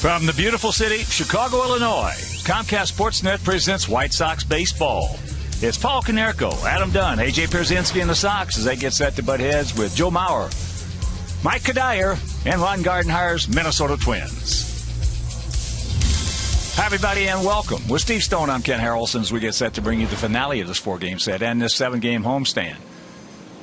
From the beautiful city, Chicago, Illinois, Comcast Sportsnet presents White Sox baseball. It's Paul Konerko, Adam Dunn, A.J. Pierzynski, and the Sox as they get set to butt heads with Joe Mauer, Mike Kadire, and Ron Gardenhire's Minnesota Twins. Hi, everybody, and welcome. With Steve Stone, I'm Ken Harrelson as we get set to bring you the finale of this 4-game set and this 7-game homestand.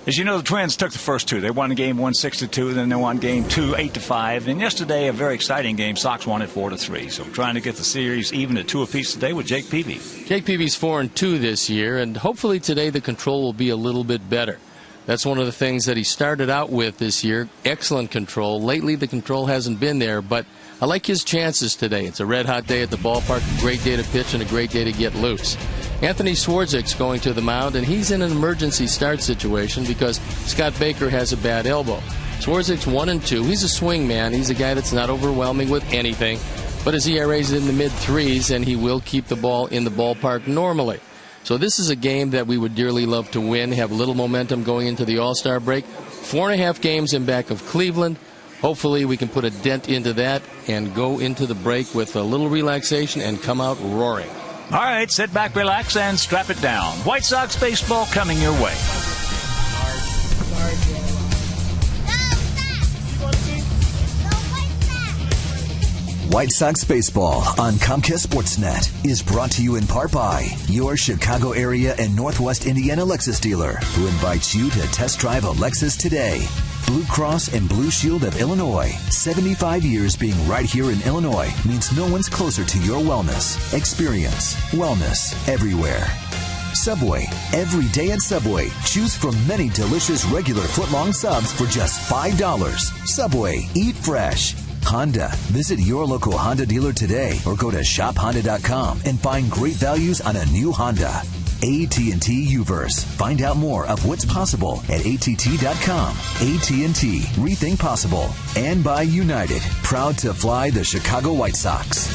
As you know, the Twins took the first two. They won game 1 6-2, then they won game 2 8-5, and yesterday a very exciting game. Sox won it 4-3. So trying to get the series even at 2 apiece today with Jake Peavy. Jake Peavy's 4-2 this year, and hopefully today the control will be a little bit better. That's one of the things that he started out with this year. Excellent control. Lately the control hasn't been there, but I like his chances today. It's a red-hot day at the ballpark, a great day to pitch, and a great day to get loose. Anthony Swarzak's going to the mound, and he's in an emergency start situation because Scott Baker has a bad elbow. Swarzak's 1-2. He's a swing man. He's a guy that's not overwhelming with anything, but his ERA is in the mid-3s, and he will keep the ball in the ballpark normally. So this is a game that we would dearly love to win, have a little momentum going into the All-Star break. 4.5 games in back of Cleveland. Hopefully we can put a dent into that and go into the break with a little relaxation and come out roaring. All right, sit back, relax, and strap it down. White Sox baseball coming your way. White Sox baseball on Comcast Sportsnet is brought to you in part by your Chicago area and Northwest Indiana Lexus dealer, who invites you to test drive a Lexus today. Blue Cross and Blue Shield of Illinois. 75 years being right here in Illinois means no one's closer to your wellness. Experience wellness everywhere. Subway. Every day at Subway, choose from many delicious regular footlong subs for just $5. Subway. Eat fresh. Honda. Visit your local Honda dealer today or go to shophonda.com and find great values on a new Honda. AT&T Uverse. Find out more of what's possible at att.com. AT&T. Rethink possible. And by United. Proud to fly the Chicago White Sox.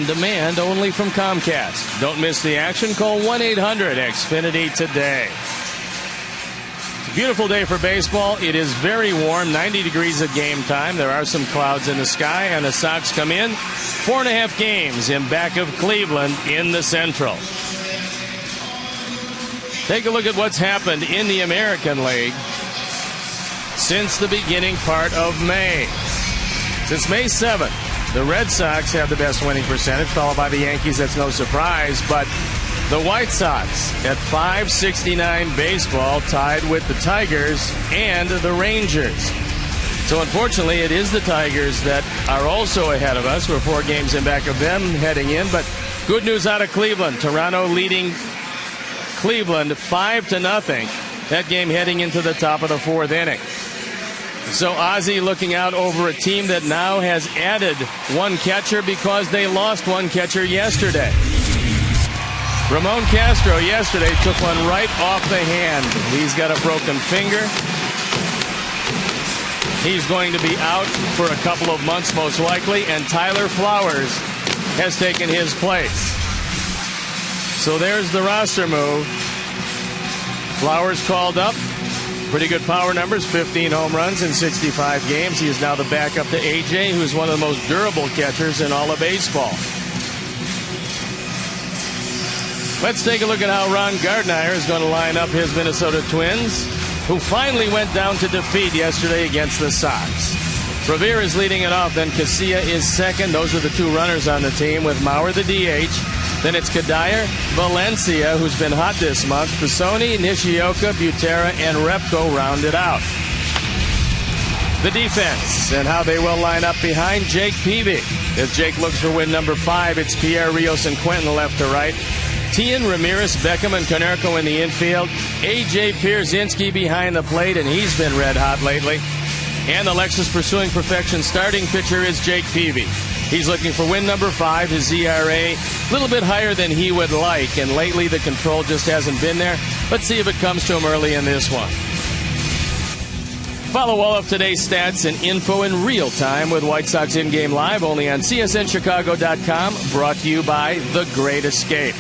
Demand only from Comcast. Don't miss the action. Call 1-800-XFINITY today. It's a beautiful day for baseball. It is very warm, 90 degrees at game time. There are some clouds in the sky, and the Sox come in 4.5 games in back of Cleveland in the Central. Take a look at what's happened in the American League since the beginning part of May. Since May 7th, the Red Sox have the best winning percentage, followed by the Yankees. That's no surprise. But the White Sox at .569 baseball, tied with the Tigers and the Rangers. So unfortunately, it is the Tigers that are also ahead of us. We're 4 games in back of them heading in. But good news out of Cleveland. Toronto leading Cleveland 5-0. That game heading into the top of the 4th inning. So Ozzie looking out over a team that now has added 1 catcher because they lost 1 catcher yesterday. Ramon Castro yesterday took one right off the hand. He's got a broken finger. He's going to be out for a couple of months most likely, and Tyler Flowers has taken his place. So there's the roster move. Flowers called up. Pretty good power numbers, 15 home runs in 65 games. He is now the backup to A.J., who's one of the most durable catchers in all of baseball. Let's take a look at how Ron Gardner is going to line up his Minnesota Twins, who finally went down to defeat yesterday against the Sox. Revere is leading it off, then Casilla is second. Those are the 2 runners on the team, with Mauer the DH. Then it's Kadire, Valencia, who's been hot this month, Pisoni, Nishioka, Butera, and Repko rounded out. The defense and how they will line up behind Jake Peavy. As Jake looks for win number 5, it's Pierre, Rios, and Quentin left to right. Tian, Ramirez, Beckham, and Konerko in the infield. A.J. Pierzynski behind the plate, and he's been red hot lately. And the Lexus pursuing perfection starting pitcher is Jake Peavy. He's looking for win number 5, his ERA a little bit higher than he would like, and lately the control just hasn't been there. Let's see if it comes to him early in this one. Follow all of today's stats and info in real time with White Sox In-Game Live, only on CSNChicago.com, brought to you by The Great Escape.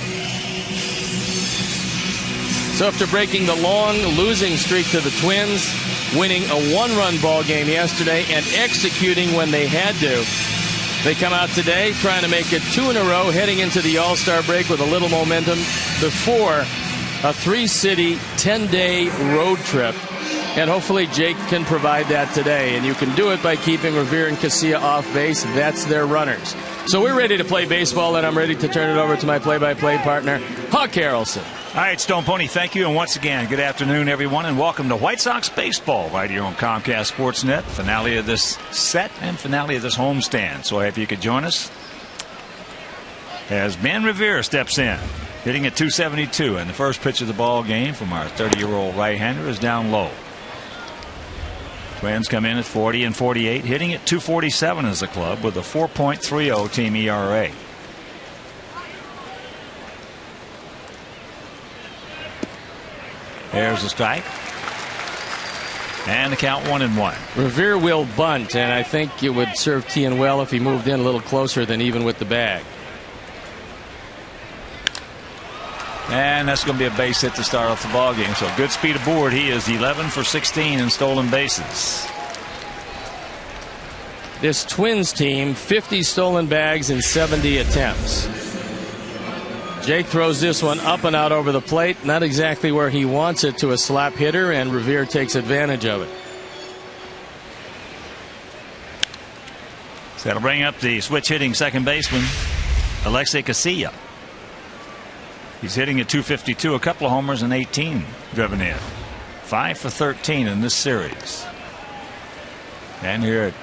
So after breaking the long losing streak to the Twins, winning a 1-run ball game yesterday, and executing when they had to, they come out today trying to make it 2 in a row, heading into the All-Star break with a little momentum before a 3-city, 10-day road trip. And hopefully Jake can provide that today. And you can do it by keeping Revere and Casilla off base. That's their runners. So we're ready to play baseball, and I'm ready to turn it over to my play-by-play partner, Huck Harrelson. All right, Stone Pony, thank you. And once again, good afternoon, everyone, and welcome to White Sox Baseball right here on Comcast Sportsnet. Finale of this set and finale of this homestand. So if you could join us as Ben Revere steps in, hitting at .272. And the first pitch of the ball game from our 30-year-old right-hander is down low. Twins come in at 40 and 48, hitting at .247 as a club with a 4.30 team ERA. There's a strike. And the count 1-1. Revere will bunt, and I think it would serve Tian well if he moved in a little closer than even with the bag. And that's going to be a base hit to start off the ball game. So good speed aboard. He is 11 for 16 in stolen bases. This Twins team, 50 stolen bags in 70 attempts. Jake throws this one up and out over the plate. Not exactly where he wants it, to a slap hitter, and Revere takes advantage of it. So that'll bring up the switch hitting second baseman, Alexei Casilla. He's hitting at .252, a couple of homers and 18 driven in. 5 for 13 in this series. And here at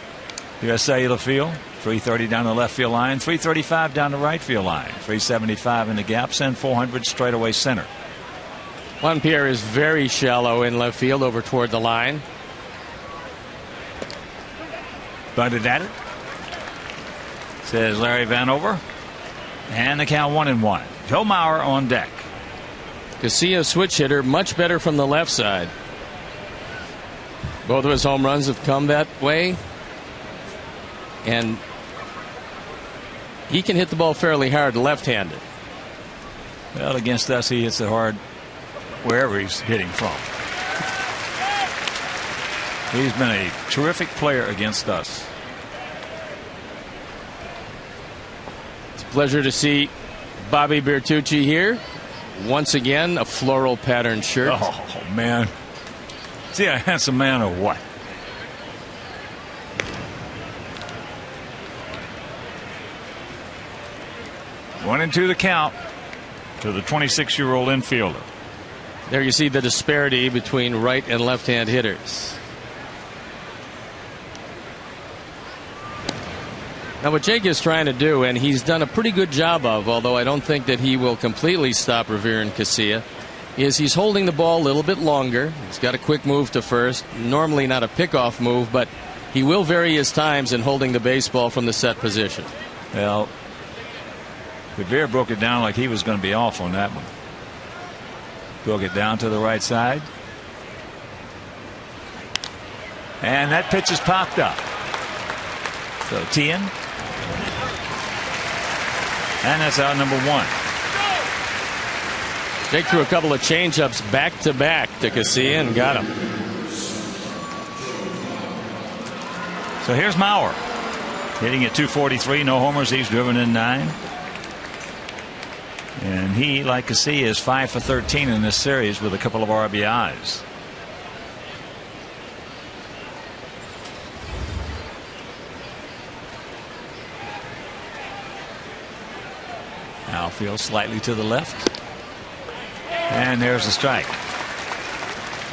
US Cellular Field, 330 down the left field line, 335 down the right field line, 375 in the gaps, and 400 straightaway center. Juan Pierre is very shallow in left field over toward the line. Bunted at it, says Larry Vanover. And the count 1-1. Joe Mauer on deck. Casilla, switch hitter, much better from the left side. Both of his home runs have come that way. And he can hit the ball fairly hard left-handed. Well, against us, he hits it hard wherever he's hitting from. He's been a terrific player against us. It's a pleasure to see Bobby Bertucci here. Once again, a floral pattern shirt. Oh, man. Is he a handsome man or what? One and two the count to the 26-year-old infielder. There you see the disparity between right and left-hand hitters. Now what Jake is trying to do, and he's done a pretty good job of, although I don't think that he will completely stop Revere and Casilla, is he's holding the ball a little bit longer. He's got a quick move to first. Normally not a pickoff move, but he will vary his times in holding the baseball from the set position. Well, Revere broke it down like he was going to be off on that one. Broke it down to the right side. And that pitch is popped up. So Tien. And that's out number one. Jake threw a couple of changeups back to back to Casilla and got him. So here's Mauer hitting at 243, no homers. He's driven in 9. And he, like Casilla, is 5 for 13 in this series with a couple of RBIs. Outfield slightly to the left. And there's a strike.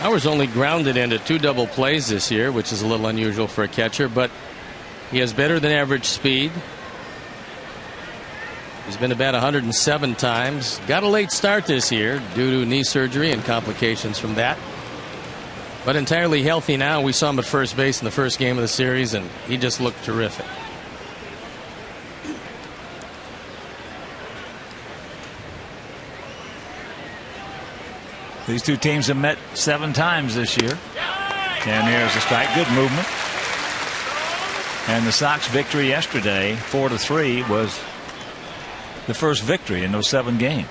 Mauer's only grounded into 2 double plays this year, which is a little unusual for a catcher, but he has better than average speed. He's been to bat 107 times. Got a late start this year due to knee surgery and complications from that. But entirely healthy now. We saw him at first base in the first game of the series, and he just looked terrific. These two teams have met 7 times this year. And there's a strike. Good movement. And the Sox victory yesterday, 4-3, was the first victory in those 7 games.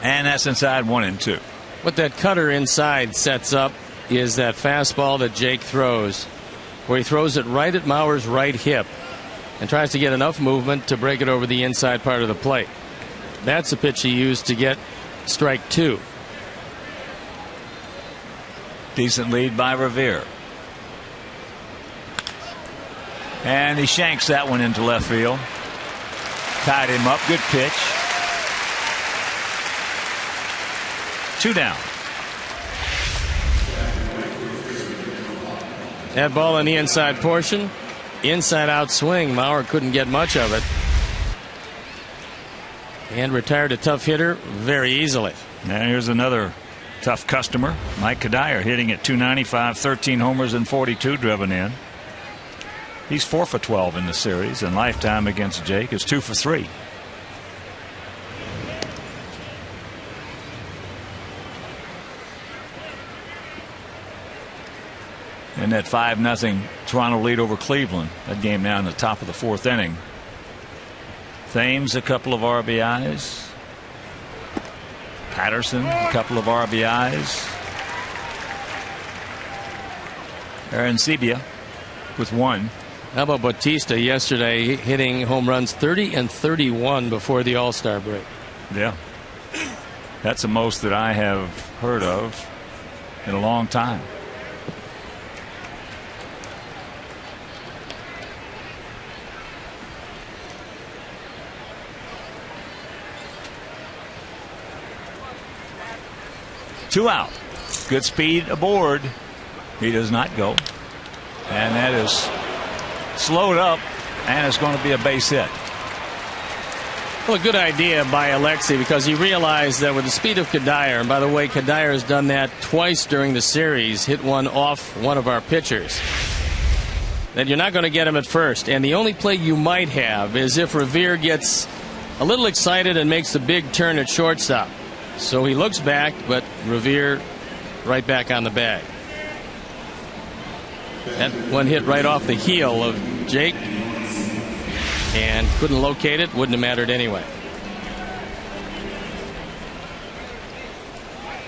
And that's inside 1-2. What that cutter inside sets up is that fastball that Jake throws, where he throws it right at Mauer's right hip and tries to get enough movement to break it over the inside part of the plate. That's the pitch he used to get strike 2. Decent lead by Revere. And he shanks that one into left field. Tied him up. Good pitch. 2 down. That ball in the inside portion. Inside out swing. Mauer couldn't get much of it. And retired a tough hitter very easily. And here's another tough customer. Mike Kadire hitting at 295, 13 homers and 42 driven in. He's 4 for 12 in the series, and lifetime against Jake is 2 for 3. And that 5-0 Toronto lead over Cleveland. That game now in the top of the 4th inning. Thames a couple of RBIs. Patterson a couple of RBIs. Arancibia with 1. How about Bautista yesterday hitting home runs 30 and 31 before the All-Star break? Yeah. That's the most that I have heard of in a long time. Two out. Good speed aboard. He does not go. And that is slowed up, and it's going to be a base hit. Well, a good idea by Alexi, because he realized that with the speed of Kadire, and by the way, Kadire has done that twice during the series, hit one off one of our pitchers. that you're not going to get him at first. And the only play you might have is if Revere gets a little excited and makes the big turn at shortstop. So he looks back, but Revere right back on the bag. That one hit right off the heel of Jake and couldn't locate it. Wouldn't have mattered anyway.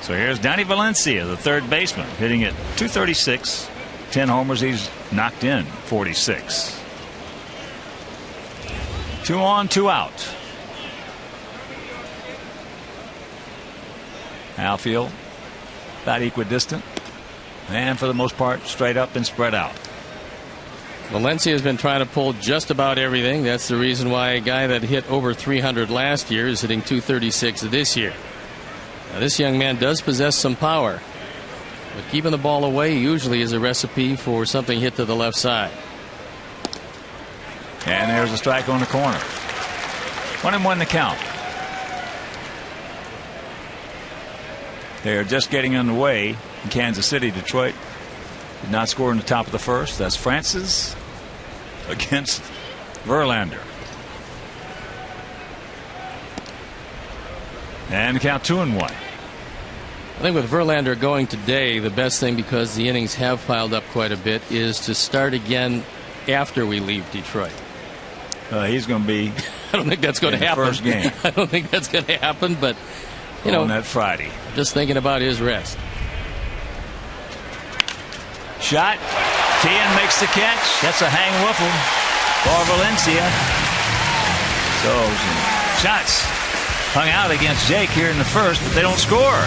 So here's Danny Valencia, the third baseman, hitting at .236. 10 homers. He's knocked in 46. 2 on, 2 out. Outfield about equidistant, and for the most part straight up and spread out. Valencia has been trying to pull just about everything. That's the reason why a guy that hit over 300 last year is hitting .236 this year. Now, this young man does possess some power, but keeping the ball away usually is a recipe for something hit to the left side. And there's a strike on the corner. 1-1 the count. They're just getting underway in Kansas City. Detroit did not score in the top of the first. That's Francis against Verlander. And the count 2-1. I think with Verlander going today, the best thing, because the innings have piled up quite a bit, is to start again after we leave Detroit. He's going to be I don't think that's going to happen. First game. I don't think that's going to happen, but you know, on that Friday. Just thinking about his rest. Shot. Tian makes the catch. That's a hang wuffle for Valencia. So shots hung out against Jake here in the first, but they don't score.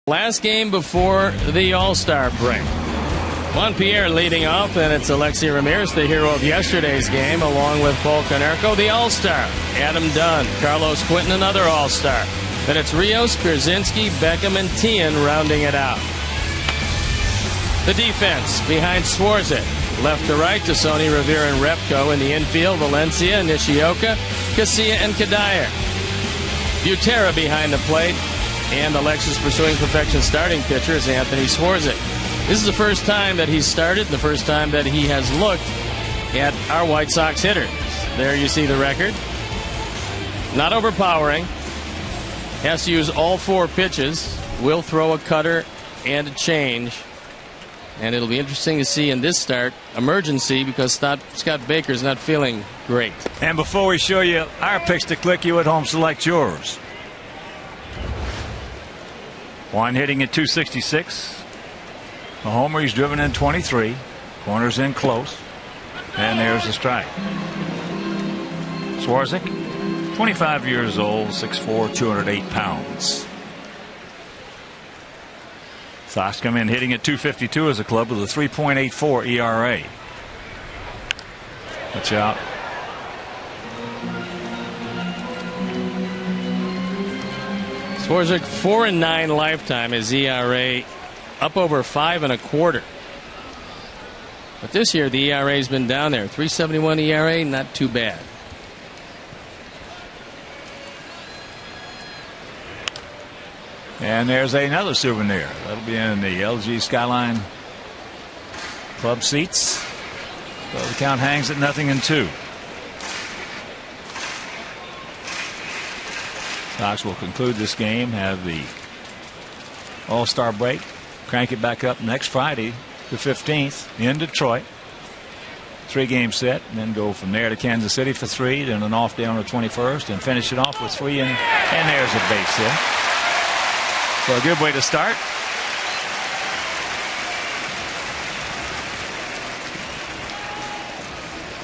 Last game before the All-Star break. Juan Pierre leading off, and it's Alexi Ramirez, the hero of yesterday's game, along with Paul Konerko, the All-Star. Adam Dunn, Carlos Quinton, another All-Star. Then it's Rios, Pierzynski, Beckham, and Tian rounding it out. The defense behind Swarzak. Left to right to Sony, Revere, and Repko. In the infield, Valencia, Nishioka, Casilla, and Kadire. Butera behind the plate. And Alexis pursuing perfection starting pitcher is Anthony Swarzak. This is the first time that he's started, the first time that he has looked at our White Sox hitters. There you see the record. Not overpowering. Has to use all 4 pitches. Will throw a cutter and a change. And it'll be interesting to see in this start, emergency, because Scott Baker's not feeling great. And before we show you our picks to click, you at home select yours. Juan hitting at .266. A homer, he's driven in 23. Corners in close. And there's the strike. Swarzak, 25 years old, 6'4", 208 pounds. Sox come in hitting at .252 as a club with a 3.84 ERA. Watch out. Swarzak 4-9 lifetime. His ERA up over 5.25. But this year the ERA's been down there. 3.71 ERA, not too bad. And there's another souvenir. That'll be in the LG Skyline club seats. So the count hangs at 0-2. Sox will conclude this game, have the All-Star break, crank it back up next Friday, the 15th, in Detroit. 3-game set, and then go from there to Kansas City for 3, then an off day on the 21st, and finish it off with 3, and there's a base hit. So a good way to start.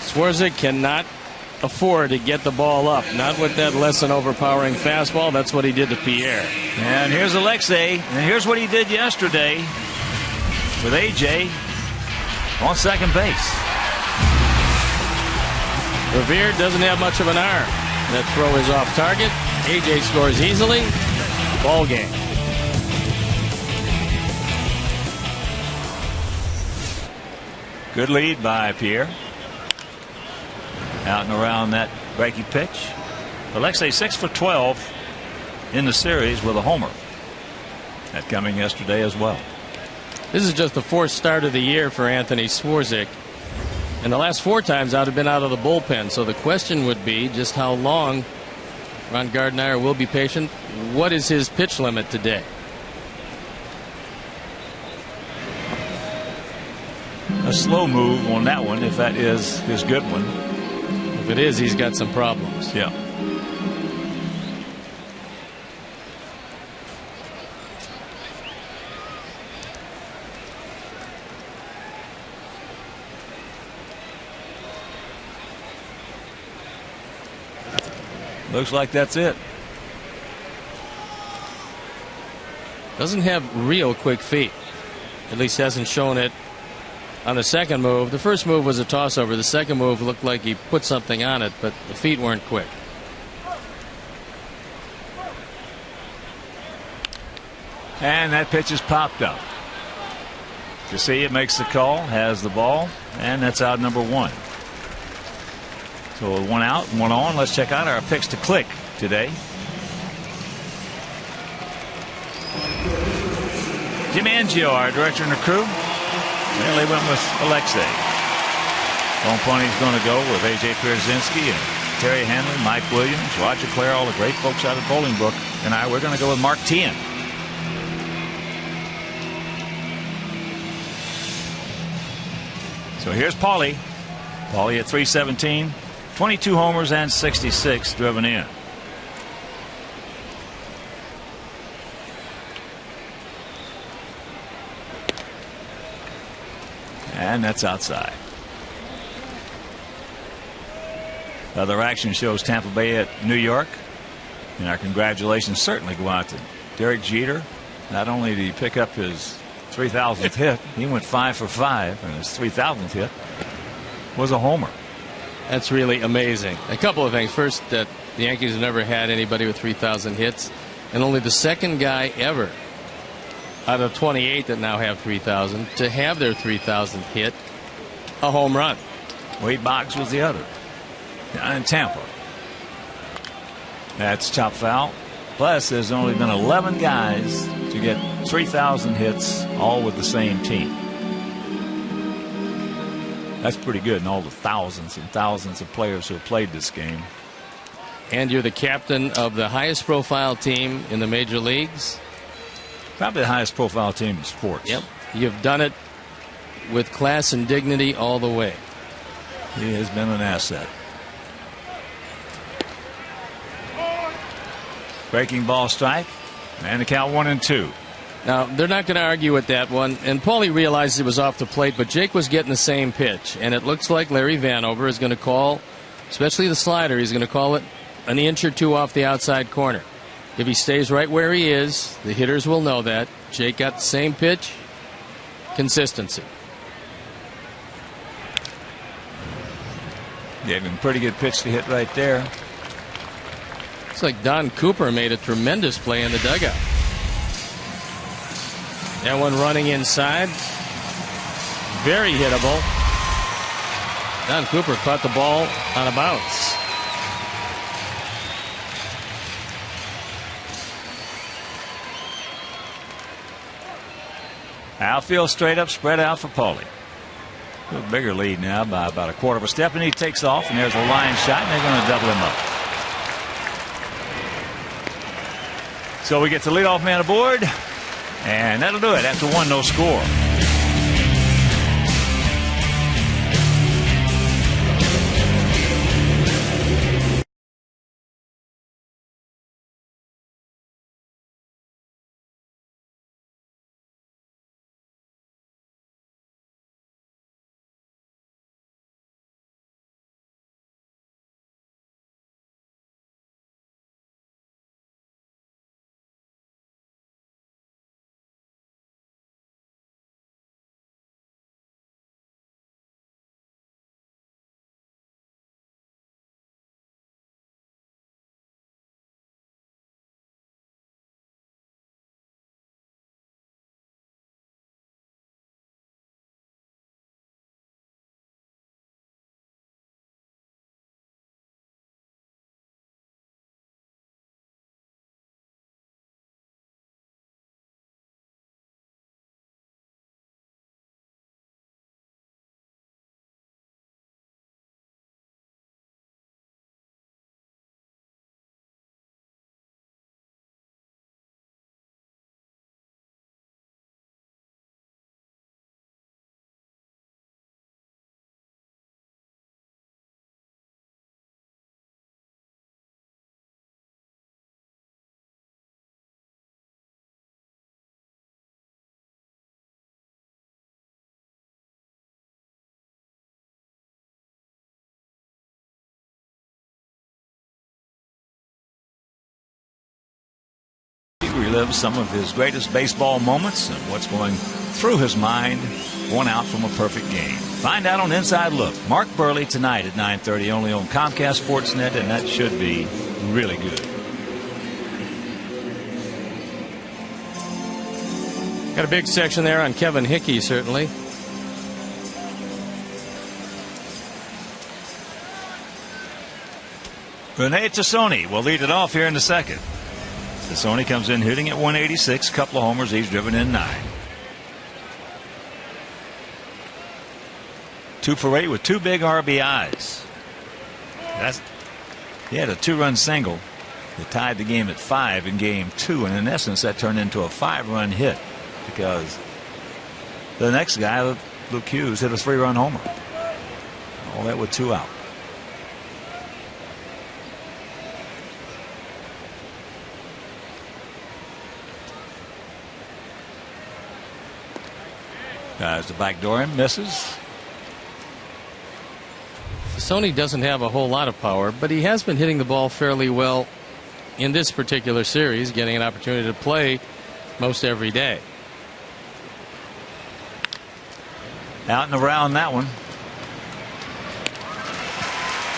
Swarzak cannot afford to get the ball up. Not with that less than overpowering fastball. That's what he did to Pierre. And here's Alexei. And here's what he did yesterday with AJ on second base. Revere doesn't have much of an arm. That throw is off target. AJ scores easily. Ball game. Good lead by Pierre. Out and around that breaking pitch. Alexei 6 for 12 in the series with a homer. That coming yesterday as well. This is just the 4th start of the year for Anthony Swarzak. And the last 4 times out have been out of the bullpen. So the question would be just how long Ron Gardenhire will be patient. What is his pitch limit today? A slow move on that one, if that is his good one. If it is, he's got some problems. Yeah. Looks like that's it. Doesn't have real quick feet. At least hasn't shown it on the second move. The first move was a toss-over. The second move looked like he put something on it, but the feet weren't quick. And that pitch is popped up. You see, it makes the call, has the ball, and that's out number 1. So 1 out, 1 on. Let's check out our picks to click today. Jim Angio, our director and the crew. Well, they went with Alexei. Home Pony's going to go with A.J. Pierzynski and Terry Hanley, Mike Williams, Roger Clare, all the great folks out of Bolingbrook. And we're going to go with Mark Tien. So here's Paulie. Paulie at 317. 22 homers and 66 driven in. And that's outside. Other action shows Tampa Bay at New York. And our congratulations certainly go out to Derek Jeter. Not only did he pick up his 3,000th hit, he went 5 for 5, and his 3,000th hit was a homer. That's really amazing. A couple of things. First, that the Yankees have never had anybody with 3,000 hits, and only the second guy ever out of 28 that now have 3,000 to have their 3,000th hit a home run. Wade Boggs was the other down in Tampa. That's chop foul. Plus, there's only been 11 guys to get 3,000 hits, all with the same team. That's pretty good, and all the thousands and thousands of players who have played this game. And you're the captain of the highest profile team in the major leagues. Probably the highest profile team in sports. Yep. You've done it with class and dignity all the way. He has been an asset. Breaking ball strike. And the count 1-2. Now, they're not going to argue with that one. And Paulie realized it was off the plate, but Jake was getting the same pitch. And it looks like Larry Vanover is going to call, especially the slider, he's going to call it an inch or two off the outside corner. If he stays right where he is, the hitters will know that. Jake got the same pitch. Consistency. Gave him a pretty good pitch to hit right there. Looks like Don Cooper made a tremendous play in the dugout. That one running inside. Very hittable. Don Cooper caught the ball on a bounce. Outfield straight up, spread out for Paulie. A bigger lead now by about a quarter of a step, and he takes off, and there's a line shot, and they're going to double him up. So we get the leadoff man aboard, and that'll do it after one, no score. Relive some of his greatest baseball moments and what's going through his mind, one out from a perfect game. Find out on Inside Look. Mark Burley tonight at 9:30, only on Comcast Sportsnet, and that should be really good. Got a big section there on Kevin Hickey, certainly. Rene Tassoni will lead it off here in the second. Tassoni comes in hitting at 186, couple of homers, he's driven in 9. 2 for 8 with 2 big RBIs. He had a 2-run single that tied the game at 5 in game 2, and in essence that turned into a 5-run hit because the next guy, Luke Hughes, hit a 3-run homer. All that with 2 out. Guys, the backdoor him, misses. Tassoni doesn't have a whole lot of power, but he has been hitting the ball fairly well in this particular series, getting an opportunity to play most every day. Out and around that one.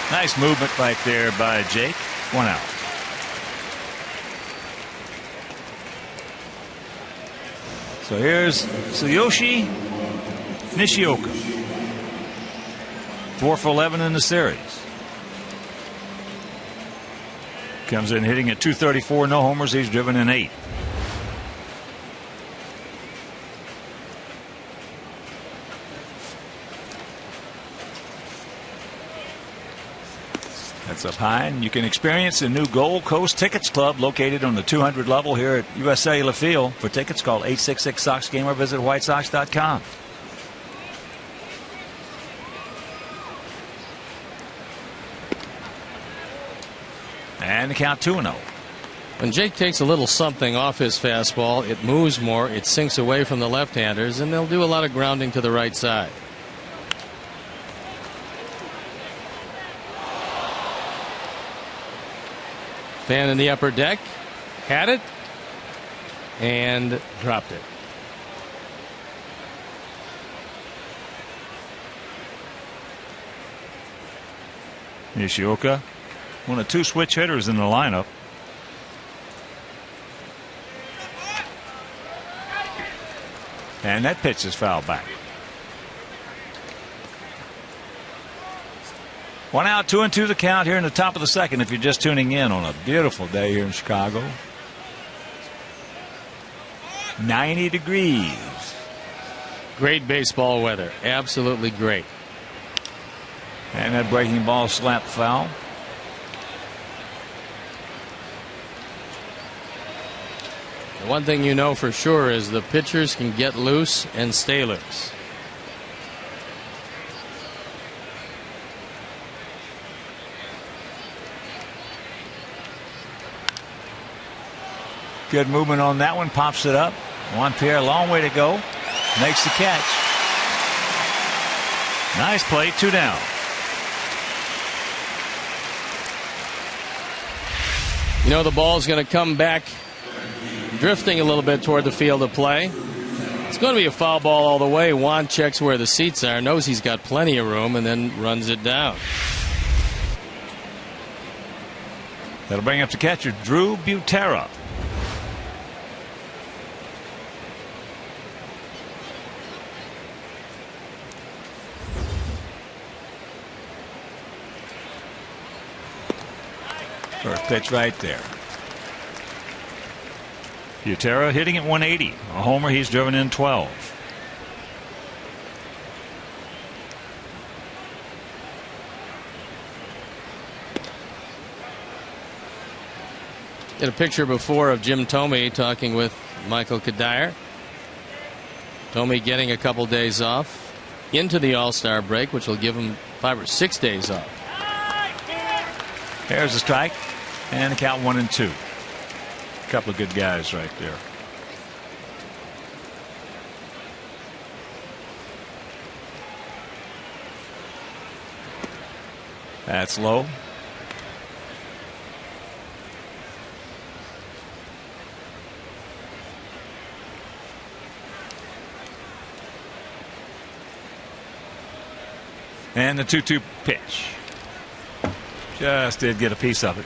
Nice movement right there by Jake. 1 out. So here's Tsuyoshi Nishioka. 4 for 11 in the series. Comes in hitting at 234, no homers. He's driven in 8. That's up high, and you can experience the new Gold Coast Tickets Club located on the 200 level here at US Cellular Field. For tickets, call 866-SOX-GAME or visit whitesox.com. And the count 2-0. When Jake takes a little something off his fastball, it moves more, it sinks away from the left-handers, and they'll do a lot of grounding to the right side. Fan in the upper deck, had it, and dropped it. Nishioka, one of 2 switch hitters in the lineup. And that pitch is fouled back. 1 out, 2-2 the count here in the top of the second if you're just tuning in on a beautiful day here in Chicago. 90 degrees. Great baseball weather. Absolutely great. And that breaking ball slap foul. The one thing you know for sure is the pitchers can get loose and stay loose. Good movement on that one. Pops it up. Juan Pierre, a long way to go. Makes the catch. Nice play. 2 down. You know the ball's going to come back drifting a little bit toward the field of play. It's going to be a foul ball all the way. Juan checks where the seats are, knows he's got plenty of room, and then runs it down. That'll bring up the catcher, Drew Butera. First pitch right there. Butera hitting at 180. A homer, he's driven in 12. Get a picture before of Jim Thome talking with Michael Kadire. Thome getting a couple days off into the All-Star break, which will give him 5 or 6 days off. There's a strike, and the count 1-2. A couple of good guys right there. That's low. And the 2-2 pitch. Just did get a piece of it.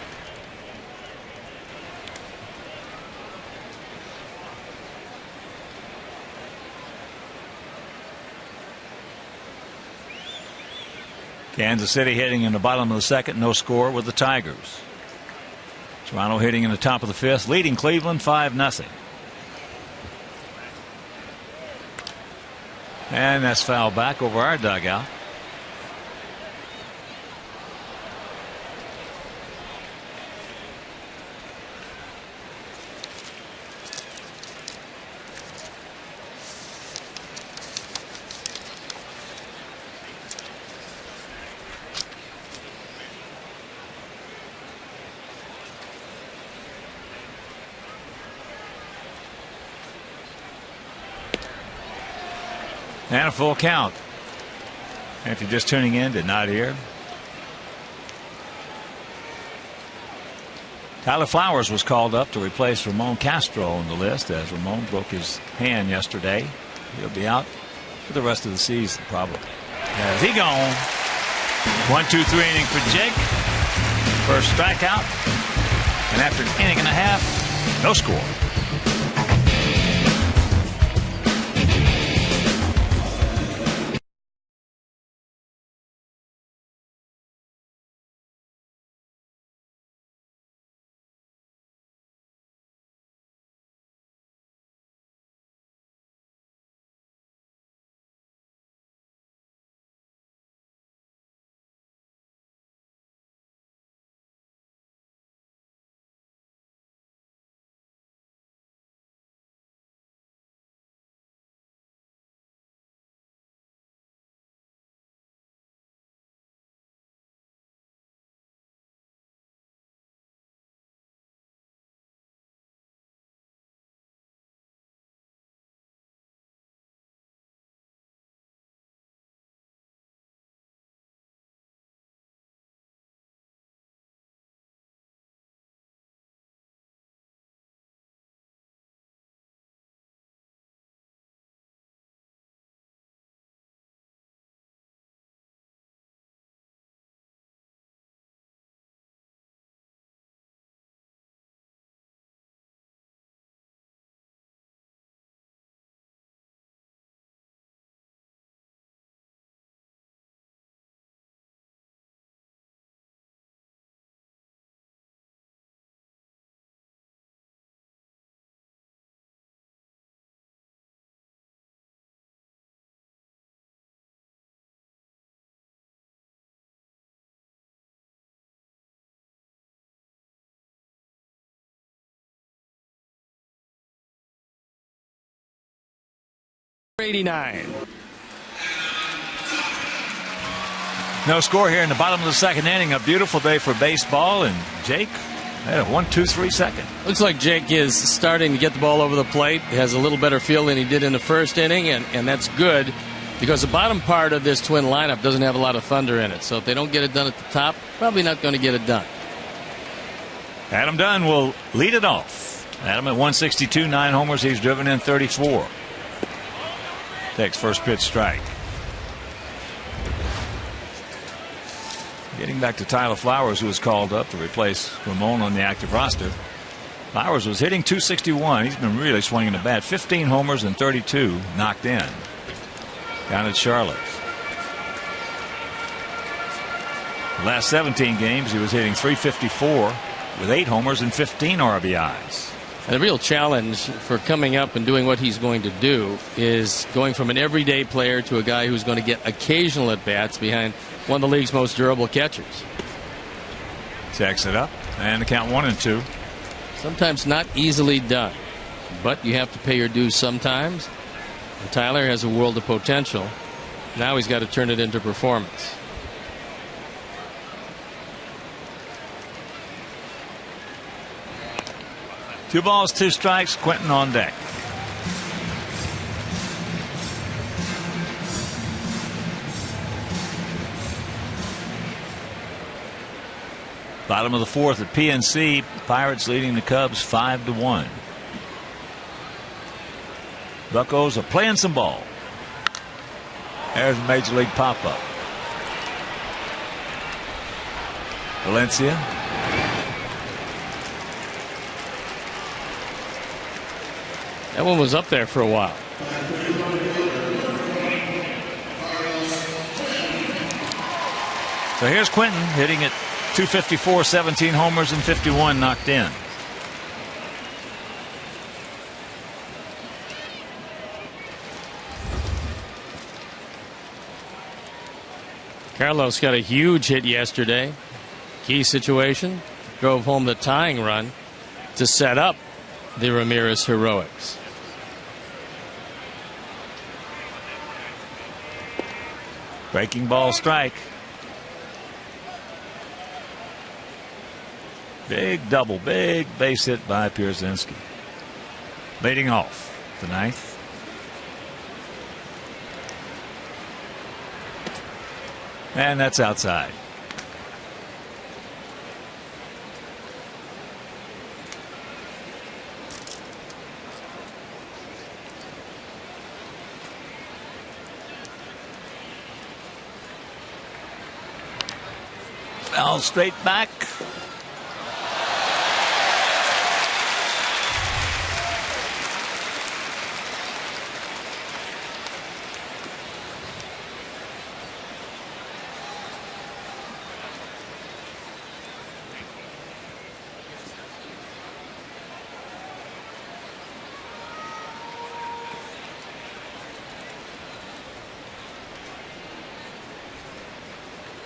Kansas City hitting in the bottom of the second, no score with the Tigers. Toronto hitting in the top of the fifth, leading Cleveland 5-0. And that's fouled back over our dugout. And a full count. And if you're just tuning in, did not hear. Tyler Flowers was called up to replace Ramon Castro on the list as Ramon broke his hand yesterday. He'll be out for the rest of the season probably. As he gone. 1-2-3 inning for Jake. First strikeout. And after an inning and a half, no score. 89. No score here in the bottom of the second inning. A beautiful day for baseball, and Jake had a 1-2-3 second. Looks like Jake is starting to get the ball over the plate. He has a little better feel than he did in the first inning, and that's good because the bottom part of this Twin lineup doesn't have a lot of thunder in it. So if they don't get it done at the top, probably not going to get it done. Adam Dunn will lead it off. Adam at 162, 9 homers. He's driven in 34. Takes first pitch strike. Getting back to Tyler Flowers, who was called up to replace Ramon on the active roster. Flowers was hitting .261. He's been really swinging the bat. 15 homers and 32 knocked in. Down at Charlotte. The last 17 games, he was hitting .354 with 8 homers and 15 RBIs. And the real challenge for coming up and doing what he's going to do is going from an everyday player to a guy who's going to get occasional at-bats behind one of the league's most durable catchers. Checks it up, and the count 1-2. Sometimes not easily done, but you have to pay your dues sometimes. And Tyler has a world of potential. Now he's got to turn it into performance. Two balls, 2 strikes. Quentin on deck. Bottom of the fourth at PNC. Pirates leading the Cubs 5-1. Buccos are playing some ball. There's a major league pop-up. Valencia. That one was up there for a while. So here's Quentin hitting at .254, 17 homers and 51 knocked in. Carlos got a huge hit yesterday. Key situation. Drove home the tying run to set up the Ramirez heroics. Breaking ball strike. Big double, big base hit by Pierzynski. Leading off the ninth. And that's outside. Foul straight back.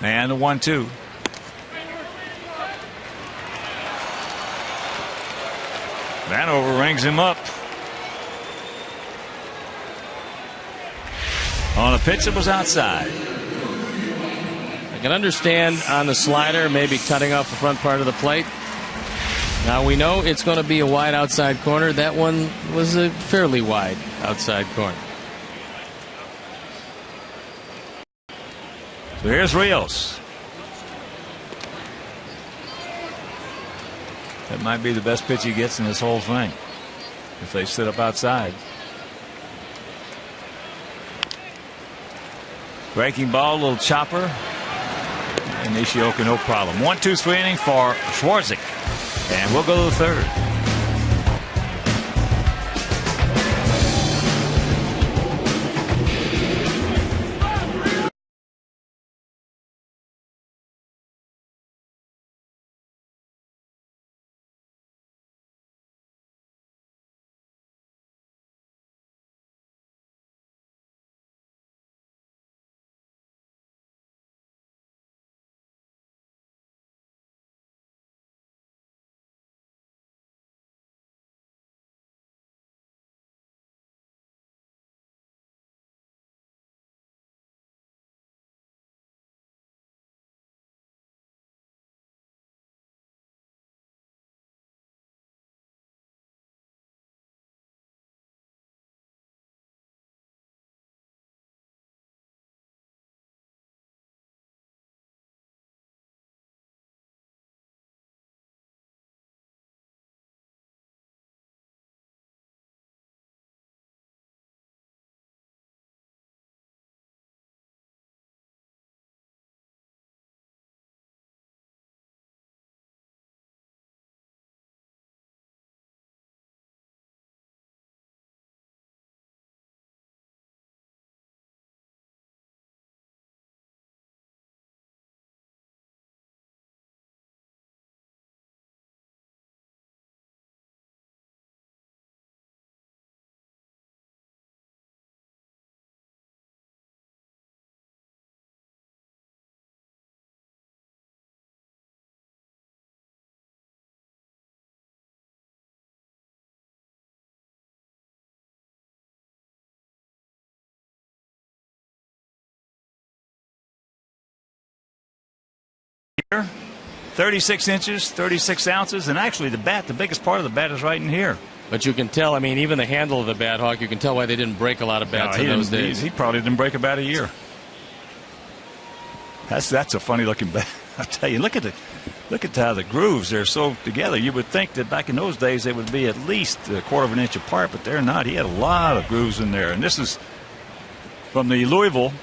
And the 1-2. Vanover rings him up. On a pitch that was outside. I can understand on the slider maybe cutting off the front part of the plate. Now we know it's going to be a wide outside corner. That one was a fairly wide outside corner. So here's Rios. That might be the best pitch he gets in this whole thing if they sit up outside. Breaking ball, little chopper. And Nishioka, no problem. 1-2-3 inning for Schwarzik. And we'll go to the third. here, 36 inches, 36 ounces, and actually the biggest part of the bat is right in here. But you can tell, I mean, even the handle of the bat, Hawk, you can tell why they didn't break a lot of bats in those days. He probably didn't break a bat a year. That's a funny looking bat. I tell you, look at how the grooves are so together. You would think that back in those days they would be at least a quarter of an inch apart, but they're not. He had a lot of grooves in there. And this is from the Louisville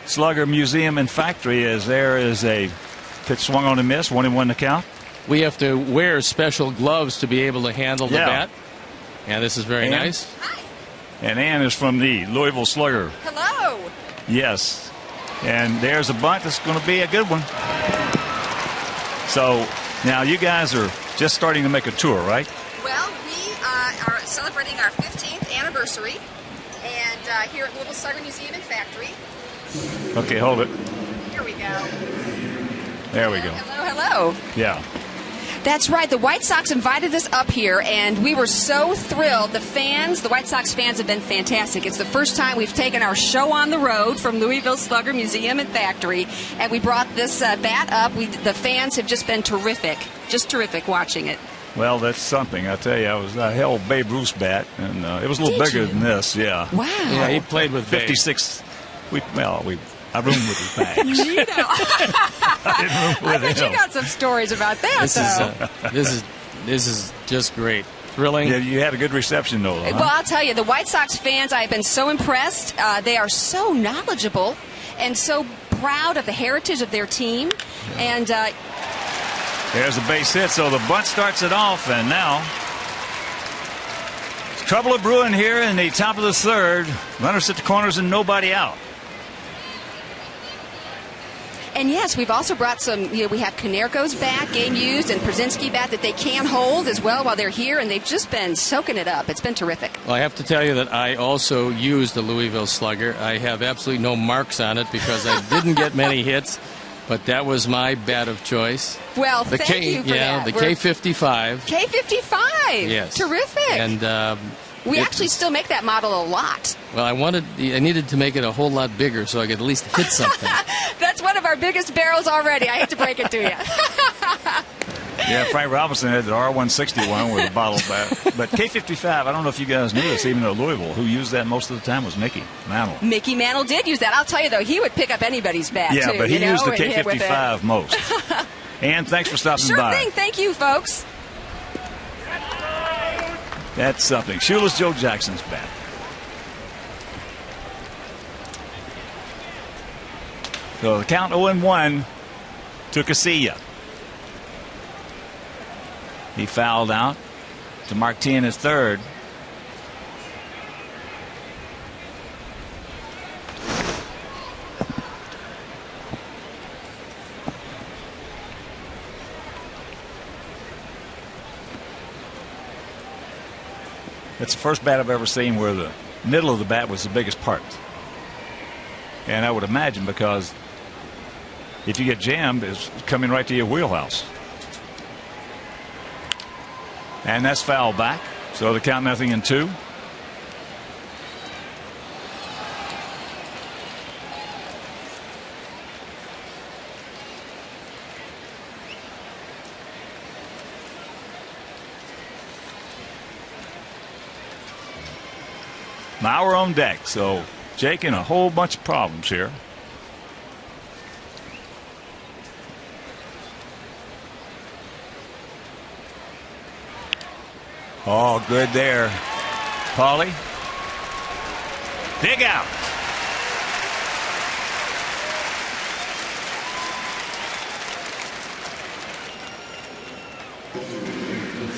Slugger Museum and Factory, as there is a pitch swung on and missed, 1-1 to count. We have to wear special gloves to be able to handle the bat. And this is very nice. Hi. And Ann is from the Louisville Slugger. Hello. Yes. And there's a bunt that's going to be a good one. So now you guys are just starting to make a tour, right? Well, we are celebrating our 15th anniversary, and here at Louisville Slugger Museum and Factory. Okay, hold it. Here we go. There we go. Hello, hello. Yeah. That's right. The White Sox invited us up here, and we were so thrilled. The White Sox fans have been fantastic. It's the first time we've taken our show on the road from Louisville Slugger Museum and Factory, and we brought this bat up. The fans have just been terrific, watching it. Well, that's something. I tell you, I held Babe Ruth's bat, and it was a little bigger than this. Yeah. Wow. Yeah, he played with 56. I roomed with his bags. You know. I didn't room with him. You got some stories about that, This is just great. Thrilling. Yeah, you had a good reception, though. Huh? Well, I'll tell you, the White Sox fans, I have been so impressed. They are so knowledgeable and so proud of the heritage of their team. And there's a base hit, so the bunt starts it off, and now trouble brewing here in the top of the third. Runners at the corners and nobody out. And yes, we've also brought some, we have Konerko's bat, game used, and Przinski bat that they can hold as well while they're here, and they've just been soaking it up. It's been terrific. Well, I have to tell you that I also used the Louisville Slugger. I have absolutely no marks on it because I didn't get many hits, but that was my bat of choice. Well, thank you for that. The K55. K55. Yes. Terrific. And we actually still make that model a lot. Well, I needed to make it a whole lot bigger so I could at least hit something. That's one of our biggest barrels already. I hate to break it to you. Yeah, Frank Robinson had the R161 with a bottle bat. But K55, I don't know if you guys knew this, even at Louisville, who used that most of the time was Mickey Mantle. Mickey Mantle did use that. I'll tell you, though, he would pick up anybody's bat, too. Yeah, but he used the and hit with K55 it. most. Ann, thanks for stopping Sure by. thing. Thank you, folks. That's something. Shoeless Joe Jackson's bat. So the count 0-1 to Casilla. He fouled out to Martin his third. It's the first bat I've ever seen where the middle of the bat was the biggest part. And I would imagine because if you get jammed, it's coming right to your wheelhouse. And that's foul back. So the count 0-2. Mauer on deck. So Jake in a whole bunch of problems here. Oh, good there. Paulie. Dig out.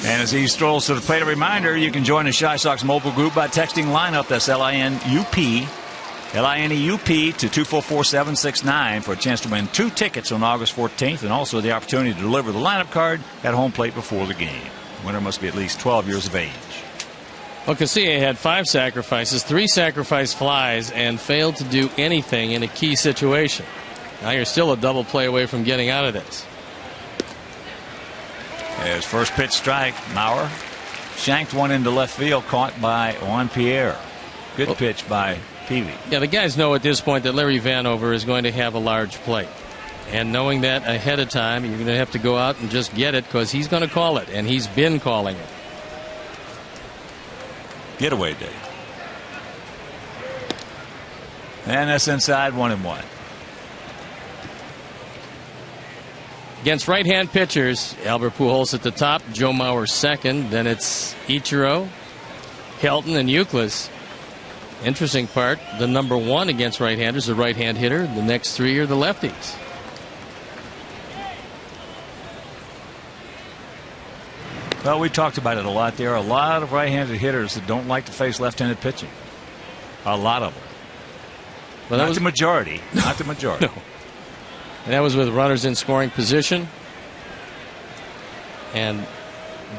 And as he strolls to the plate, a reminder, you can join the Shy Sox mobile group by texting lineup, that's LINUP, LINEUP to 244-769 for a chance to win 2 tickets on August 14th and also the opportunity to deliver the lineup card at home plate before the game. Winner must be at least 12 years of age. Well, Casilla had 5 sacrifices, 3 sacrifice flies, and failed to do anything in a key situation. Now you're still a double play away from getting out of this. There's first pitch strike. Mauer shanked one into left field, caught by Juan Pierre. Good pitch by Peavy. Yeah, the guys know at this point that Larry Vanover is going to have a large play. And knowing that ahead of time, you're going to have to go out and just get it because he's going to call it, and he's been calling it. Getaway day. And that's inside 1-1. Against right-hand pitchers, Albert Pujols at the top, Joe Mauer second. Then it's Ichiro, Helton, and Youkilis. Interesting part, the number one against right-handers, the right-hand hitter. The next three are the lefties. Well, we talked about it a lot. There are a lot of right-handed hitters that don't like to face left-handed pitching. A lot of them. Well, Not the majority. Not the majority. No. And that was with runners in scoring position. And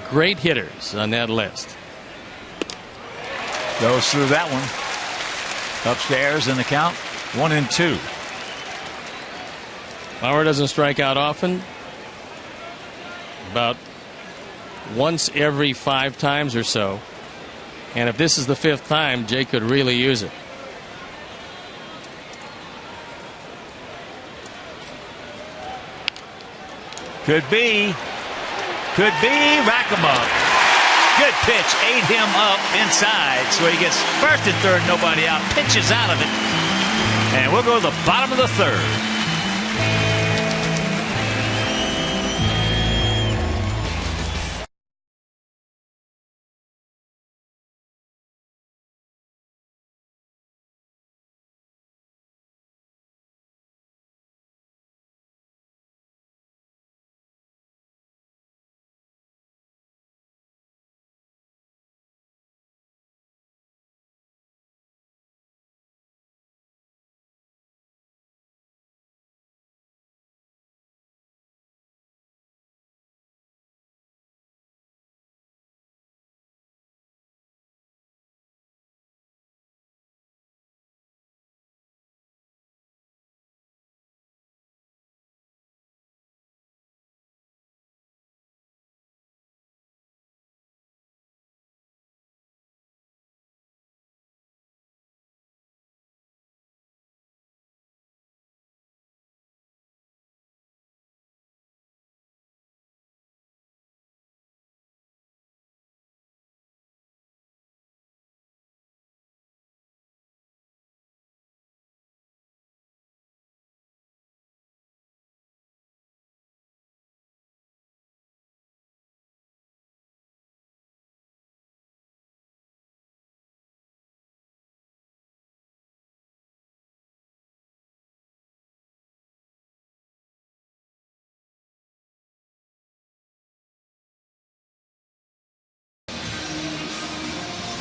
great hitters on that list. Goes through that one. Upstairs in the count. 1-2. Mauer doesn't strike out often. About once every 5 times or so. And if this is the 5th time, Jay could really use it. Could be. Could be. Rack him up. Good pitch. Ate him up inside. So he gets first and third, nobody out. Pitches out of it. And we'll go to the bottom of the 3rd.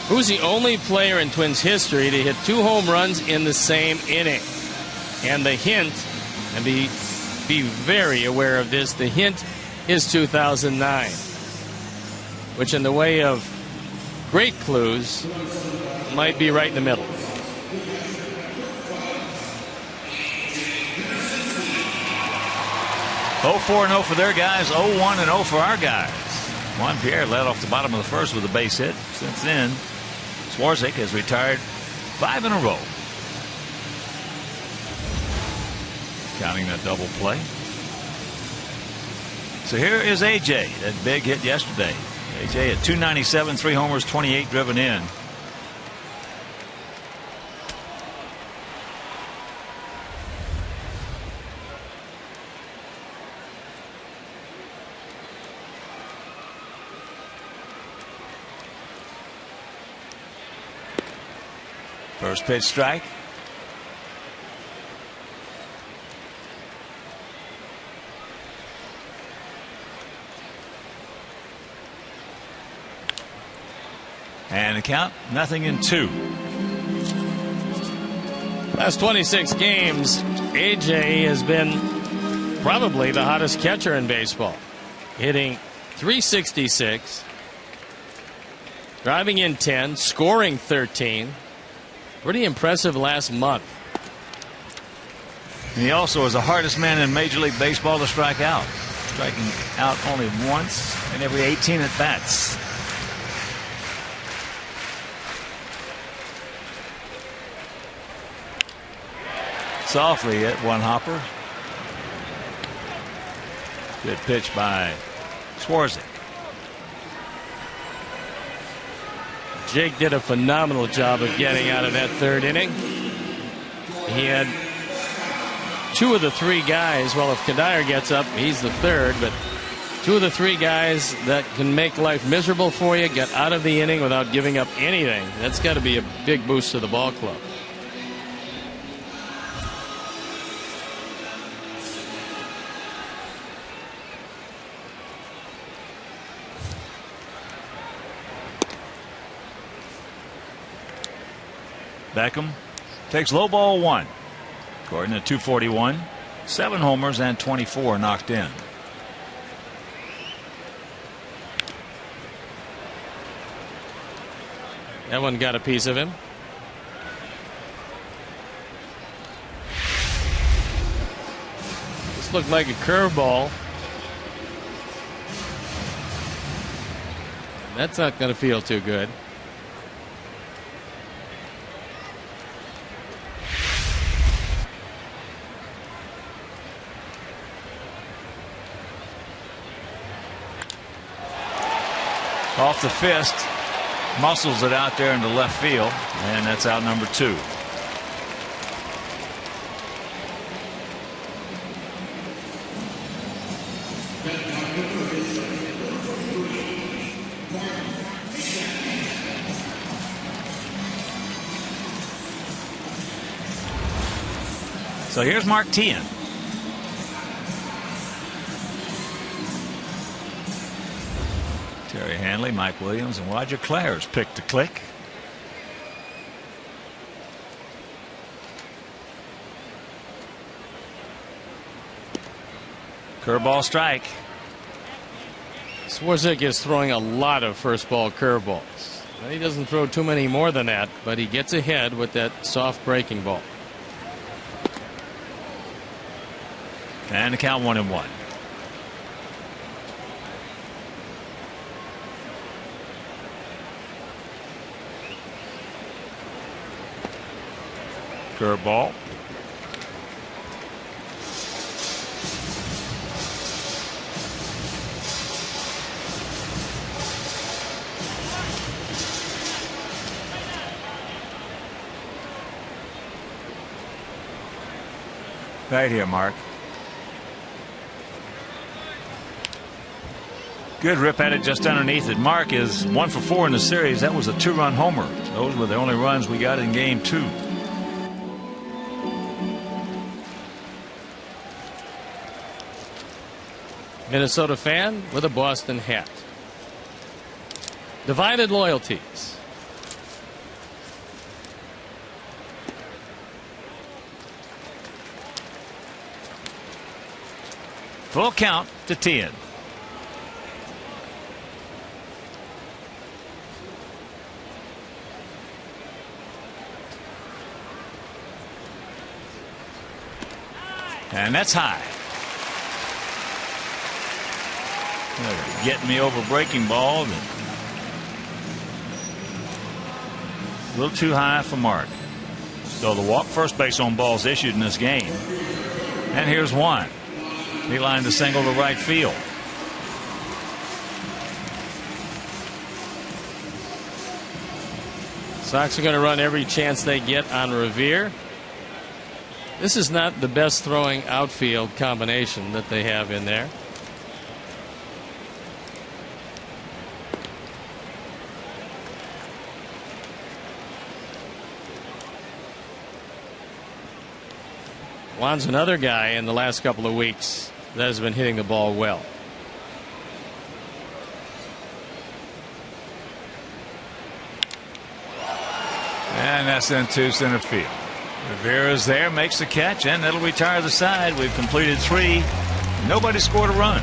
Who's the only player in Twins history to hit 2 home runs in the same inning? And the hint, and be very aware of this, the hint is 2009, which in the way of great clues might be right in the middle. Oh, 4-0 for their guys, 0-1-0 for our guys. Juan Pierre led off the bottom of the 1st with a base hit. Since then, Swarzak has retired 5 in a row. Counting that double play. So here is A.J., that big hit yesterday. A.J. at 297, 3 homers, 28 driven in. First pitch strike. And the count, 0-2. Last 26 games, A.J. has been probably the hottest catcher in baseball, hitting .366, driving in 10, scoring 13. Pretty impressive last month. And he also is the hardest man in Major League Baseball to strike out. Striking out only once in every 18 at bats. softly at one hopper. Good pitch by Swarzak. Jake did a phenomenal job of getting out of that third inning. He had two of the three guys. Well, if Kadire gets up, he's the third, but two of the three guys that can make life miserable for you get out of the inning without giving up anything. That's got to be a big boost to the ball club. Beckham takes low ball one. Gordon at 241, 7 homers and 24 knocked in. That one got a piece of him. This looked like a curveball. That's not going to feel too good. Off the fist, muscles it out there into left field, and that's out number 2. So here's Mark Teahen. Terry Hanley, Mike Williams, and Roger Clares picked to click. Curveball strike. Swarzak is throwing a lot of first ball curveballs. He doesn't throw too many more than that, but he gets ahead with that soft breaking ball. And the count 1-1. Curveball. Right here, Mark. Good rip at it just underneath it. Mark is 1 for 4 in the series. That was a 2-run homer. Those were the only runs we got in game 2. Minnesota fan with a Boston hat. Divided loyalties. Full count to 10. And that's high. Getting me over breaking ball. A little too high for Mark. So the walk first base on balls issued in this game. And here's one. He lined the single to right field. Sox are going to run every chance they get on Revere. This is not the best throwing outfield combination that they have in there. Juan's another guy in the last couple of weeks that has been hitting the ball well. And that's into center field. Rivera's there, makes the catch, and that'll retire the side. We've completed 3. Nobody scored a run.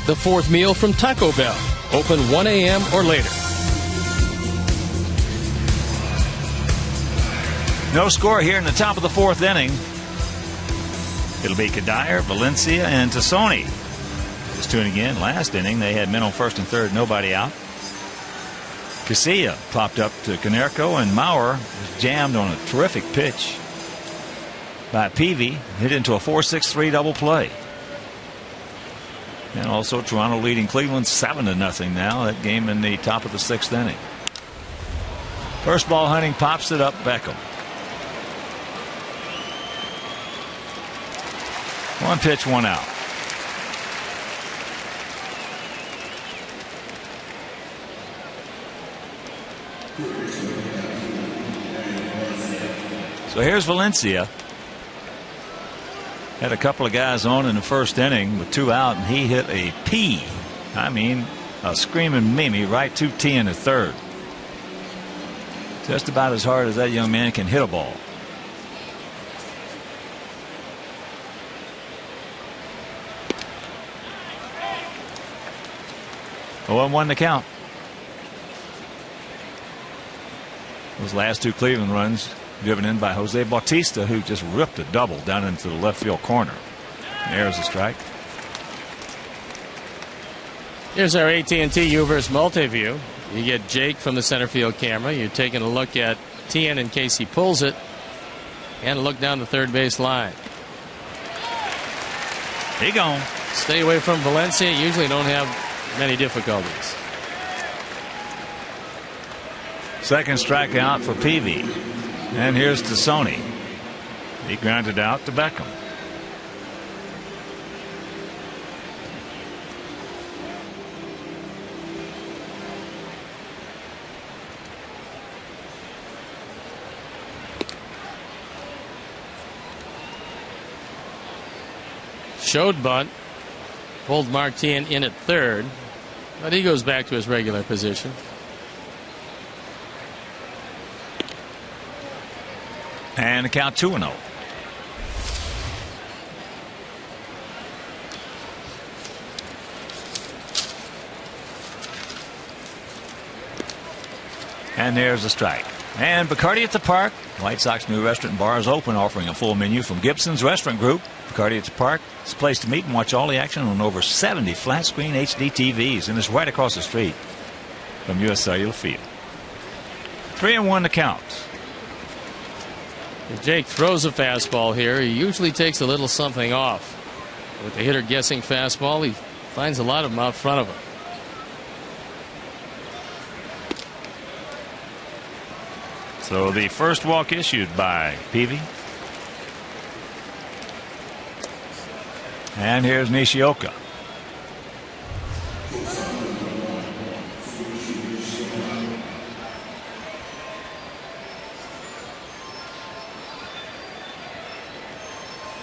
the fourth meal from Taco Bell. Open 1 a.m. or later. No score here in the top of the fourth inning. It'll be Kadire, Valencia, and Tassoni. Just tuning in. Last inning, they had men on first and third, nobody out. Casilla popped up to Konerko, and Maurer was jammed on a terrific pitch by Peavy. Hit into a 4-6-3 double play. And also Toronto leading Cleveland 7-0 now. That game in the top of the sixth inning. First ball, Hunting pops it up. Beckham. One pitch, one out. So here's Valencia. Had a couple of guys on in the first inning with two out, and he hit a P. I mean, a screaming Mimi right to T in the third. Just about as hard as that young man can hit a ball. Oh, 1 to count. Those last two Cleveland runs driven in by Jose Bautista, who just ripped a double down into the left field corner. And there's a strike. Here's our AT&T U-verse multi-view. You get Jake from the center field camera. You're taking a look at Tien in case he pulls it, and a look down the third base line. He gone. Stay away from Valencia. Usually don't have many difficulties. Second strikeout for Peavy. And here's Tassoni. He grounded out to Beckham. Showed bunt. Pulled Martin in at third. But he goes back to his regular position. And the count 2-0. And there's a strike. And Bacardi at the Park. White Sox new restaurant and bar is open, offering a full menu from Gibson's Restaurant Group. Bacardi at the Park. It's a place to meet and watch all the action on over 70 flat screen HD TVs, and it's right across the street from US Cellular Field. 3-1 to count. If Jake throws a fastball here, he usually takes a little something off. With the hitter guessing fastball, he finds a lot of them out front of him. So the first walk issued by Peavy. And here's Nishioka.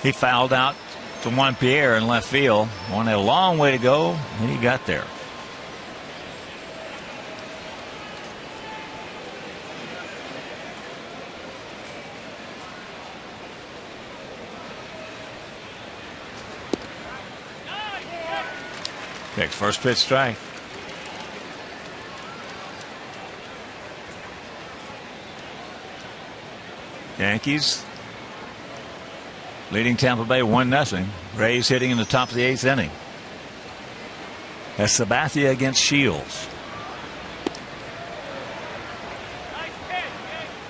He fouled out to Juan Pierre in left field. One had a long way to go, and he got there. Takes first pitch strike. Yankees leading Tampa Bay 1-0. Rays hitting in the top of the eighth inning. That's Sabathia against Shields.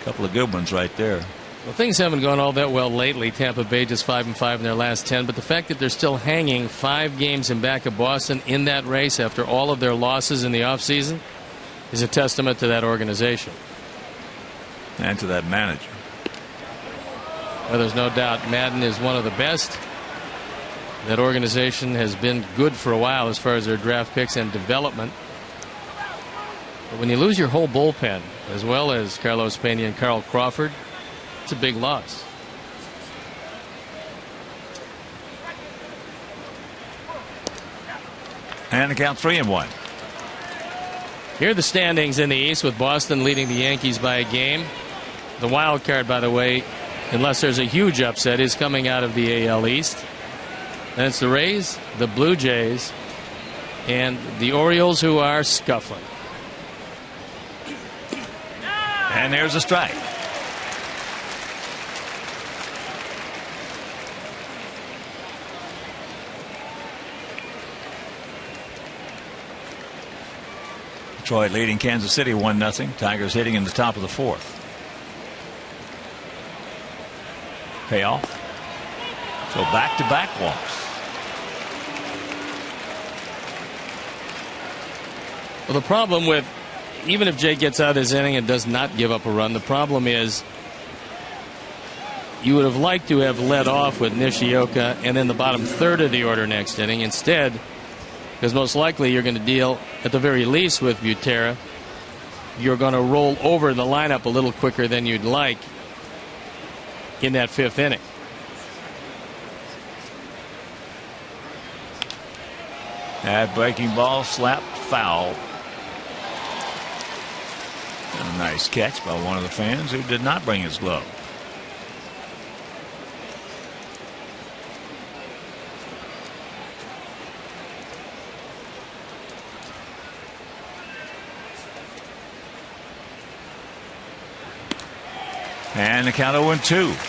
A couple of good ones right there. Well, things haven't gone all that well lately. Tampa Bay just 5-5 in their last 10. But the fact that they're still hanging 5 games in back of Boston in that race after all of their losses in the offseason is a testament to that organization. And to that manager. Well, there's no doubt Madden is one of the best. That organization has been good for a while as far as their draft picks and development. But when you lose your whole bullpen, as well as Carlos Pena and Carl Crawford, it's a big loss. And the count 3-1. Here are the standings in the East, with Boston leading the Yankees by a game. The wild card, by the way, unless there's a huge upset, is coming out of the AL East. And it's the Rays, the Blue Jays, and the Orioles, who are scuffling. And there's a strike. Detroit leading Kansas City 1-0. Tigers hitting in the top of the fourth. Payoff. So back-to-back walks. Well, the problem with, even if Jake gets out of this inning and does not give up a run, the problem is you would have liked to have led off with Nishioka and in the bottom third of the order next inning. Instead, because most likely you're going to deal at the very least with Butera, you're going to roll over the lineup a little quicker than you'd like in that fifth inning. That breaking ball slapped foul. A nice catch by one of the fans who did not bring his glove. And the count 0-2.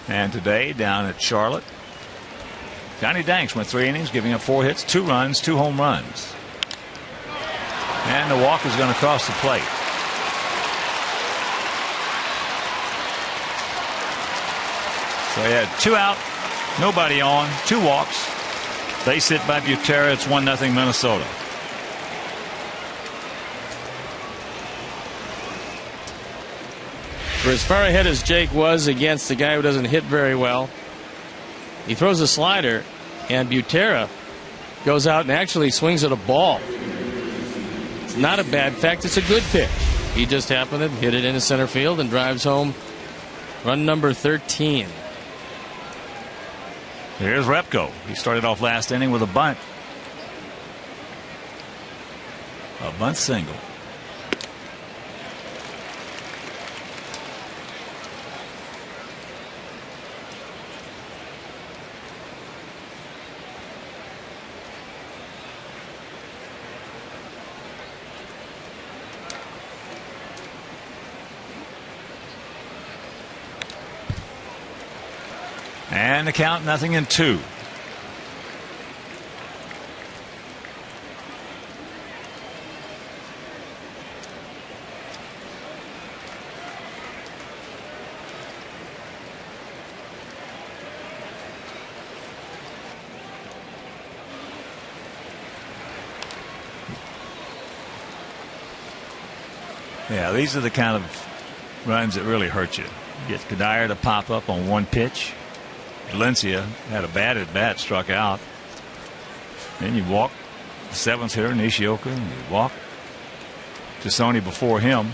And today down at Charlotte, Johnny Danks went 3 innings, giving up 4 hits, 2 runs, 2 home runs. And the walk is going to cross the plate. So he had 2 out, nobody on, 2 walks. Base hit by Butera. It's 1-0 Minnesota. For as far ahead as Jake was against a guy who doesn't hit very well, he throws a slider, and Butera goes out and actually swings at a ball. It's not a bad fact. It's a good pitch. He just happened to hit it into center field and drives home run number 13. Here's Repko. He started off last inning with a bunt. A bunt single. And the count 0-2. Yeah, these are the kind of runs that really hurt you. You get Kadire to pop up on one pitch. Valencia had a bad at bat, struck out. Then you walk the 7th hitter, Nishioka, and you walk Tassone before him.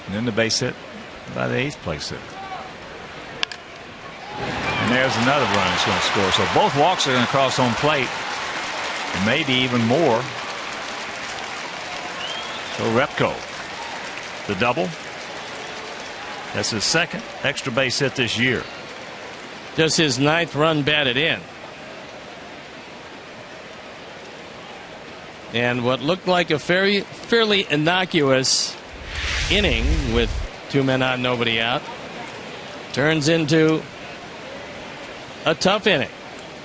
And then the base hit by the 8th place hitter. And there's another run that's going to score. So both walks are going to cross home plate, and maybe even more. So Repko, the double. That's his 2nd extra base hit this year. Just his 9th run batted in. And what looked like a fairly innocuous inning with 2 men on, nobody out, turns into a tough inning.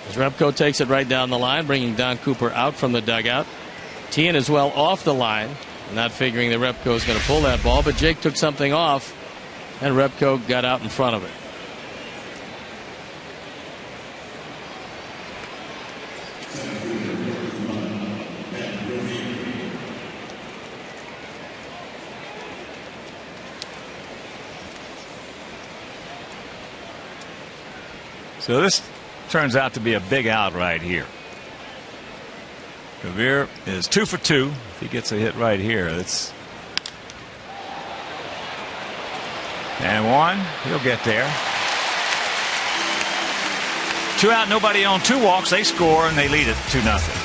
As Repko takes it right down the line, bringing Don Cooper out from the dugout. Tien as well off the line, not figuring that Repko is going to pull that ball, but Jake took something off, and Repko got out in front of it. So this turns out to be a big out right here. Kavir is 2 for 2. If he gets a hit right here, and one, he'll get there. 2 out, nobody on, 2 walks. They score and they lead it 2-0.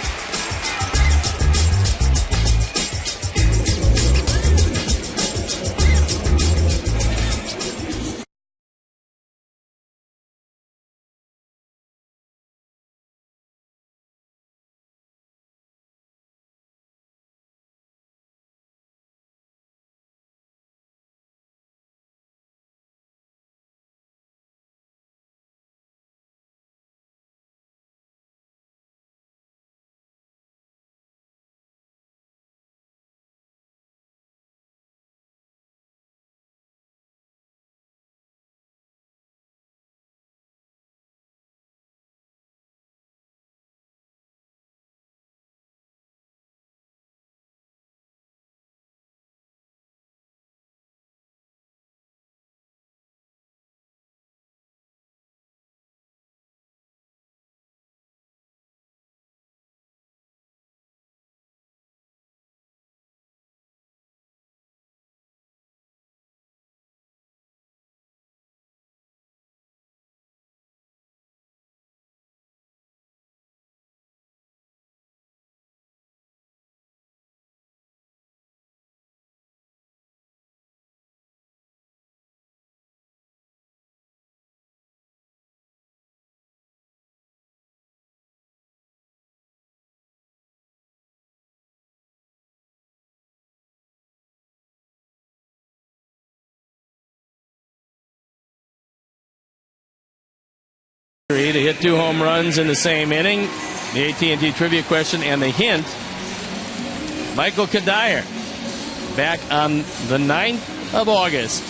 To hit 2 home runs in the same inning. The AT&T trivia question and the hint. Michael Kadire back on the 9th of August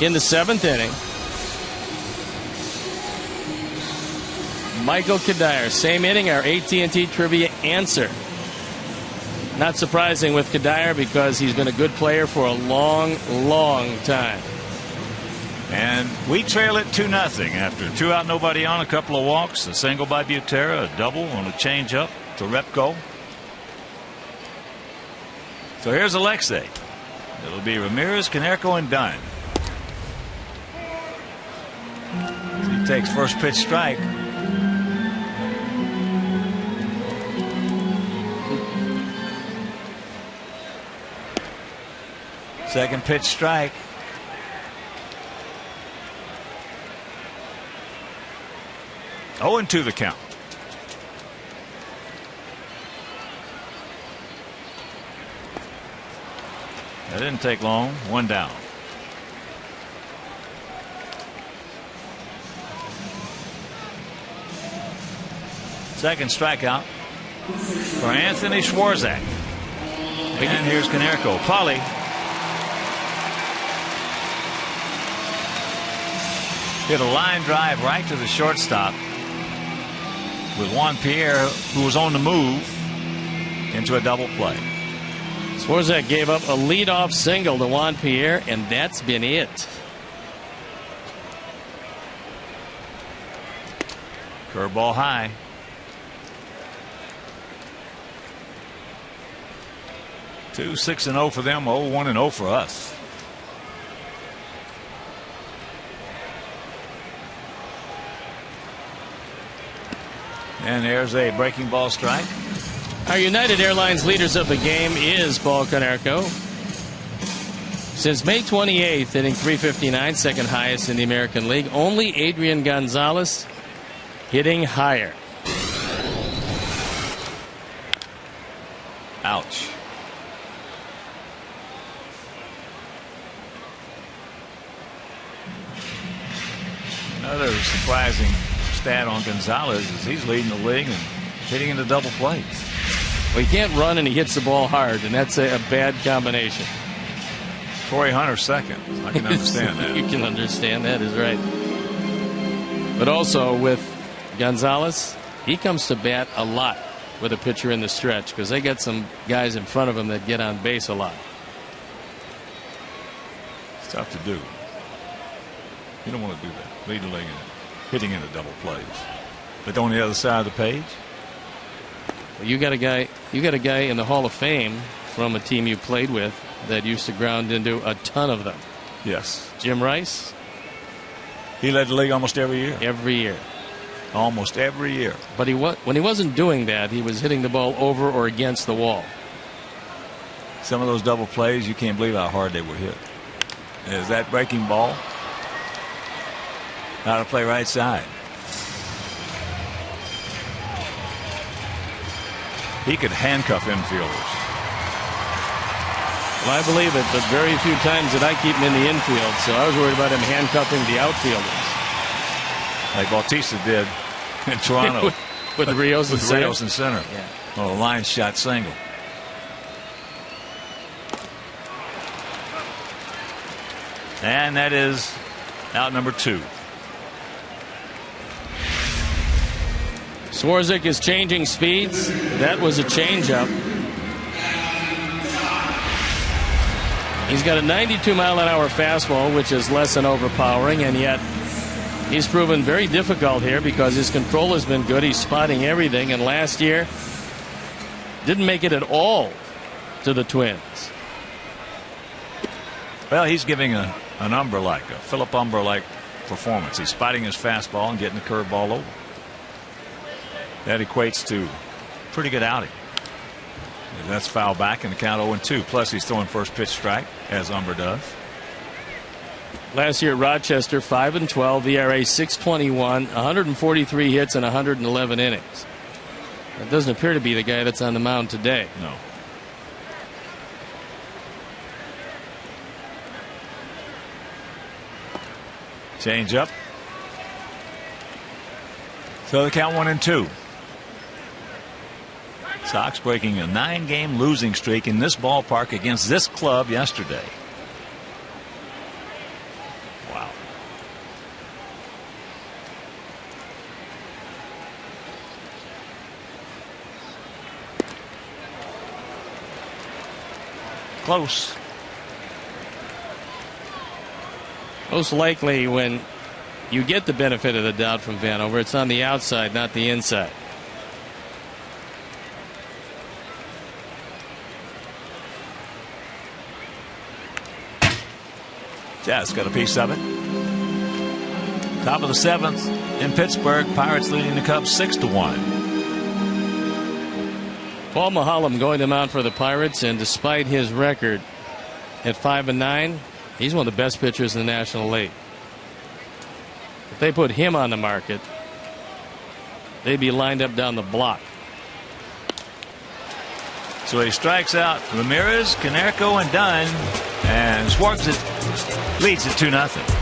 in the 7th inning. Michael Kadire, same inning, our AT&T trivia answer. Not surprising with Kadire because he's been a good player for a long, long time. And we trail it 2-0 after 2 out, nobody on, a couple of walks, a single by Butera, a double on a changeup to Repko. So here's Alexei. It'll be Ramirez, Konerko, and Dunn. He takes first pitch strike. Second pitch strike. Oh, and 2 the count. That didn't take long. 1 down. Second strikeout for Anthony Swarzak. And here's Konerko. Pauly. Hit a line drive right to the shortstop with Juan Pierre, who was on the move, into a double play. Swarzak gave up a leadoff single to Juan Pierre, and that's been it. Curveball high. Two 6-0 for them. 0-1-0 for us. And there's a breaking ball strike. Our United Airlines leaders of the game is Paul Konerko. Since May 28th, hitting .359, second highest in the American League. Only Adrian Gonzalez hitting higher. Ouch. Another surprising stat on Gonzalez is he's leading the league and hitting into double plays. Well, he can't run and he hits the ball hard, and that's a bad combination. Torrey Hunter second. I can understand that. You can understand that, is right. But also with Gonzalez, he comes to bat a lot with a pitcher in the stretch because they got some guys in front of him that get on base a lot. It's tough to do. You don't want to do that. Lead the league in hitting into double plays. But on the other side of the page, You got a guy in the Hall of Fame from a team you played with that used to ground into a ton of them. yes, Jim Rice. he led the league almost every year. Every year. Almost every year. But when he wasn't doing that, he was hitting the ball over or against the wall. Some of those double plays, you can't believe how hard they were hit. Is that breaking ball? How to play right side. He could handcuff infielders. Well, I believe it, but very few times did I keep him in the infield, so I was worried about him handcuffing the outfielders. Like Bautista did in Toronto. With the Rios in With center. Rios in center. Yeah. Oh, a line shot single. And that is out number 2. Swarzak is changing speeds. That was a changeup. He's got a 92-mile-an-hour fastball, which is less than overpowering, and yet he's proven very difficult here because his control has been good. He's spotting everything, and last year didn't make it at all to the Twins. Well, he's giving a Philip Umber-like performance. He's spotting his fastball and getting the curveball over. That equates to pretty good outing. That's foul back in the count 0-2. Plus, he's throwing first pitch strike, as Umber does. Last year at Rochester, 5-12, ERA 6.21, 143 hits and 111 innings. That doesn't appear to be the guy that's on the mound today. No. Change up. So the count 1-2. Sox breaking a 9-game losing streak in this ballpark against this club yesterday. Wow. Close. Most likely when you get the benefit of the doubt from Vanover, it's on the outside, not the inside. Jazz got a piece of it. Top of the 7th in Pittsburgh. Pirates leading the Cubs 6-1. Paul Maholm going to mount for the Pirates, and despite his record at 5-9, he's one of the best pitchers in the National League. If they put him on the market, they'd be lined up down the block. So he strikes out Ramirez, Konerko, and Dunn, and Schwartz leads it 2-0.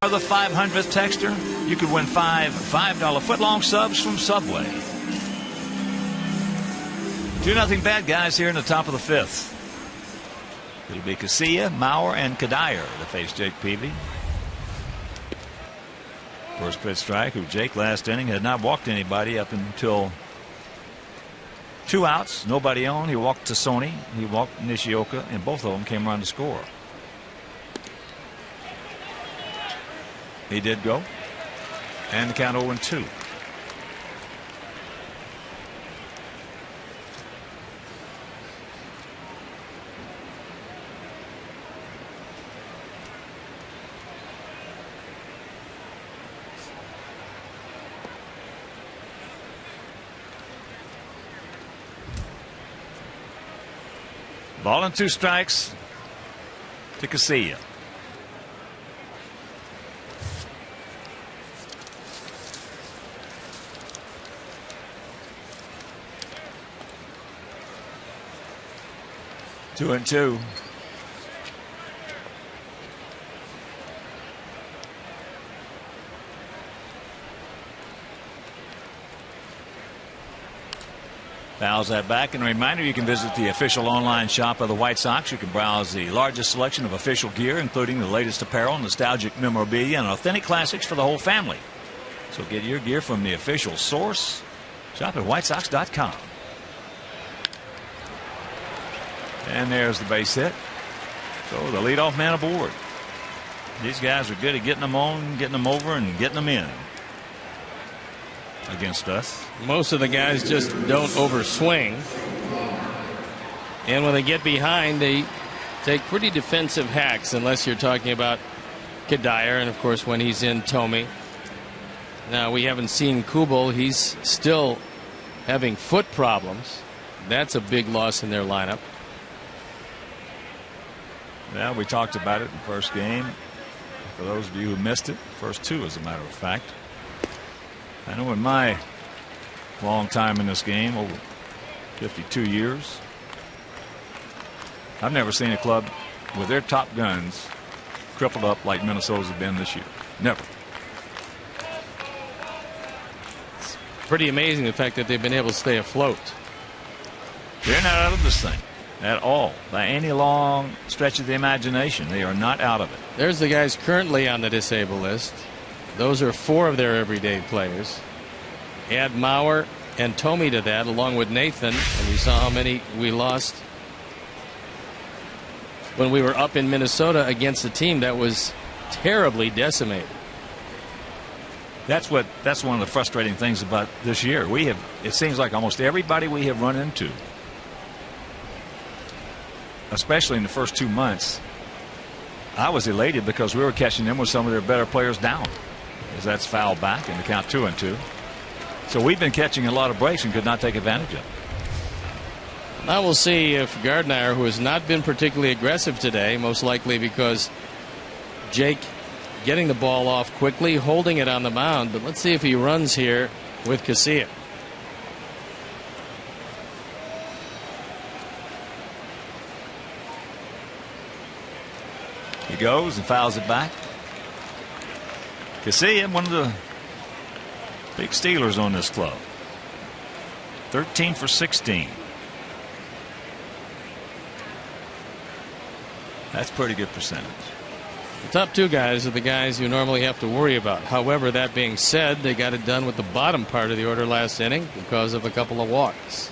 The 500th texter, you could win $5 footlong subs from Subway. 2-0 bad guys here in the top of the 5th. It'll be Casilla, Mauer, and Kadire to face Jake Peavy. First pitch strike, who Jake last inning had not walked anybody up until 2 outs, nobody on. He walked Tassoni, he walked Nishioka, and both of them came around to score. He did go. And the count 0-2. Ball and 2 strikes to Casilla. 2-2. Fouls that back. And a reminder, you can visit the official online shop of the White Sox. You can browse the largest selection of official gear, including the latest apparel, nostalgic memorabilia, and authentic classics for the whole family. So get your gear from the official source. Shop at whitesox.com. And there's the base hit. So the leadoff man aboard. These guys are good at getting them on, getting them over, and getting them in against us. Most of the guys just don't overswing. And when they get behind, they take pretty defensive hacks, unless you're talking about Kadire, and of course when he's in, Tommy. Now, we haven't seen Kubel. He's still having foot problems. That's a big loss in their lineup. Well, we talked about it in the first game. For those of you who missed it, first 2 as a matter of fact. I know in my long time in this game, over 52 years, I've never seen a club with their top guns crippled up like Minnesota's have been this year. Never. It's pretty amazing the fact that they've been able to stay afloat. They're not out of this thing at all by any long stretch of the imagination. They are not out of it. There's the guys currently on the disabled list. Those are 4 of their everyday players. Add Mauer and Tommy to that, along with Nathan, and you saw how many we lost when we were up in Minnesota against a team that was terribly decimated. That's one of the frustrating things about this year. It seems like almost everybody we have run into, especially in the first 2 months, I was elated because we were catching them with some of their better players down, as that's fouled back in the count 2-2. So we've been catching a lot of breaks and could not take advantage of it. Now we'll see if Gardner, who has not been particularly aggressive today, most likely because Jake getting the ball off quickly, holding it on the mound, but let's see if he runs here with Casilla. He goes and fouls it back. Casilla, one of the big stealers on this club. 13 for 16. That's pretty good percentage. The top 2 guys are the guys you normally have to worry about. However, that being said, they got it done with the bottom part of the order last inning because of a couple of walks.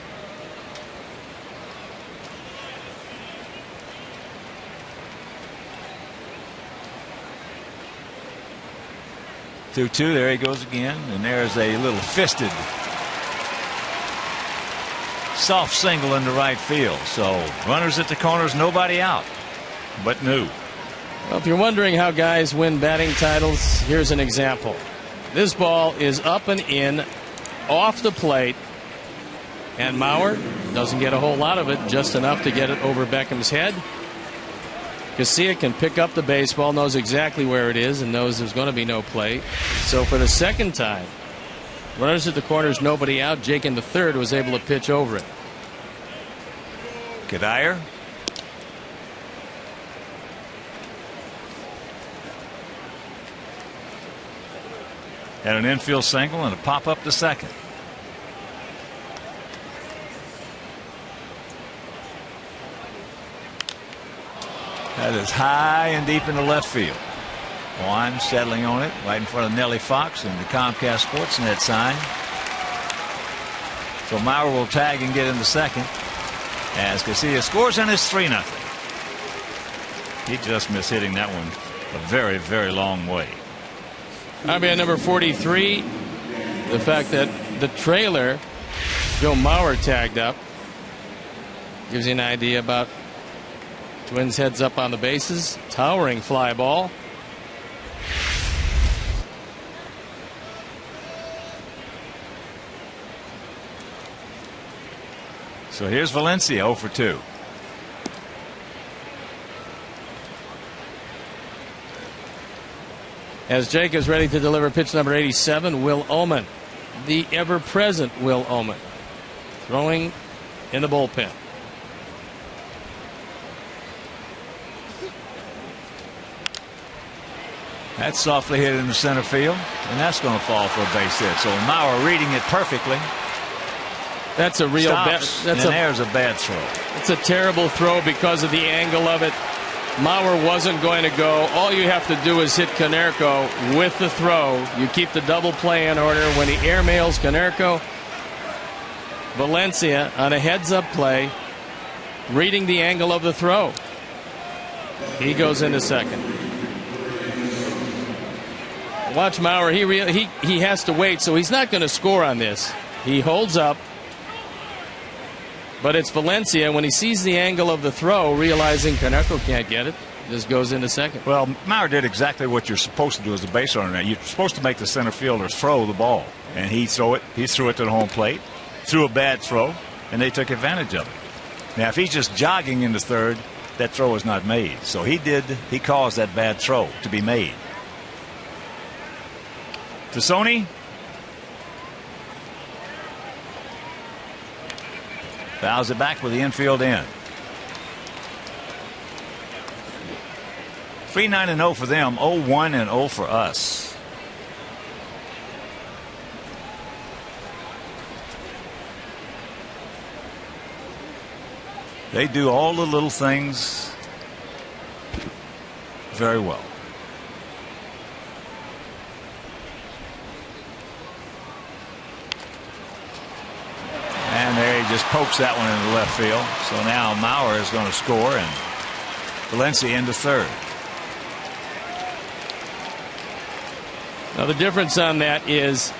Two, there he goes again, and there's a little fisted soft single into right field. So runners at the corners, nobody out, but new. Well, if you're wondering how guys win batting titles, here's an example. This ball is up and in, off the plate, and Mauer doesn't get a whole lot of it, just enough to get it over Beckham's head. Casilla can pick up the baseball, knows exactly where it is, and knows there's going to be no play. So for the second time, runners at the corners, nobody out. Jake in the third was able to pitch over it. Had an infield single and a pop up to second. That is high and deep into left field. Juan settling on it right in front of Nellie Fox and the Comcast Sportsnet sign. So Maurer will tag and get into second as Casilla scores, and it's 3-0. He just missed hitting that one a very, very long way. RBI number 43. The fact that the trailer, Joe Mauer, tagged up gives you an idea about Twins heads up on the bases. Towering fly ball. So here's Valencia 0 for 2. As Jake is ready to deliver pitch number 87, Will Oman, the ever-present Will Oman, throwing in the bullpen. That's softly hit in the center field, and that's going to fall for a base hit. So Maurer reading it perfectly. That's a real bad. There's a bad throw. It's a terrible throw because of the angle of it. Maurer wasn't going to go. All you have to do is hit Konerko with the throw. You keep the double play in order. When he airmails Konerko, Valencia on a heads-up play, reading the angle of the throw. He goes into second. Watch Maurer. He has to wait, so he's not going to score on this. He holds up. But it's Valencia, when he sees the angle of the throw, realizing Konerko can't get it, just goes into second. Well, Maurer did exactly what you're supposed to do as a base runner. You're supposed to make the center fielder throw the ball. And he threw it to the home plate, threw a bad throw, and they took advantage of it. Now, if he's just jogging into third, that throw is not made. So he caused that bad throw to be made. Tassone. Fouls it back with the infield in. 3-9-0 for them. 0-1 and 0 for us. They do all the little things very well. And there he just pokes that one into left field. So now Maurer is going to score and Valencia into third. Now the difference on that is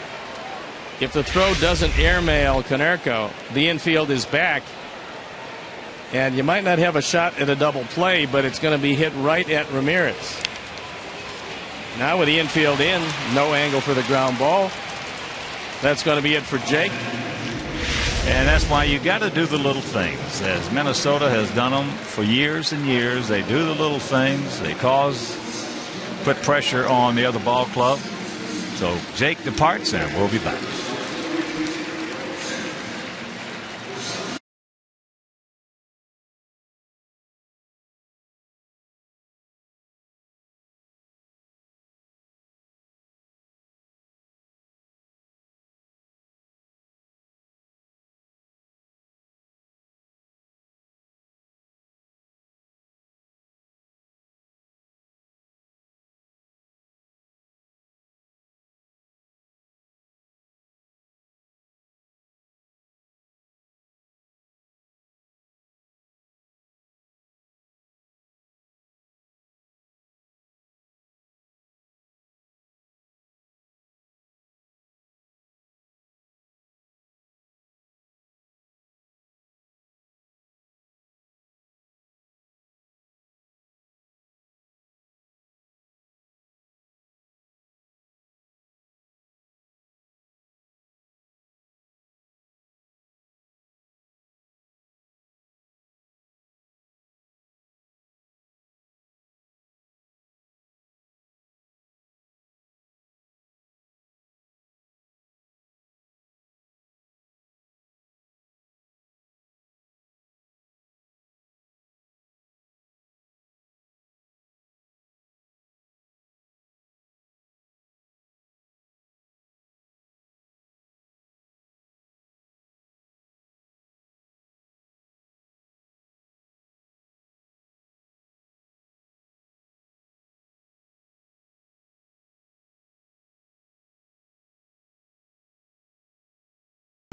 if the throw doesn't airmail Konerko, the infield is back. And you might not have a shot at a double play, but it's going to be hit right at Ramirez. Now with the infield in, no angle for the ground ball. That's going to be it for Jake. And that's why you got to do the little things. As Minnesota has done them for years and years. They do the little things. They put pressure on the other ball club. So Jake departs, and we'll be back.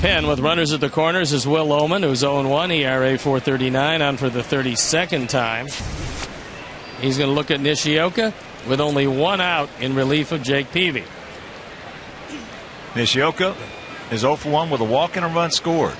pen with runners at the corners is Will Lohman, who's 0-1, ERA 4.39, on for the 32nd time. He's going to look at Nishioka with only one out in relief of Jake Peavy. Nishioka is 0 for 1 with a walk and a run scored.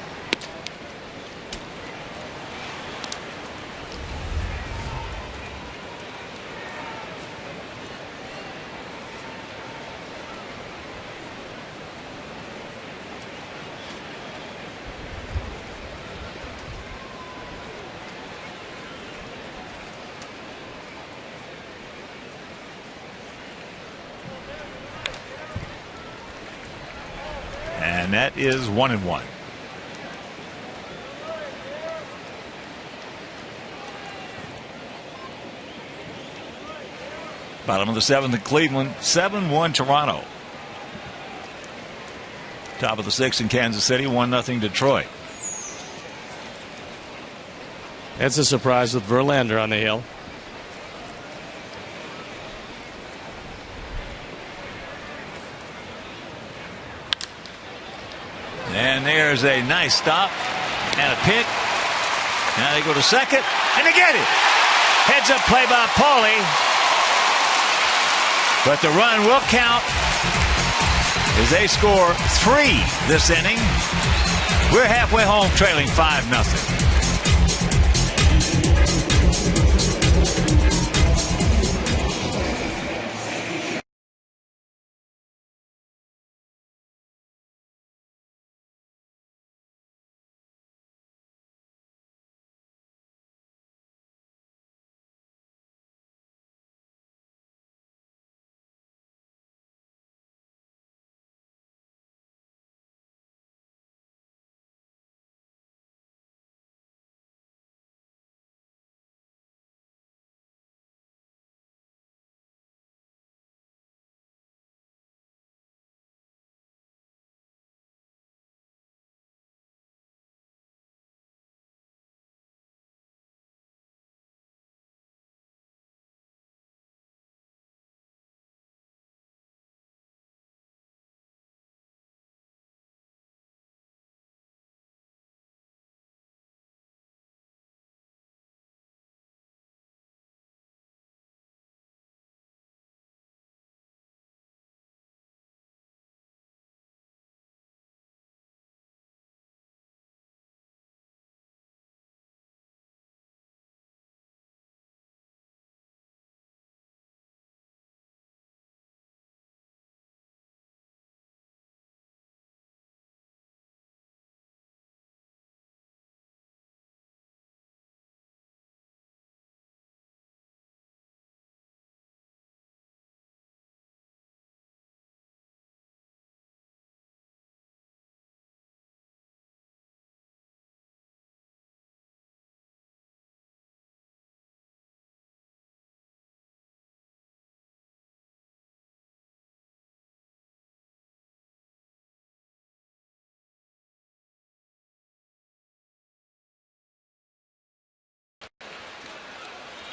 And that is 1-1. Bottom of the 7th in Cleveland, 7-1 Toronto. Top of the 6th in Kansas City, 1-0 Detroit. That's a surprise with Verlander on the hill. And there's a nice stop and a pick. Now they go to second, and they get it. Heads up play by Paulie. But the run will count as they score 3 this inning. We're halfway home, trailing 5-0.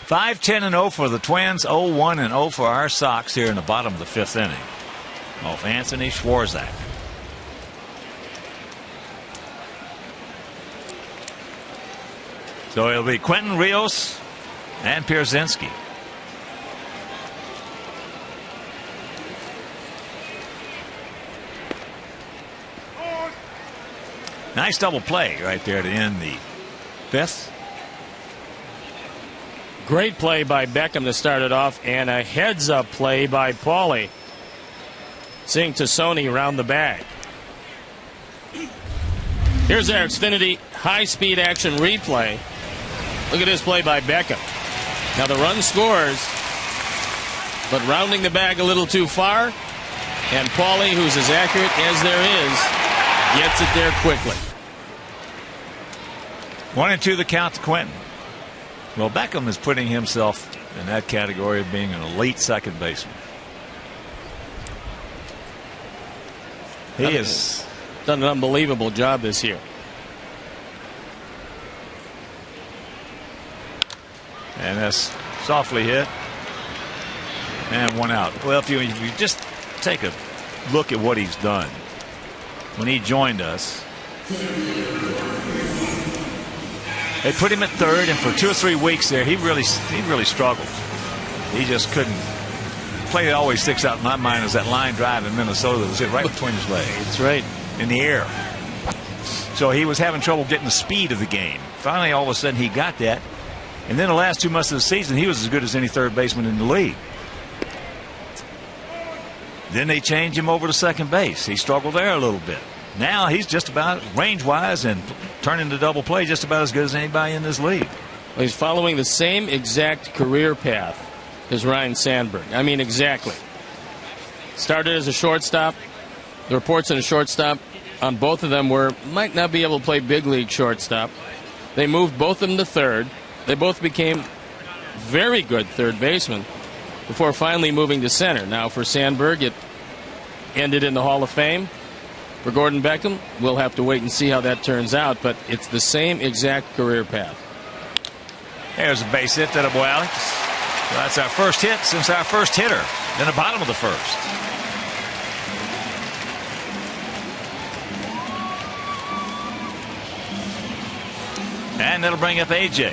(5-10-0) for the Twins, 0-1-0 for our Sox here in the bottom of the 5th inning. Off Anthony Swarzak. So it'll be Quentin Rios and Pierzynski. Nice double play right there to end the 5th. Great play by Beckham to start it off, and a heads-up play by Paulie. Seeing Tassoni round the bag. Here's our Xfinity high-speed action replay. Look at this play by Beckham. Now the run scores, but rounding the bag a little too far, and Paulie, who's as accurate as there is, gets it there quickly. 1-2 the count to Quentin. Well, Beckham is putting himself in that category of being an elite second baseman. He has done an unbelievable job this year. And that's softly hit. And 1 out. Well, if you just take a look at what he's done. When he joined us, They put him at third, and for 2 or 3 weeks there, he really struggled. He just couldn't. The play that always sticks out in my mind is that line drive in Minnesota that was hit right between his legs. That's right. In the air. So he was having trouble getting the speed of the game. Finally, all of a sudden, he got that. And then the last 2 months of the season, he was as good as any third baseman in the league. Then they changed him over to second base. He struggled there a little bit. Now he's just about, range-wise and turning to double play, just about as good as anybody in this league. Well, he's following the same exact career path as Ryne Sandberg. I mean, exactly. Started as a shortstop. The reports on a shortstop on both of them were might not be able to play big league shortstop. They moved both of them to third. They both became very good third basemen before finally moving to center. Now for Sandberg, it ended in the Hall of Fame. For Gordon Beckham, we'll have to wait and see how that turns out, but it's the same exact career path. There's a base hit to the boy Alex. So that's our first hit since our first hitter in the bottom of the first. And that'll bring up A.J.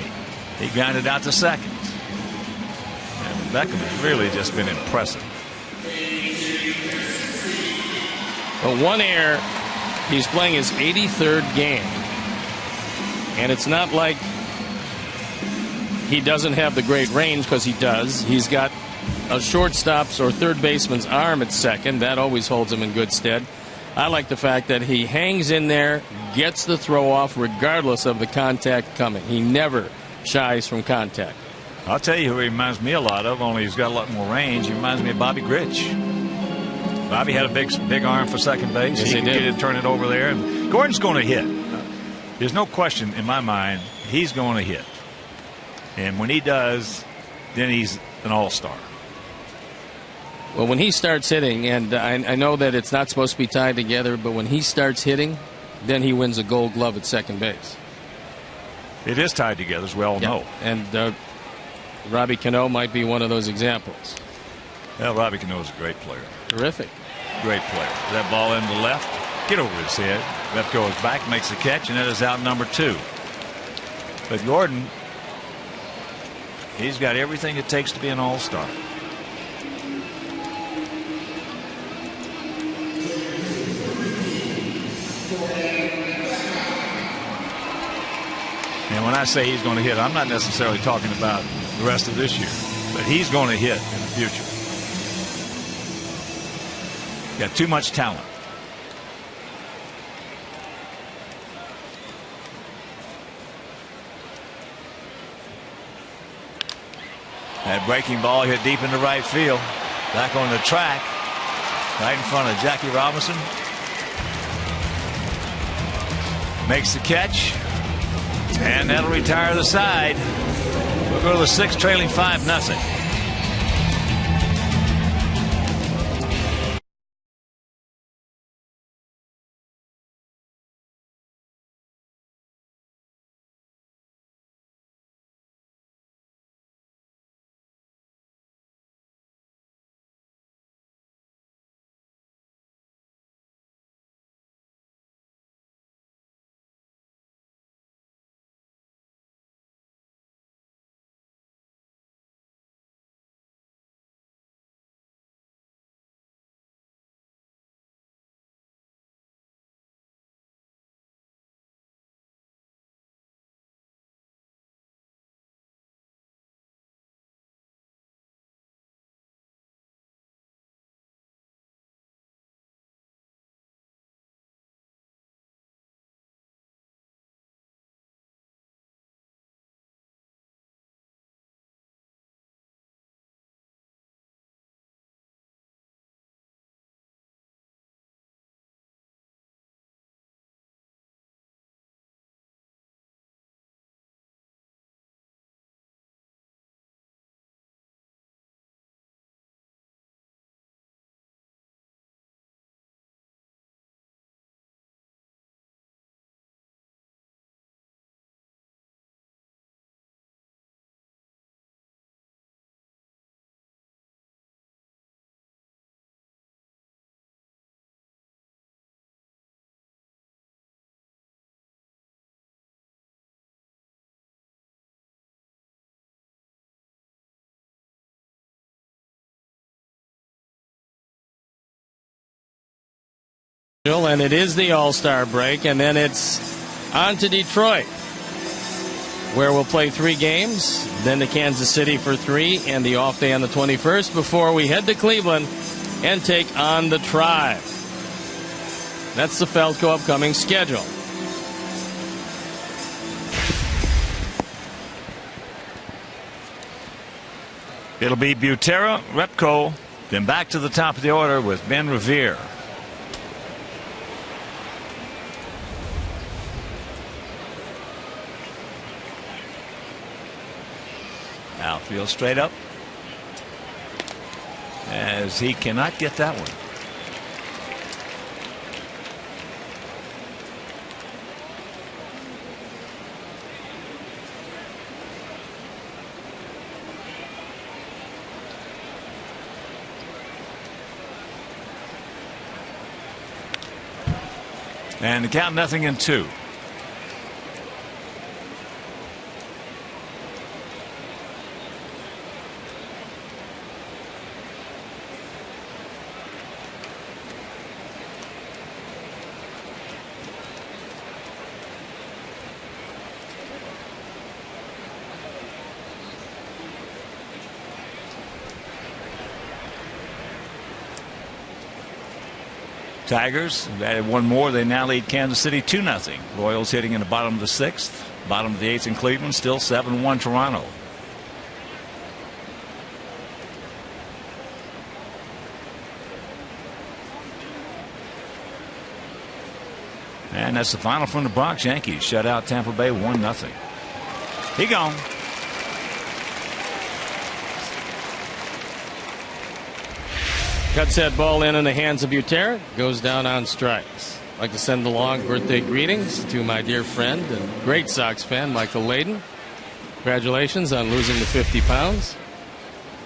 He grounded out to second. And Beckham has really just been impressive. But one error, he's playing his 83rd game. And it's not like he doesn't have the great range, because he does. He's got a shortstop's or third baseman's arm at second. That always holds him in good stead. I like the fact that he hangs in there, gets the throw off regardless of the contact coming. He never shies from contact. I'll tell you who he reminds me a lot of, only he's got a lot more range. He reminds me of Bobby Grich. Bobby had a big arm for second base. Yes, he could get it, turn it over there. And Gordon's going to hit. There's no question in my mind he's going to hit. And when he does, then he's an all-star. Well, when he starts hitting, and I know that it's not supposed to be tied together, but when he starts hitting, then he wins a Gold Glove at second base. It is tied together, as we all know. And Robbie Cano might be one of those examples. Well, Robbie Cano is a great player. Terrific. Great player. That ball in the left, get over his head. Left goes back, makes the catch, and that is out number 2. But Gordon, he's got everything it takes to be an all-star. And when I say he's going to hit, I'm not necessarily talking about the rest of this year, but he's going to hit in the future. Got too much talent. That breaking ball hit deep into right field. Back on the track, right in front of Jackie Robinson. Makes the catch. And that'll retire the side. We'll go to the 6th, trailing 5-0. And it is the All-Star break, and then it's on to Detroit, where we'll play 3 games, then to Kansas City for 3, and the off day on the 21st before we head to Cleveland and take on the Tribe. That's the Feldco upcoming schedule. It'll be Butera, Repko, then back to the top of the order with Ben Revere. Outfield straight up, as he cannot get that one. And the count 0-2. Tigers have added one more. They now lead Kansas City 2-0. Royals hitting in the bottom of the 6th. Bottom of the 8th in Cleveland. Still 7-1 Toronto. And that's the final from the Bronx. Yankees shut out Tampa Bay 1-0. He gone. Cuts that ball in the hands of Butera. Goes down on strikes. I'd like to send along birthday greetings to my dear friend and great Sox fan, Michael Layden. Congratulations on losing the 50 pounds.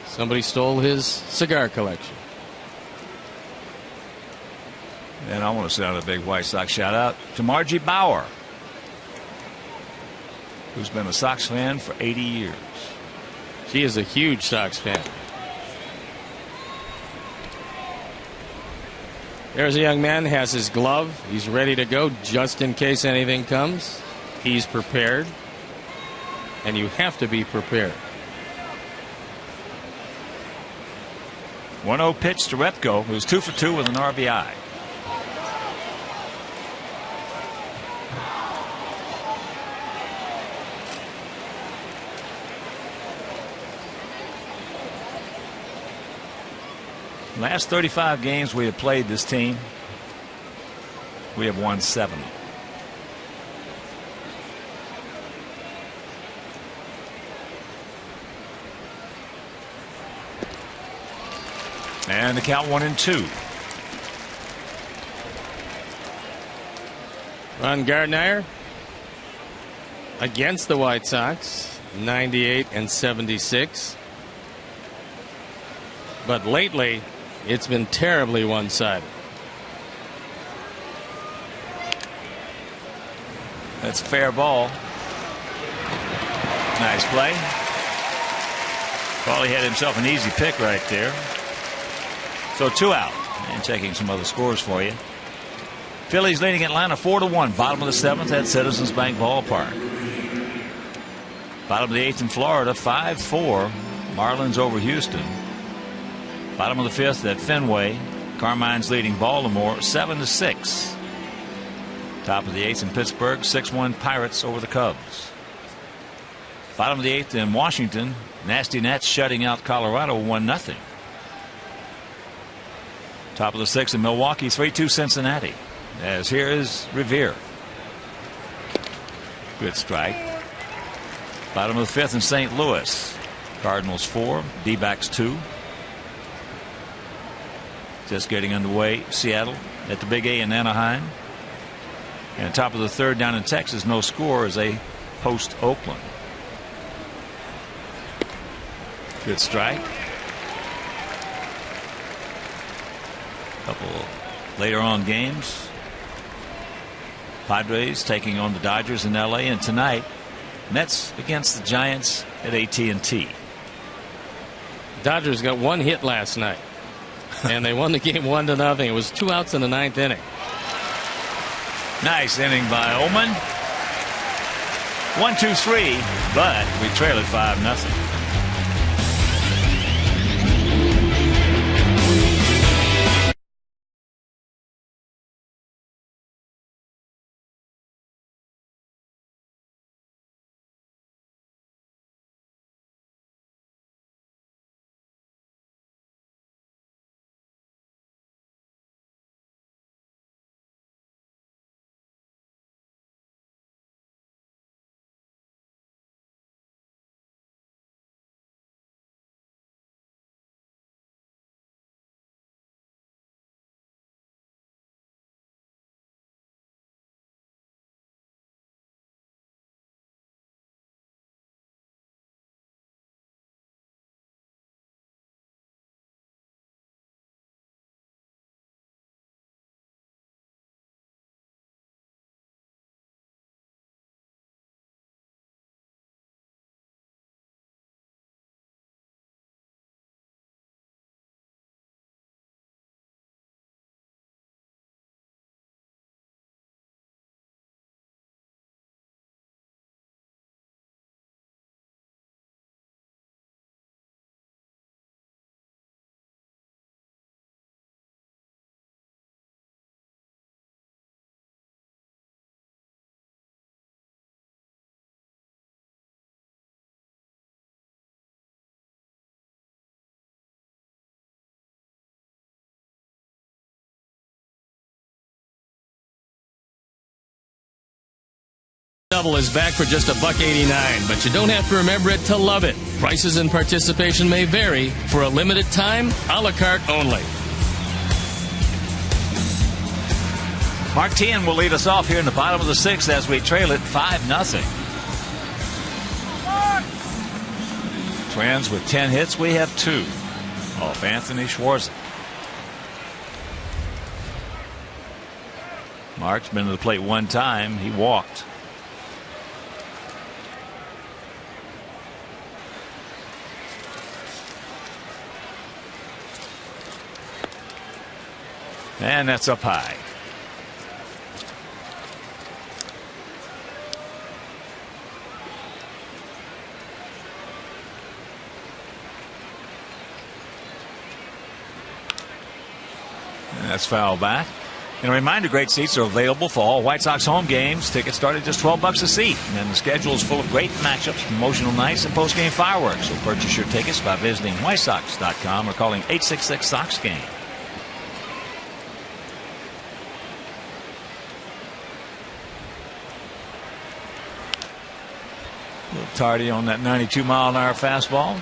Somebody stole his cigar collection. And I want to send out a big White Sox shout out to Margie Bauer, who's been a Sox fan for 80 years. She is a huge Sox fan. There's a young man, has his glove. He's ready to go just in case anything comes. He's prepared. And you have to be prepared. 1-0 pitch to Repko, who's 2 for 2 with an RBI. Last 35 games we have played this team, we have won 7. And the count 1-2. Ron Gardner against the White Sox, 98 and 76. But lately, it's been terribly one-sided. That's a fair ball. Nice play. Paulie had himself an easy pick right there. So 2 out. And checking some other scores for you. Phillies leading Atlanta 4-1. Bottom of the 7th at Citizens Bank Ballpark. Bottom of the 8th in Florida 5-4. Marlins over Houston. Bottom of the 5th at Fenway. Carmine's leading Baltimore 7-6. Top of the 8th in Pittsburgh 6-1 Pirates over the Cubs. Bottom of the 8th in Washington. Nasty Nats shutting out Colorado 1-0. Top of the 6th in Milwaukee 3-2 Cincinnati. As here is Revere. Good strike. Bottom of the 5th in St. Louis. Cardinals 4, D-backs 2. Just getting underway. Seattle at the Big A in Anaheim. And top of the 3rd down in Texas, no score as they host Oakland. Good strike. Couple later on games. Padres taking on the Dodgers in LA, and tonight Mets against the Giants at AT&T. Dodgers got 1 hit last night. And they won the game 1-0. It was 2 outs in the 9th inning. Nice inning by Ullman. 1-2-3, but we trail it 5-0. Double is back for just $1.89, but you don't have to remember it to love it. Prices and participation may vary. For a limited time, a la carte only. Mark Teahen will lead us off here in the bottom of the 6th as we trail it 5-0. Twins with 10 hits. We have 2 off Anthony Schwarzer. Mark's been to the plate 1 time. He walked. And that's up high. And that's foul back. And a reminder, great seats are available for all White Sox home games. Tickets start at just $12 a seat. And the schedule is full of great matchups, promotional nights, and post-game fireworks. So purchase your tickets by visiting whitesox.com or calling 866-SOX-GAME. A little tardy on that 92-mile-an-hour fastball.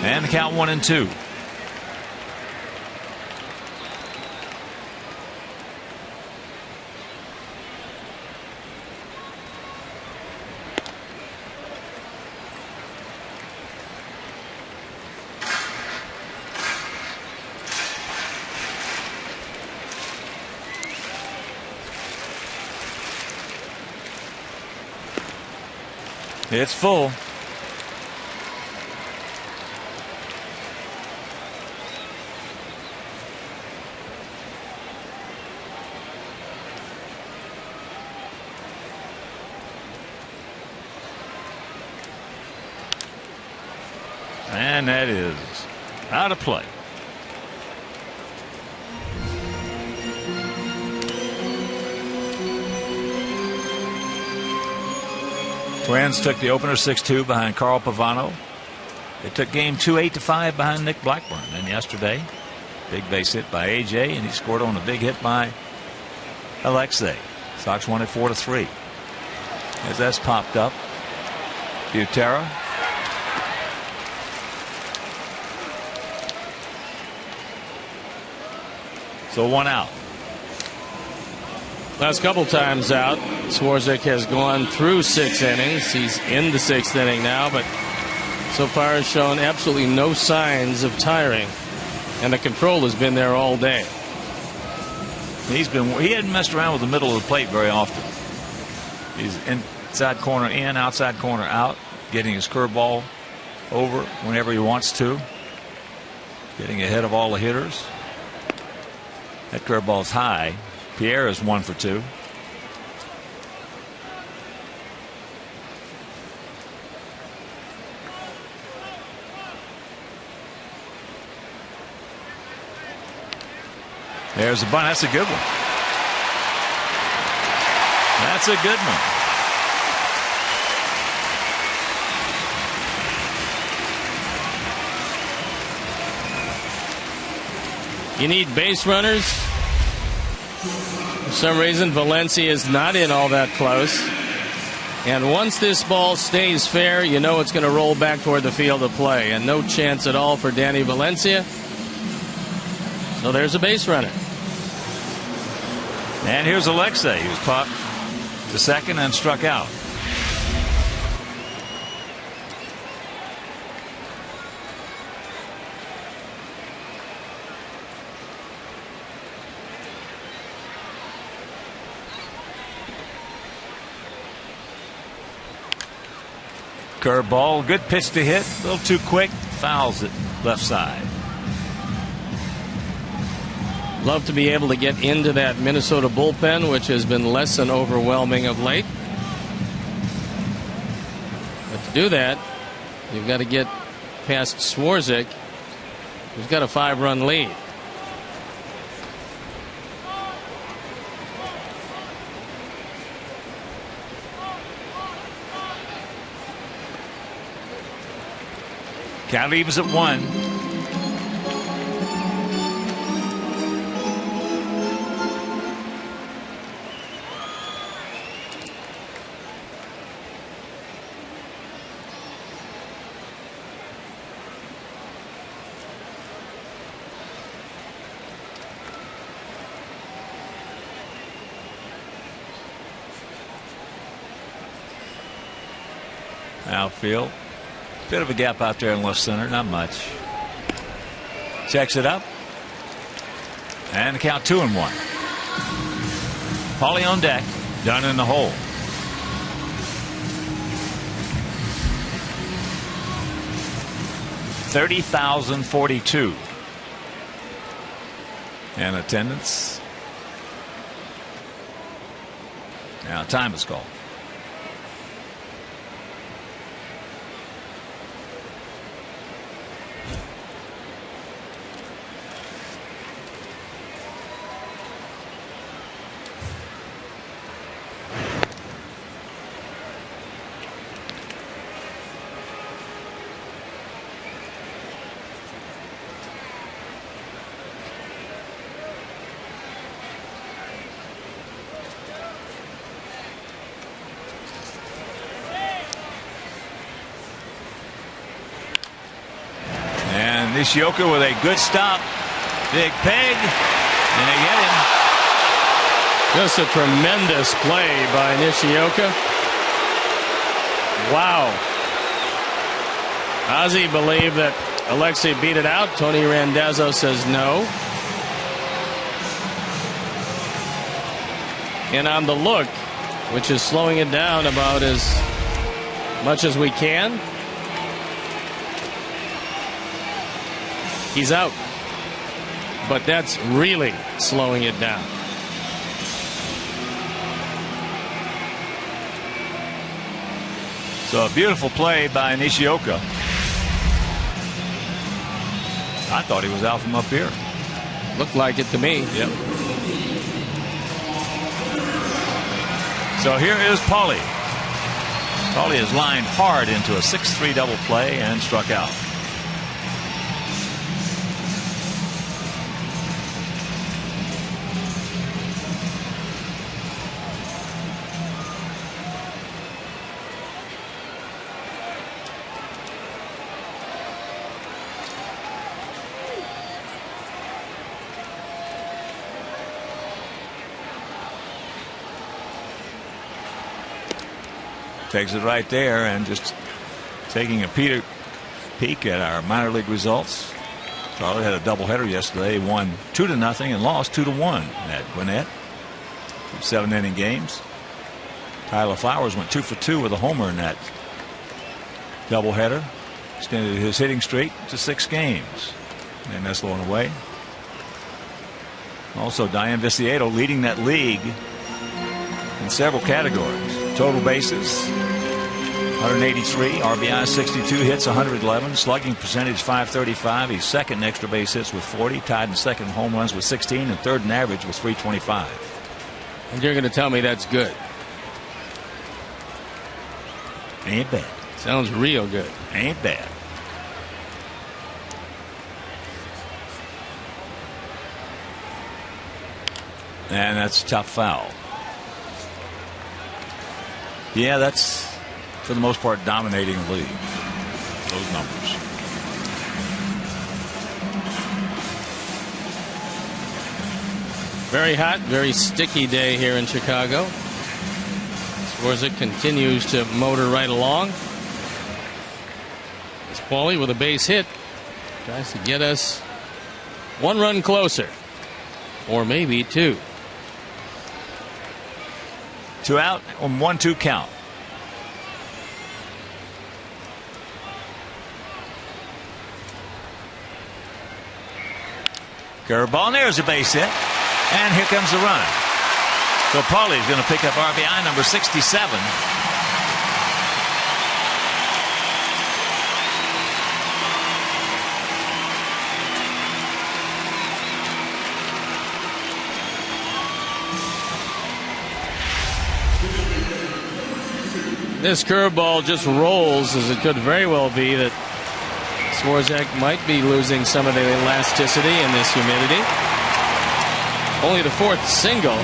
And the count 1-2. It's full. And that is out of play. Twins took the opener 6-2 behind Carl Pavano. They took game 2 8-5 behind Nick Blackburn. And yesterday, big base hit by AJ, and he scored on a big hit by Alexei. Sox won it 4-3. As that's popped up, Butera. So 1 out. Last couple times out, Swarzak has gone through 6 innings. He's in the 6th inning now, but so far has shown absolutely no signs of tiring. And the control has been there all day. He hadn't messed around with the middle of the plate very often. He's inside corner in, outside corner out, getting his curveball over whenever he wants to. getting ahead of all the hitters. That curveball's high. Pierre is 1 for 2. There's a bunt. That's a good one. That's a good one. You need base runners. For some reason, Valencia is not in all that close. And once this ball stays fair, you know it's going to roll back toward the field of play. And no chance at all for Danny Valencia. So there's a base runner. And here's Alexei, who's caught to second and struck out. Curveball, good pitch to hit, a little too quick, fouls it left side. Love to be able to get into that Minnesota bullpen, which has been less than overwhelming of late. But to do that, you've got to get past Swarzak, who's got a 5-run lead. Count evens at 1. Outfield. Bit of a gap out there in left center, not much. Checks it up. And the count 2-1. Paulie on deck, done in the hole. $30,042. And attendance. Now time is called. Nishioka with a good stop. Big peg. And they get him. Just a tremendous play by Nishioka. Wow. Ozzie believed that Alexei beat it out. Tony Randazzo says no. And on the look, which is slowing it down about as much as we can, he's out. But that's really slowing it down. So a beautiful play by Nishioka. I thought he was out from up here. Looked like it to me. Yep. So here is Paulie. Paulie is lined hard into a 6-3 double play and struck out. Takes it right there, and just taking a peek at our minor league results. Charlotte had a doubleheader yesterday, won 2-0 and lost 2-1 at Gwinnett. 7-inning games. Tyler Flowers went 2 for 2 with a homer in that doubleheader. Extended his hitting streak to 6 games. And that's low and away. Also, Diane Viciedo leading that league in several categories. Total bases, 183. RBI, 62. Hits, 111. Slugging percentage, 535. He's second in extra base hits with 40. Tied in second in home runs with 16. And third in average with 325. And you're going to tell me that's good? Ain't bad. Sounds real good. Ain't bad. And that's a tough foul. Yeah, that's, for the most part, dominating the league. Those numbers. Very hot, very sticky day here in Chicago. Swarzak continues to motor right along. It's Paulie with a base hit. Tries to get us 1 run closer. Or maybe 2. 2 out on 1-2 count. Curveball, and there's a base hit. And here comes the run. So Paulie's going to pick up RBI number 67. This curveball just rolls, as it could very well be that Swarzak might be losing some of the elasticity in this humidity. Only the 4th single,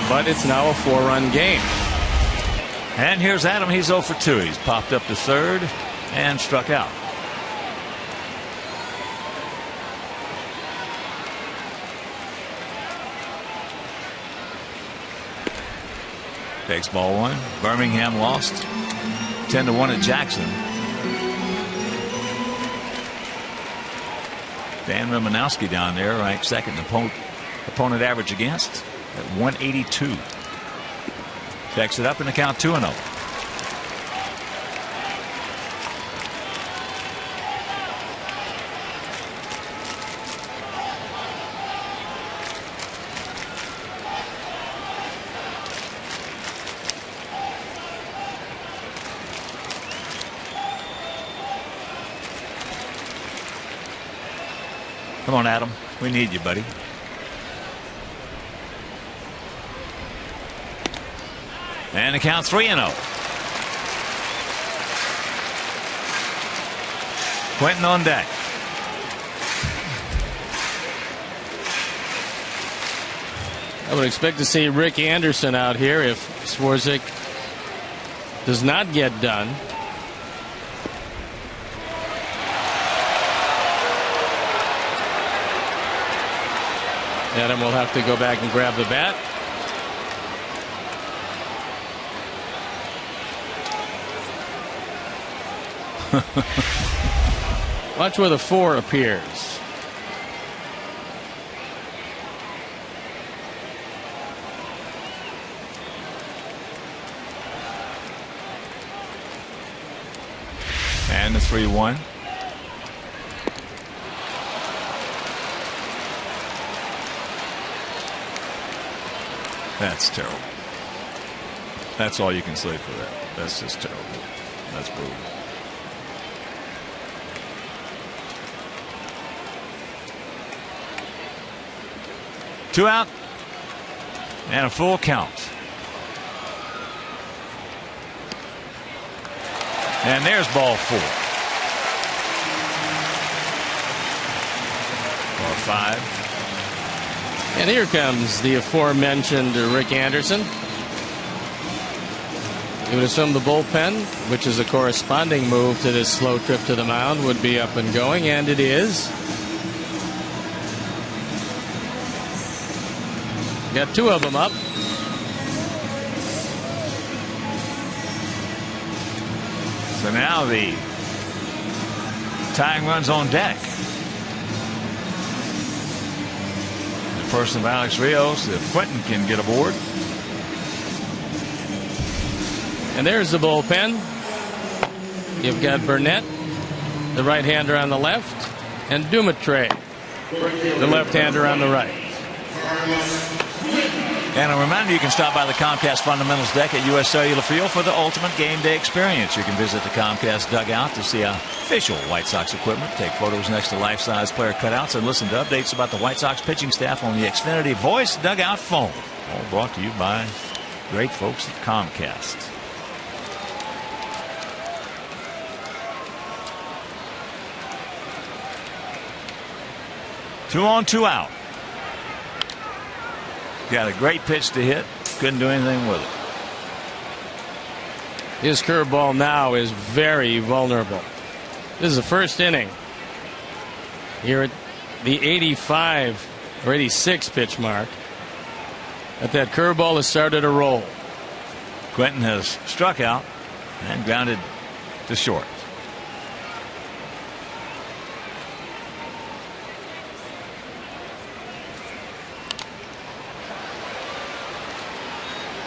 but it's now a 4-run game. And here's Adam. He's 0 for 2. He's popped up to third and struck out. Takes ball 1. Birmingham lost 10-1 at Jackson. Dan Romanowski down there ranked second in opponent average against at 182. Checks it up in the count 2-0. Come on, Adam. We need you, buddy. And the count 3-0. Quentin on deck. I would expect to see Rick Anderson out here if Swarzak does not get done. Adam will have to go back and grab the bat. Watch where the 4 appears. And the 3-1. That's terrible. That's all you can say for that. That's just terrible. That's brutal. Two out and a full count. And there's ball 4. Or 5. And here comes the aforementioned Rick Anderson. You would assume the bullpen, which is a corresponding move to this slow trip to the mound, would be up and going, and it is. Got 2 of them up. So now the tying runs on deck. The person of Alex Rios, if Quentin can get aboard. And there's the bullpen. You've got Burnett, the right-hander on the left. and Dumaitre, the left-hander on the right. And a reminder, you can stop by the Comcast Fundamentals deck at U.S. Cellular Field for the ultimate game day experience. You can visit the Comcast dugout to see official White Sox equipment, take photos next to life-size player cutouts, and listen to updates about the White Sox pitching staff on the Xfinity Voice dugout phone. All brought to you by great folks at Comcast. Two on, two out. Got a great pitch to hit. Couldn't do anything with it. His curveball now is very vulnerable. This is the first inning. Here at the 85 or 86 pitch mark. That curveball has started to roll. Quentin has struck out and grounded to short.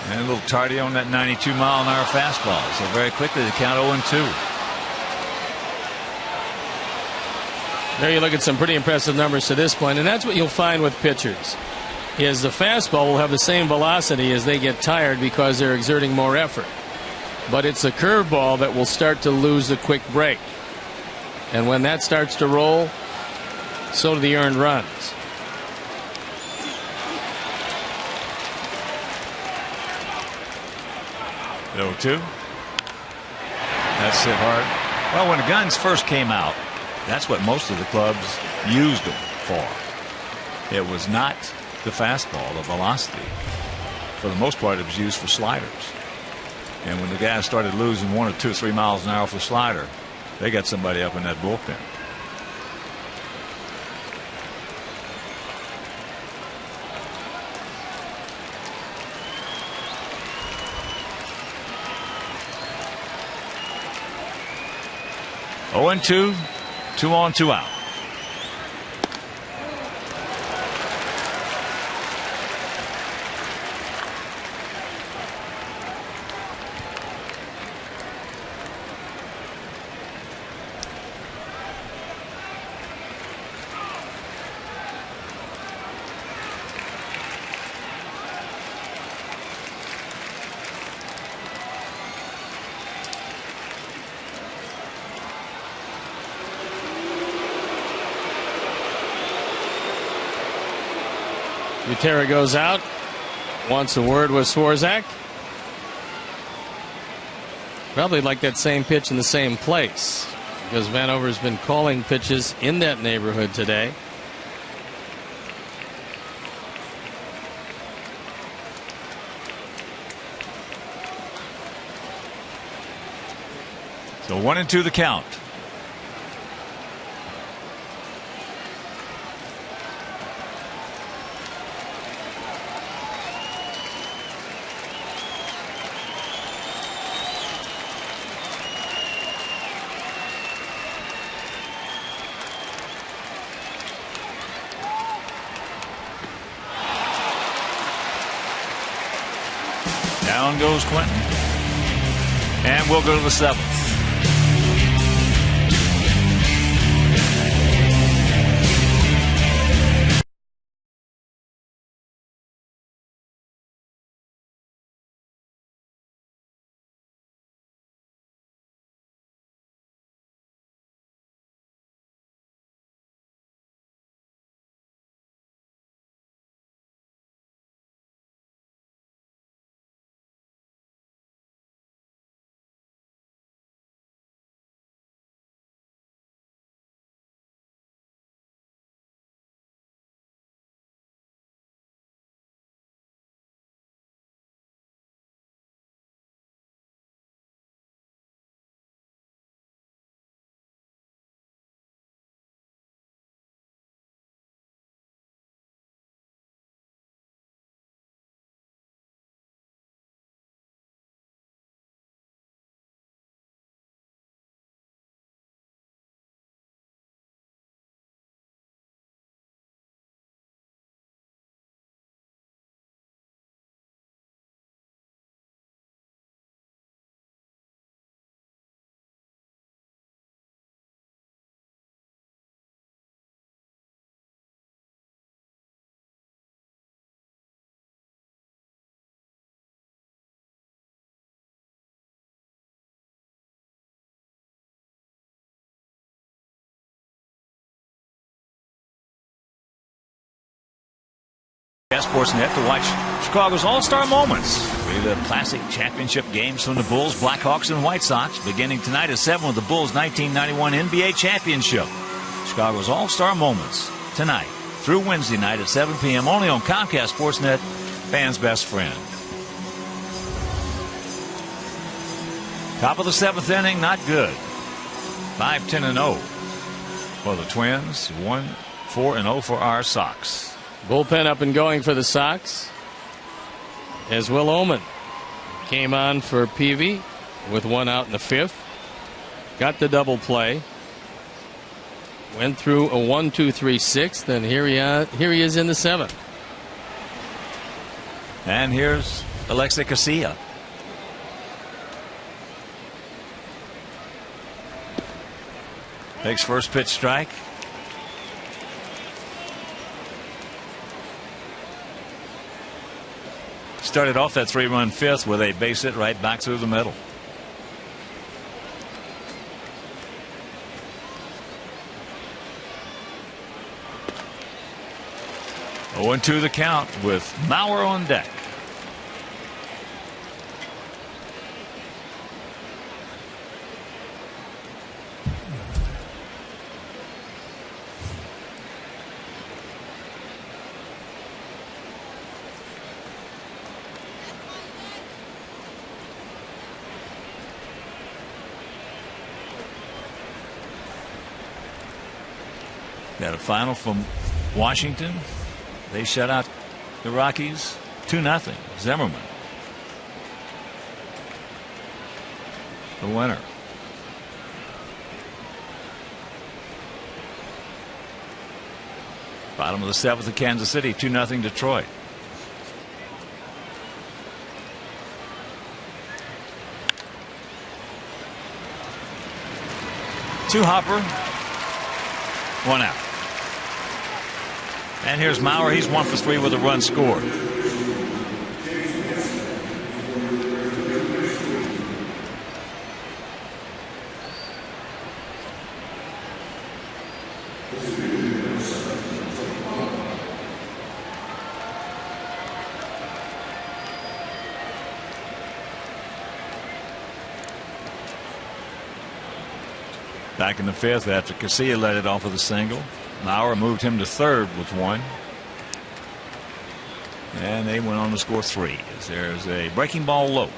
And a little tardy on that 92-mile-an-hour fastball. So very quickly, the count 0-2. There you look at some pretty impressive numbers to this point, and that's what you'll find with pitchers. Is the fastball will have the same velocity as they get tired because they're exerting more effort. But it's the curveball that will start to lose a quick break. And when that starts to roll, so do the earned runs. The 0-2. That's hit hard. Well, when the guns first came out, that's what most of the clubs used them for. It was not the fastball, the velocity. For the most part, it was used for sliders. And when the guys started losing 1 or 2 or 3 miles an hour for the slider, they got somebody up in that bullpen. Oh and 2, 2 on, 2 out. Butera goes out. Wants a word with Swarzak. Probably like that same pitch in the same place, because Vanover's been calling pitches in that neighborhood today. So 1-2 the count. Down goes Quentin. And we'll go to the 7th. Sportsnet to watch Chicago's All-Star Moments. The classic championship games from the Bulls, Blackhawks, and White Sox beginning tonight at 7 with the Bulls' 1991 NBA Championship. Chicago's All-Star Moments tonight through Wednesday night at 7 p.m. only on Comcast Sportsnet, fans' best friend. Top of the 7th inning, not good. 5-10-0 for the Twins. 1-4-0 for our Sox. Bullpen up and going for the Sox, as Will Oman came on for Peavy with 1 out in the 5th. Got the double play. Went through a 1-2-3 6th, and here he is in the 7th. And here's Alexei Casilla. Takes first pitch strike. Started off that 3-run 5th with a base hit right back through the middle. Oh, 0-2 the count with Mauer on deck. Got a final from Washington. They shut out the Rockies 2-0. Zimmerman, the winner. Bottom of the 7th at Kansas City, 2-0 Detroit. Two hopper, 1 out. And here's Mauer. He's 1 for 3 with a run scored. Back in the 5th after Casilla led it off with a single. Mauer moved him to 3rd with 1. And they went on to score 3 as there's a breaking ball low.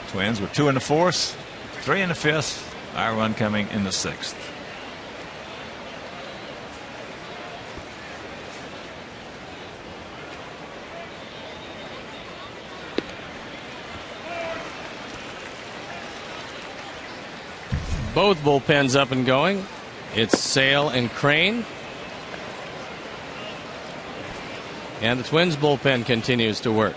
Twins with 2 in the 4th, 3 in the 5th. Our run coming in the 6th. Both bullpens up and going. It's Sale and Crane. And the Twins bullpen continues to work.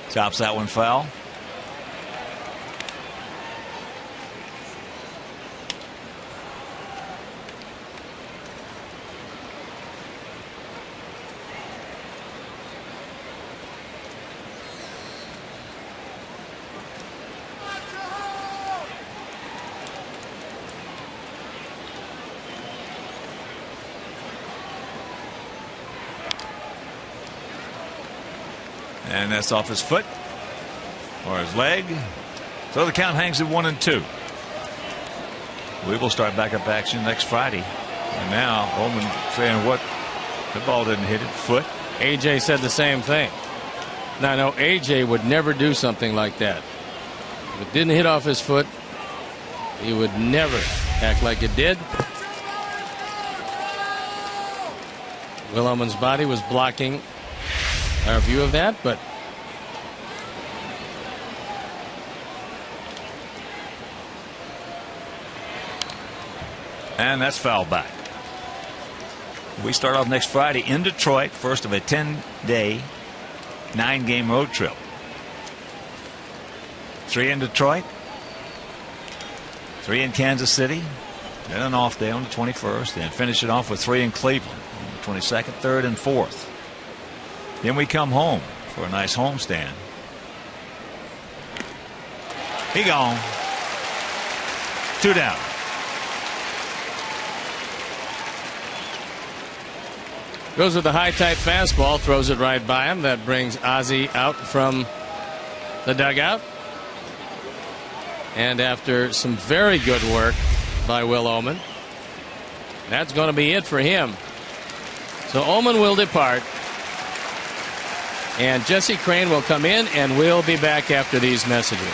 Chops that one foul. And that's off his foot or his leg. So the count hangs at 1-2. We will start backup action next Friday. And now Oman saying what? The ball didn't hit it. Foot. AJ said the same thing. Now I know AJ would never do something like that. If it didn't hit off his foot, he would never act like it did. Will Oman's body was blocking our view of that, but and that's foul back. We start off next Friday in Detroit, first of a 10-day 9-game road trip. 3 in Detroit, 3 in Kansas City, then an off day on the 21st, and finish it off with 3 in Cleveland on the 22nd, 3rd, and 4th. Then we come home for a nice homestand He gone. 2 down. Goes with the high tight fastball, throws it right by him. That brings Ozzie out from the dugout. And after some very good work by Will Ohman, that's going to be it for him. So Ohman will depart. And Jesse Crain will come in, and we'll be back after these messages.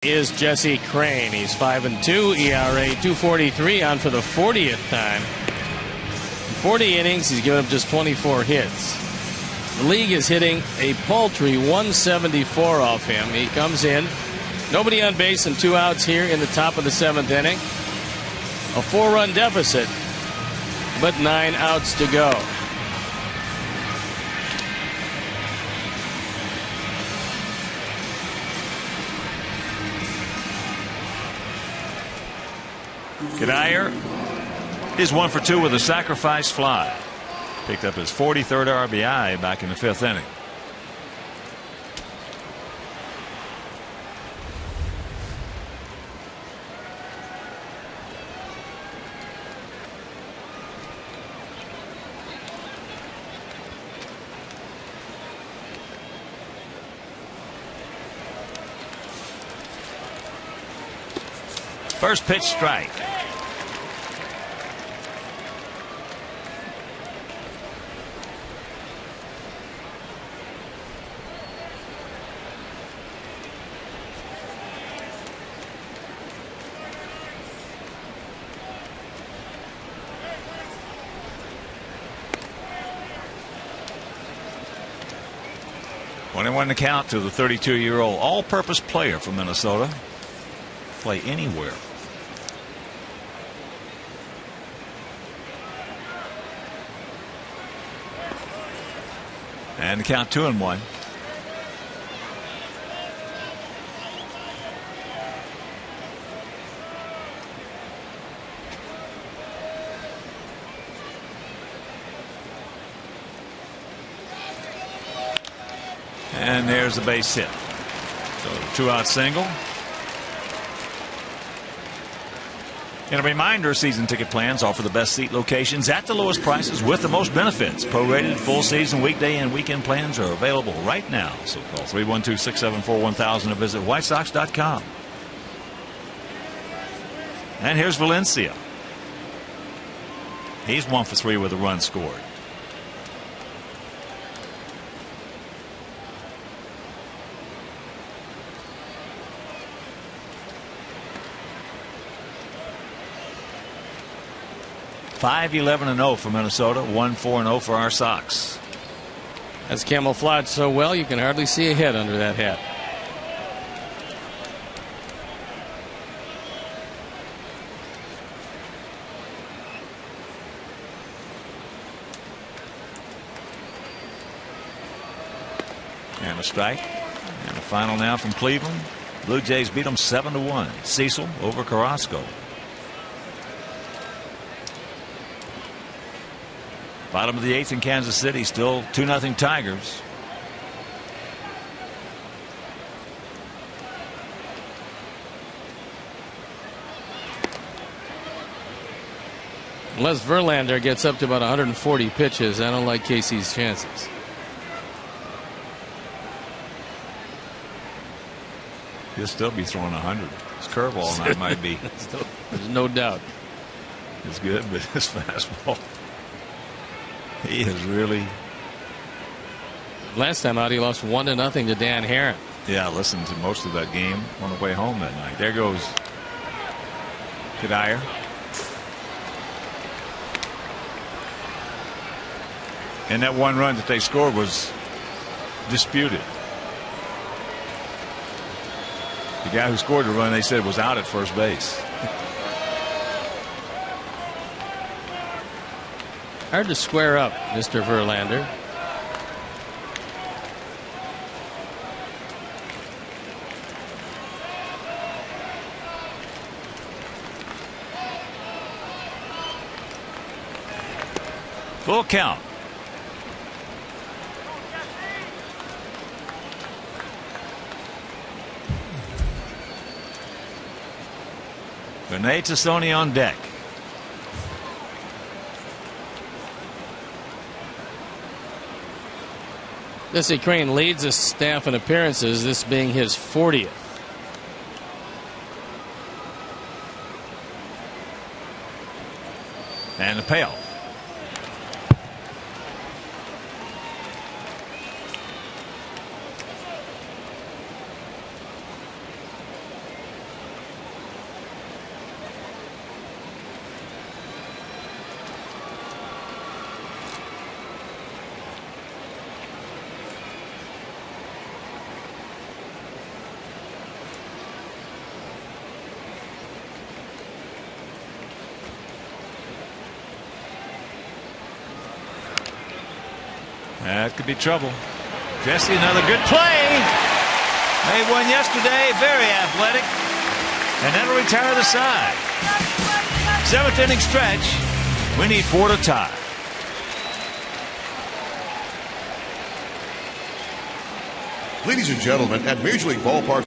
Is Jesse Crain. He's 5-2, ERA 2.43, on for the 40th time. In 40 innings, he's given up just 24 hits. The league is hitting a paltry 174 off him. He comes in, nobody on base and 2 outs here in the top of the 7th inning. A 4-run deficit, but 9 outs to go. Cuddyer is 1 for 2 with a sacrifice fly. Picked up his 43rd RBI back in the 5th inning. First pitch strike. One to count to the 32-year-old all-purpose player from Minnesota. Play anywhere. And the count 2-1. And there's a base hit. So 2-out single. And a reminder, season ticket plans offer the best seat locations at the lowest prices with the most benefits. Prorated full season, weekday, and weekend plans are available right now. So call 312-674-1000 or visit whitesox.com. And here's Valencia. He's 1 for 3 with a run scored. .511-0 for Minnesota, 1-4-0 for our Sox. That's camouflaged so well you can hardly see a head under that hat. And a strike. And the final now from Cleveland. Blue Jays beat them 7-1. Cecil over Carrasco. Bottom of the 8th in Kansas City, still 2-0 Tigers. Unless Verlander gets up to about 140 pitches, I don't like Casey's chances. He'll still be throwing 100. His curveball night might be. There's no doubt. It's good, but his fastball. He is really. Last time out, he lost 1-0 to Dan Haren. Yeah, I listened to most of that game on the way home that night. There goes Cuddyer. And that one run that they scored was disputed. The guy who scored the run, they said, was out at first base. Hard to square up, Mr. Verlander. Full count. Rene Tassoni on deck. Jesse Crain leads his staff in appearances, this being his 40th. And the payoff. That could be trouble. Jesse, another good play. Made one yesterday. Very athletic. And that'll retire the side. 7th inning stretch. We need 4 to tie. Ladies and gentlemen, at Major League Ballpark.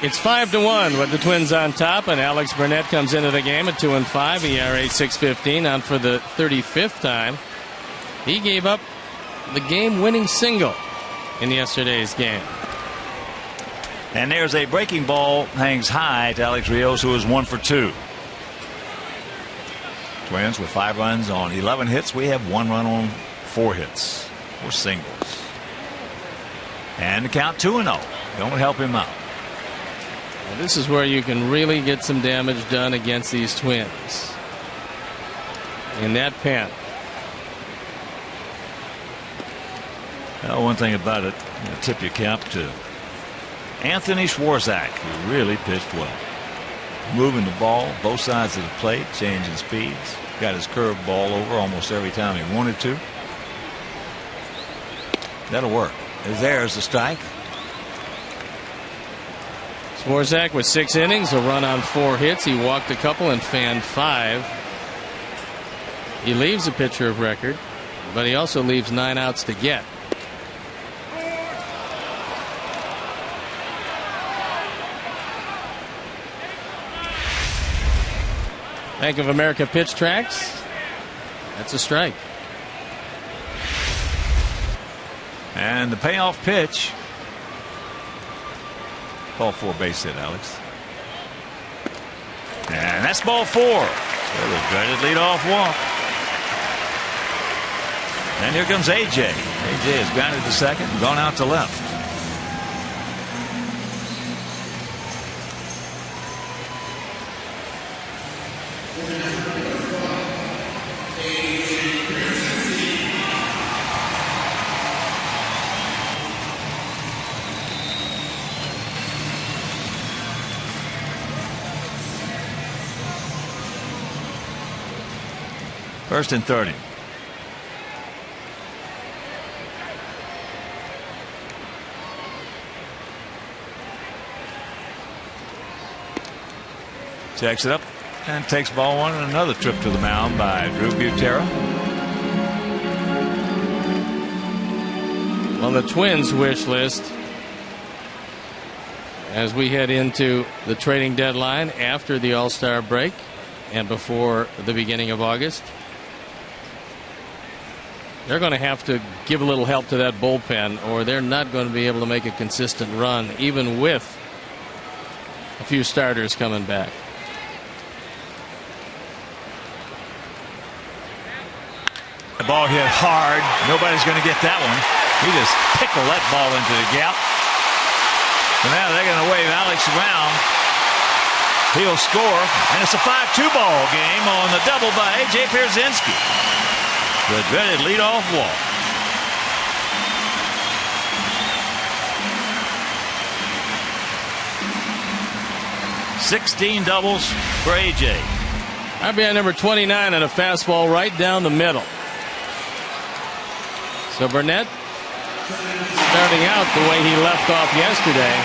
It's 5-1 with the Twins on top, and Alex Burnett comes into the game at 2-5, ERA 6.15, on for the 35th time. He gave up the game-winning single in yesterday's game. And there's a breaking ball, hangs high to Alex Rios, who is 1 for 2. Twins with 5 runs on 11 hits. We have 1 run on 4 hits. 4 singles. And the count 2-0. Don't help him out. Well, this is where you can really get some damage done against these Twins. In that pen. Well, one thing about it, tip your cap to Anthony Swarzak, who really pitched well. Moving the ball both sides of the plate, changing speeds. Got his curve ball over almost every time he wanted to. That'll work. There's the strike. Swarzak with 6 innings, a run on 4 hits. He walked a couple and fanned 5. He leaves a pitcher of record, but he also leaves 9 outs to get. Bank of America pitch tracks. That's a strike. And the payoff pitch. Ball 4 base hit, Alex. And that's ball 4. The dreaded leadoff walk. And here comes A.J. A.J. has grounded to second and gone out to left. First and 30. Checks it up and takes ball 1 and another trip to the mound by Drew Butera. On the Twins wish list as we head into the trading deadline after the All-Star break and before the beginning of August, they're going to have to give a little help to that bullpen, or they're not going to be able to make a consistent run, even with a few starters coming back. The ball hit hard. Nobody's going to get that one. He just pickled that ball into the gap. So now they're going to wave Alex around. He'll score, and it's a 5-2 ball game on the double by A.J. Pierzynski. The dreaded leadoff walk. $16 doubles for A.J. RBI number 29 and a fastball right down the middle. So Burnett starting out the way he left off yesterday.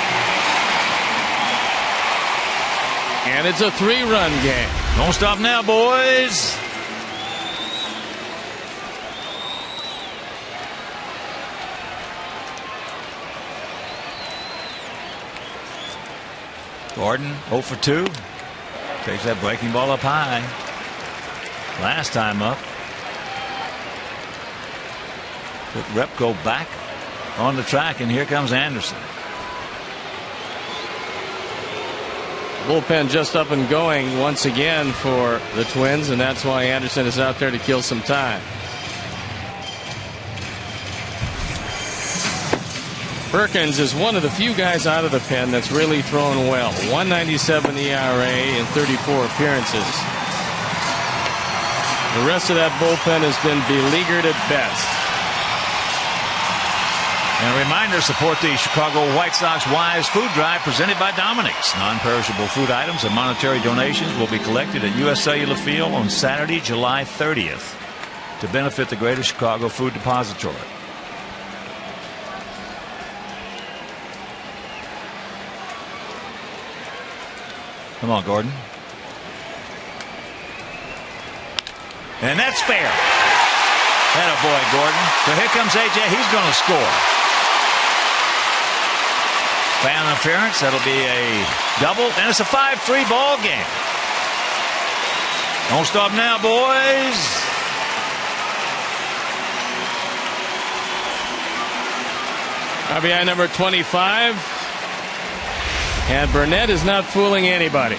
And it's a 3-run game. Don't stop now, boys. Gordon 0 for 2. Takes that breaking ball up high. Last time up. Put Repko back on the track, and here comes Anderson. Bullpen just up and going once again for the Twins, and that's why Anderson is out there to kill some time. Perkins is one of the few guys out of the pen that's really thrown well. 1.97 ERA in 34 appearances. The rest of that bullpen has been beleaguered at best. And a reminder, support the Chicago White Sox Wise Food Drive presented by Dominick's. Non-perishable food items and monetary donations will be collected at U.S. Cellular Field on Saturday, July 30th to benefit the Greater Chicago Food Depository. Come on, Gordon. And that's fair. Attaboy, Gordon. So here comes A.J. He's going to score. Fan interference. That'll be a double, and it's a 5-3 ball game. Don't stop now, boys. RBI number 25. And Burnett is not fooling anybody.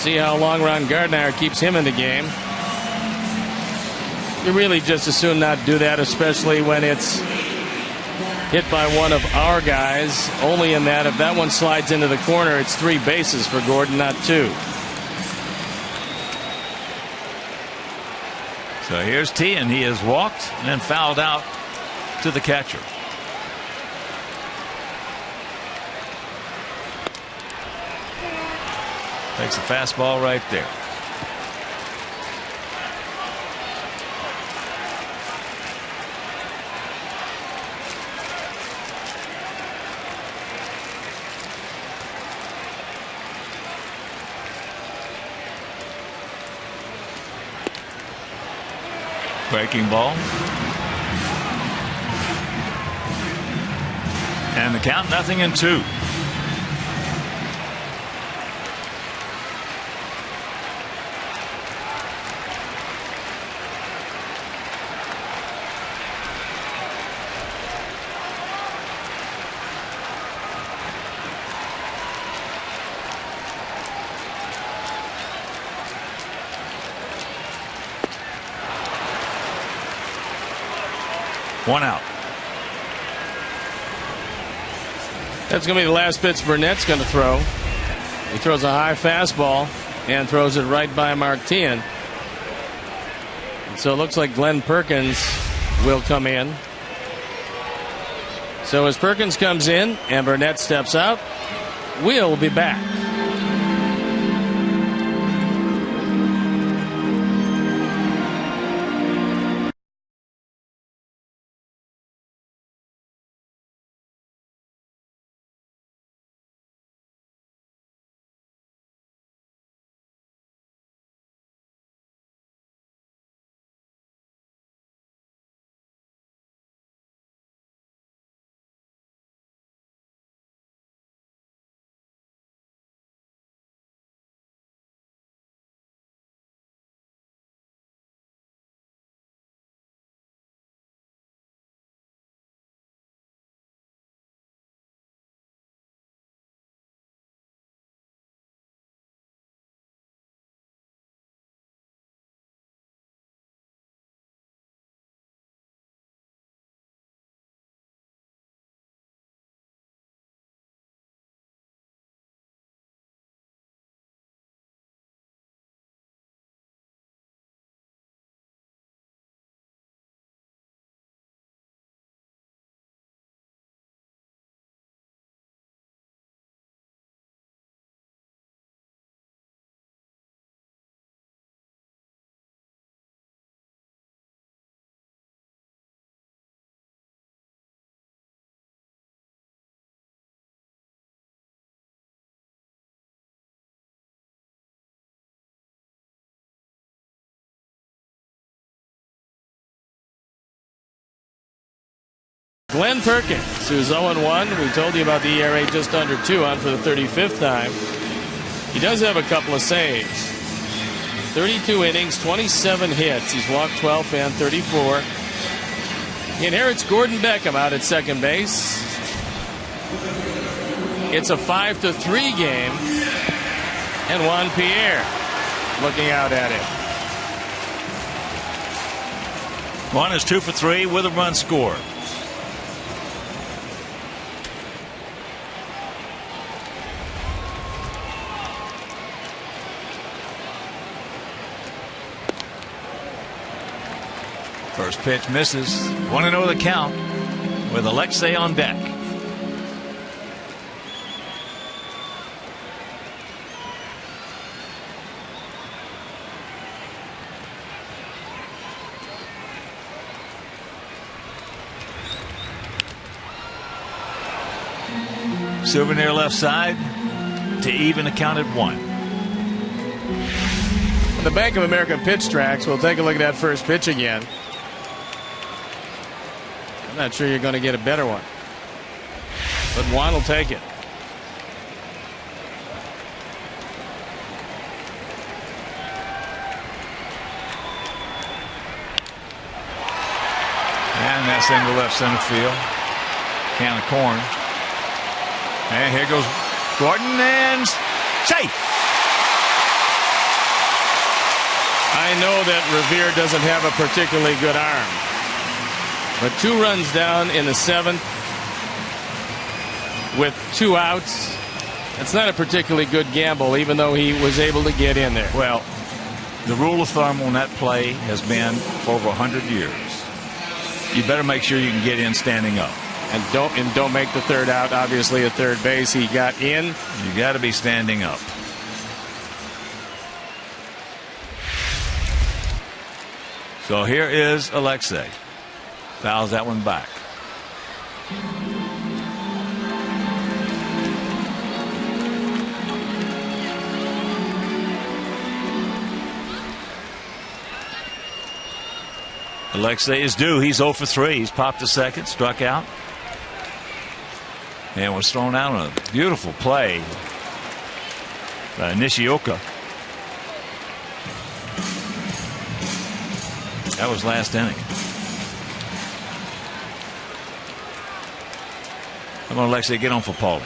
See how long Ron Gardner keeps him in the game. You really just as soon not do that, especially when it's hit by one of our guys. Only in that if that one slides into the corner, it's 3 bases for Gordon, not 2. So here's T, and he has walked and then fouled out to the catcher. Takes a fastball right there. Breaking ball. And the count 0-2. One out. That's going to be the last pitch Burnett's going to throw. He throws a high fastball and throws it right by Martin. So it looks like Glenn Perkins will come in. So as Perkins comes in and Burnett steps out, we'll be back. Glenn Perkins, who's 0-1. We told you about the ERA just under 2 on for the 35th time. He does have a couple of saves. 32 innings, 27 hits. He's walked 12 and 34. He inherits Gordon Beckham out at second base. It's a 5-3 game. And Juan Pierre looking out at it. Juan is 2 for 3 with a run scored. First pitch misses. 1-0 the count with Alexei on deck. Souvenir left side to even the count at 1. The Bank of America pitch tracks. We'll take a look at that first pitch again. I'm not sure you're going to get a better one. but Juan will take it. And that's into left center field. Can of corn. And here goes Gordon and safe. I know that Revere doesn't have a particularly good arm, but 2 runs down in the 7th with 2 outs. It's not a particularly good gamble, even though he was able to get in there. Well, the rule of thumb on that play has been for over 100 years. You better make sure you can get in standing up. And don't make the 3rd out. Obviously, at third base, he got in. You got to be standing up. So here is Alexei. Fouls that one back. Alexei is due. He's 0 for 3. He's popped a second, struck out, and was thrown out on a beautiful play by Nishioka. That was last inning. Come on, Alexei, get on for Paulie.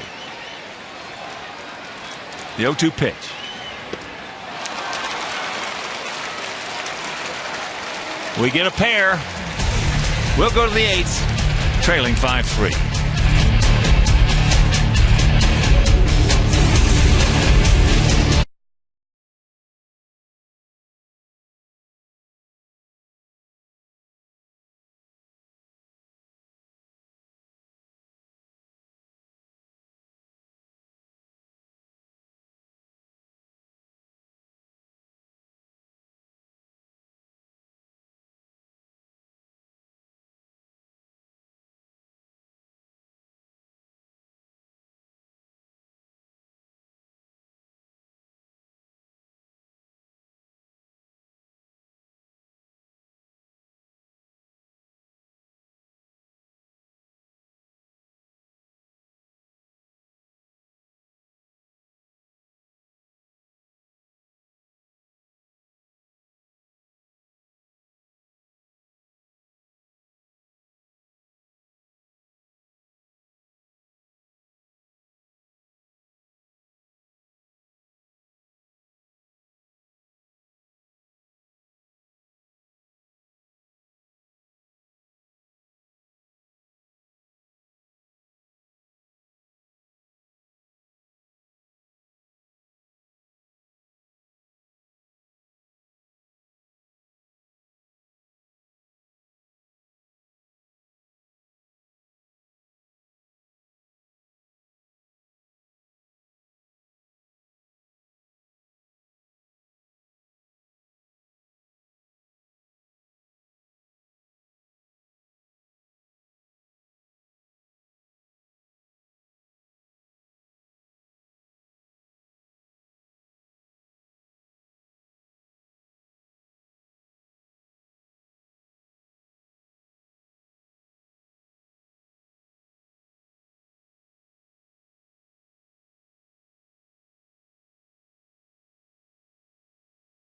The 0-2 pitch. We get a pair. We'll go to the 8th, trailing 5-3.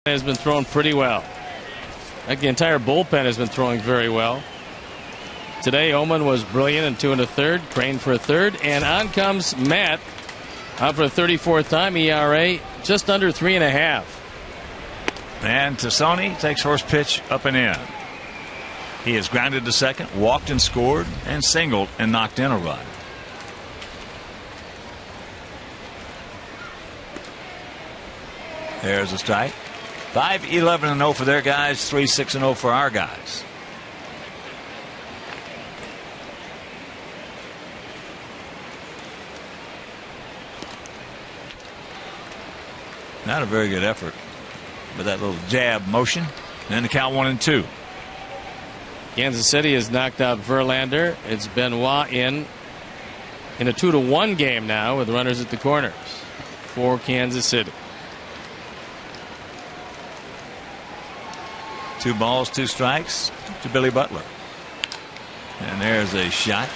Has been thrown pretty well. Like the entire bullpen has been throwing very well. Today, Oman was brilliant in 2 1/3, Crane for a 3rd, and on comes Matt out for a 34th time. ERA just under 3.5. And Tassoni takes first pitch up and in. He has grounded to second, walked and scored, and singled and knocked in a run. There's a strike. 5-11-0 for their guys, 3-6-0 for our guys. Not a very good effort, but that little jab motion. And the count 1-2. Kansas City has knocked out Verlander. It's Benoit in a 2-1 game now with runners at the corners for Kansas City. 2 balls, 2 strikes to Billy Butler. And there's a shot.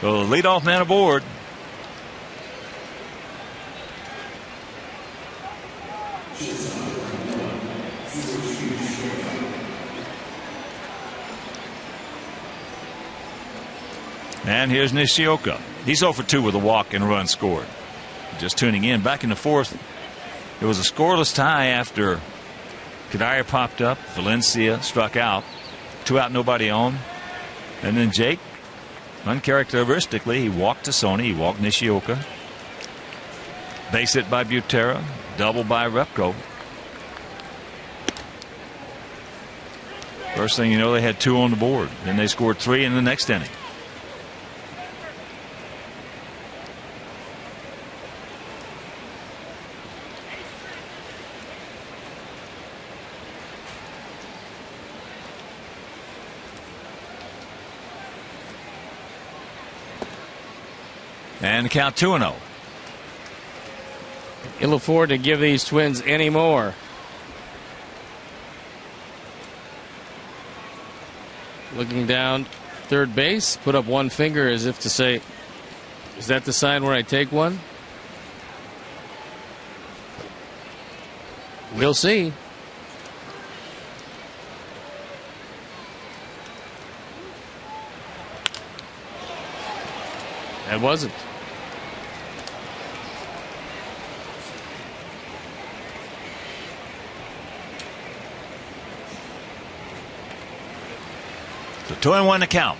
So the leadoff man aboard. And here's Nishioka. He's 0 for 2 with a walk and a run scored. Just tuning in. Back in the fourth, it was a scoreless tie after Kadire popped up. Valencia struck out. 2 out, nobody on. And then Jake, uncharacteristically, he walked to Sony. He walked Nishioka. Base hit by Butera. Double by Repko. First thing you know, they had 2 on the board. Then they scored 3 in the next inning. And the count 2-0. Ill afford to give these Twins any more. Looking down third base, put up one finger as if to say, is that the sign where I take one? We'll see. That wasn't. So 2-1 to count.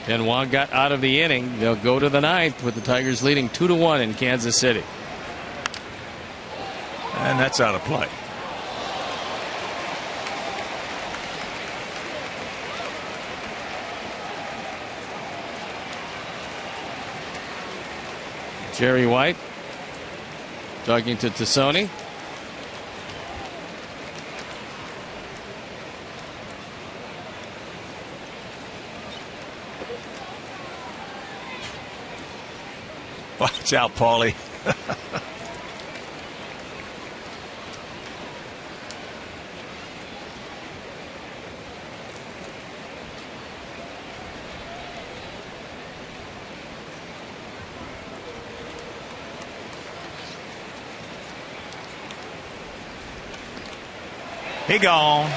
And Juan got out of the inning. They'll go to the ninth with the Tigers leading 2-1 in Kansas City. And that's out of play. Jerry White talking to Tassoni. Watch out, Paulie. He gone.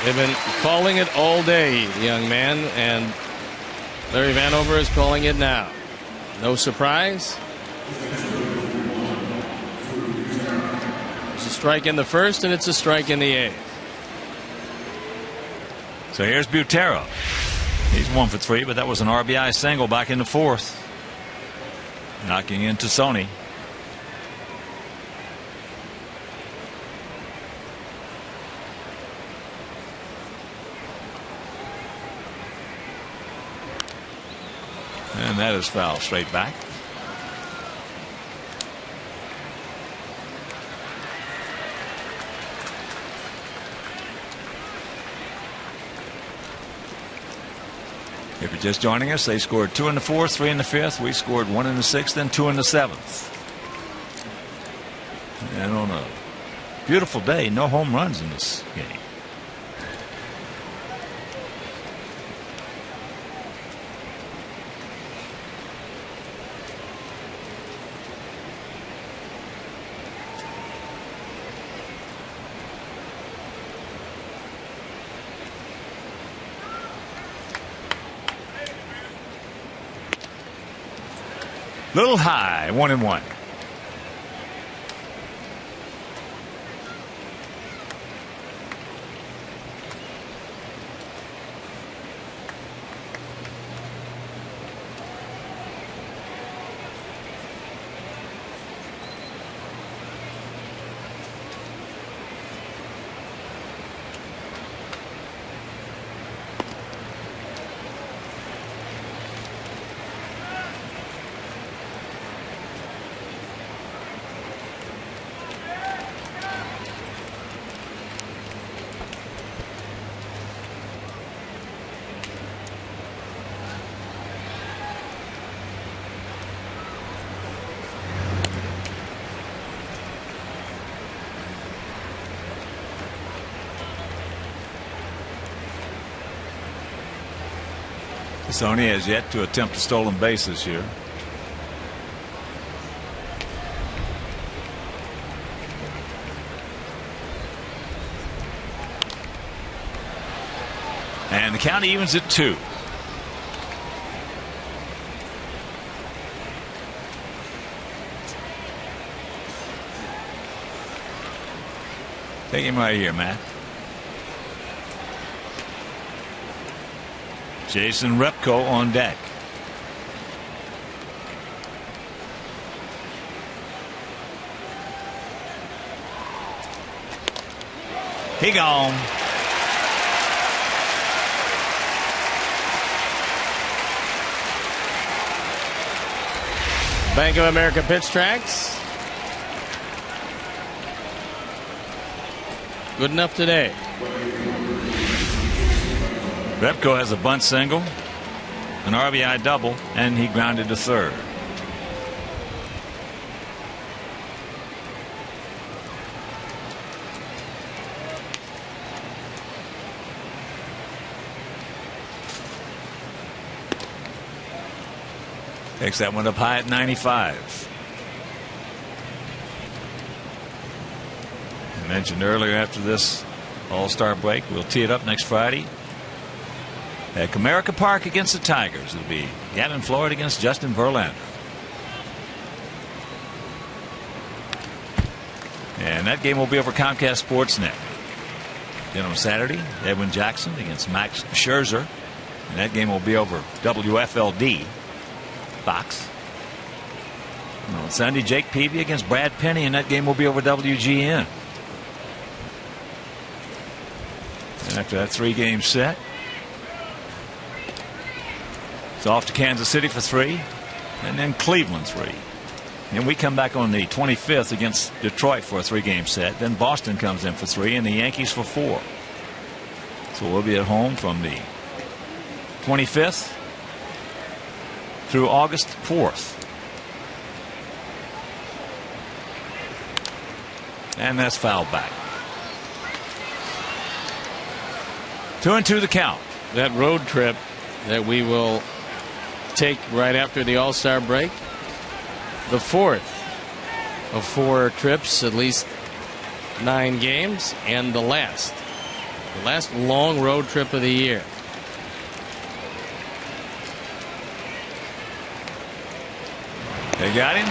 They've been calling it all day, young man, and Larry Vanover is calling it now. No surprise. It's a strike in the first, and it's a strike in the eighth. So here's Butera. He's 1 for 3, but that was an RBI single back in the fourth. Knocking into Sony. And that is foul straight back. If you're just joining us, they scored 2 in the fourth, 3 in the fifth. We scored 1 in the sixth and 2 in the seventh. And on a beautiful day, no home runs in this game. Little high, 1-1. Sony has yet to attempt a stolen base this year. And the count evens at 2. Take him right here, Matt. Jason Repko on deck. He gone. Bank of America pitch tracks. Good enough today. Repko has a bunt single, an RBI double, and he grounded to third. Takes that one up high at 95. I mentioned earlier, after this All-Star break, we'll tee it up next Friday at Comerica Park against the Tigers. It'll be Gavin Floyd against Justin Verlander. And that game will be over Comcast Sportsnet. Then on Saturday, Edwin Jackson against Max Scherzer. And that game will be over WFLD Fox. And on Sunday, Jake Peavy against Brad Penny, and that game will be over WGN. And after that 3-game set, it's off to Kansas City for 3, and then Cleveland 3. And we come back on the 25th against Detroit for a 3-game set. Then Boston comes in for 3, and the Yankees for 4. So we'll be at home from the 25th through August 4th. And that's fouled back. 2-2 the count. That road trip that we will take right after the All-Star break, the 4th of 4 trips, at least 9 games, and the last long road trip of the year. They got him.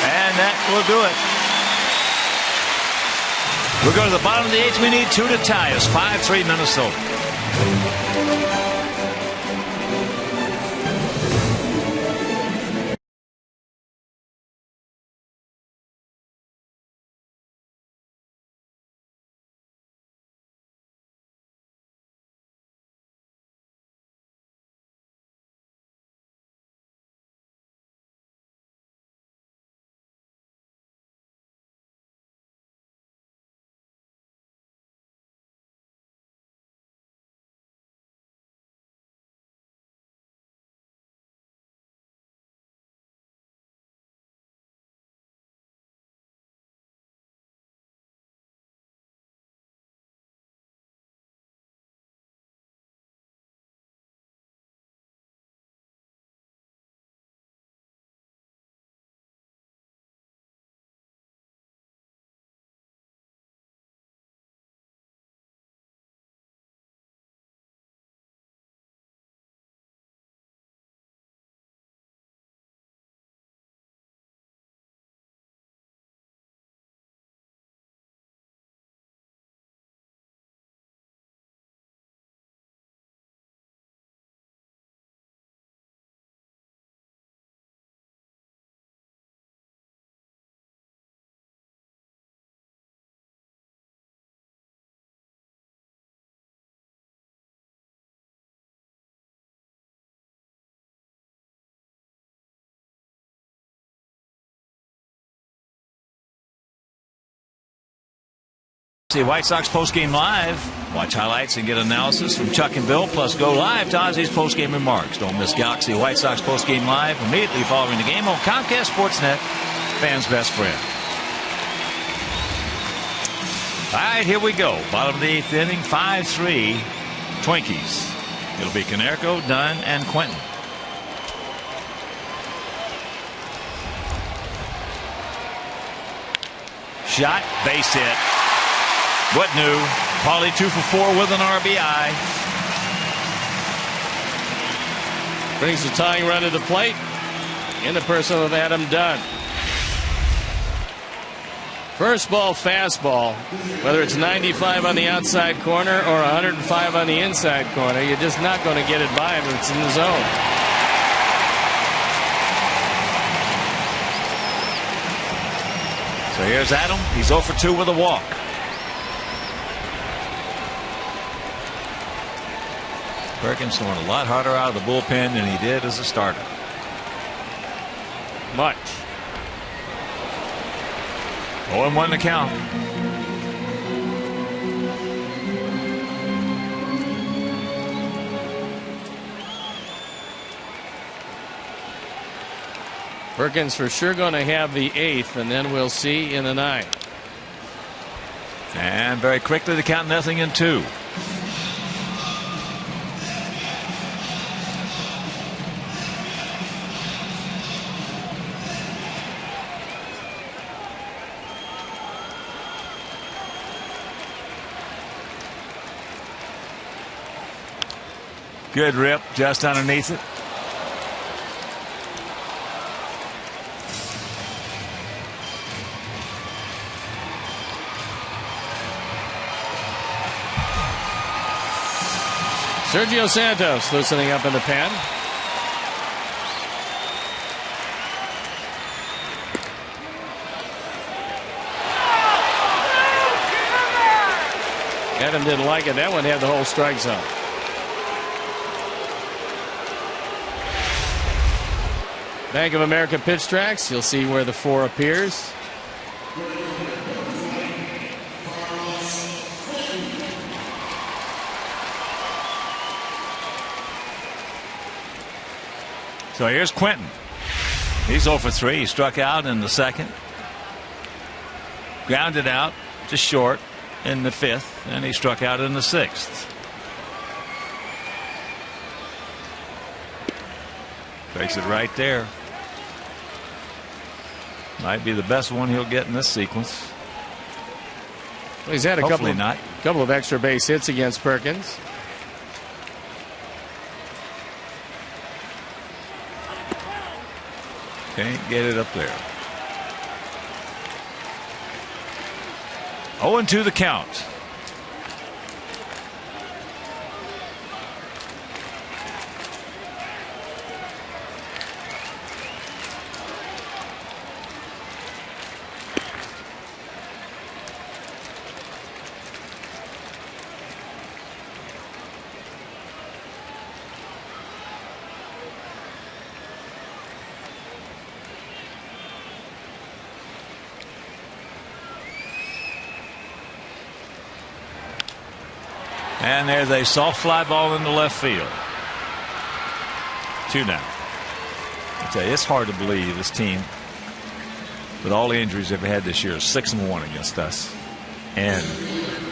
And that will do it. We'll go to the bottom of the 8th. We need 2 to tie us. 5-3 Minnesota. See White Sox postgame live. Watch highlights and get analysis from Chuck and Bill. Plus, go live to Ozzy's postgame remarks. Don't miss Galaxy White Sox postgame live immediately following the game on Comcast Sportsnet, fans' best friend. All right, here we go. Bottom of the 8th inning, 5-3 Twinkies. It'll be Konerko, Dunn, and Quentin. Shot, base hit. What new? Paulie 2 for 4 with an RBI. Brings the tying run to the plate in the person of Adam Dunn. First ball fastball, whether it's 95 on the outside corner or 105 on the inside corner, you're just not going to get it by him if it's in the zone. So here's Adam. He's 0 for 2 with a walk. Perkins throwing a lot harder out of the bullpen than he did as a starter. Much. 0-1 to count. Perkins for sure going to have the 8th, and then we'll see in the 9th. And very quickly the count 0-2. Good rip just underneath it. Sergio Santos loosening up in the pen. Adam didn't like it. That one had the whole strike zone. Bank of America pitch tracks. You'll see where the 4 appears. So here's Quentin. He's 0 for 3. He struck out in the 2nd. Grounded out just short in the 5th. And he struck out in the 6th. Takes it right there. Might be the best one he'll get in this sequence. Well, he's had a Hopefully couple of extra base hits against Perkins. Can't get it up there. 0-2 the count. And there's a soft fly ball into left field. 2 now. I tell you, it's hard to believe this team, with all the injuries they've had this year, is 6-1 against us, and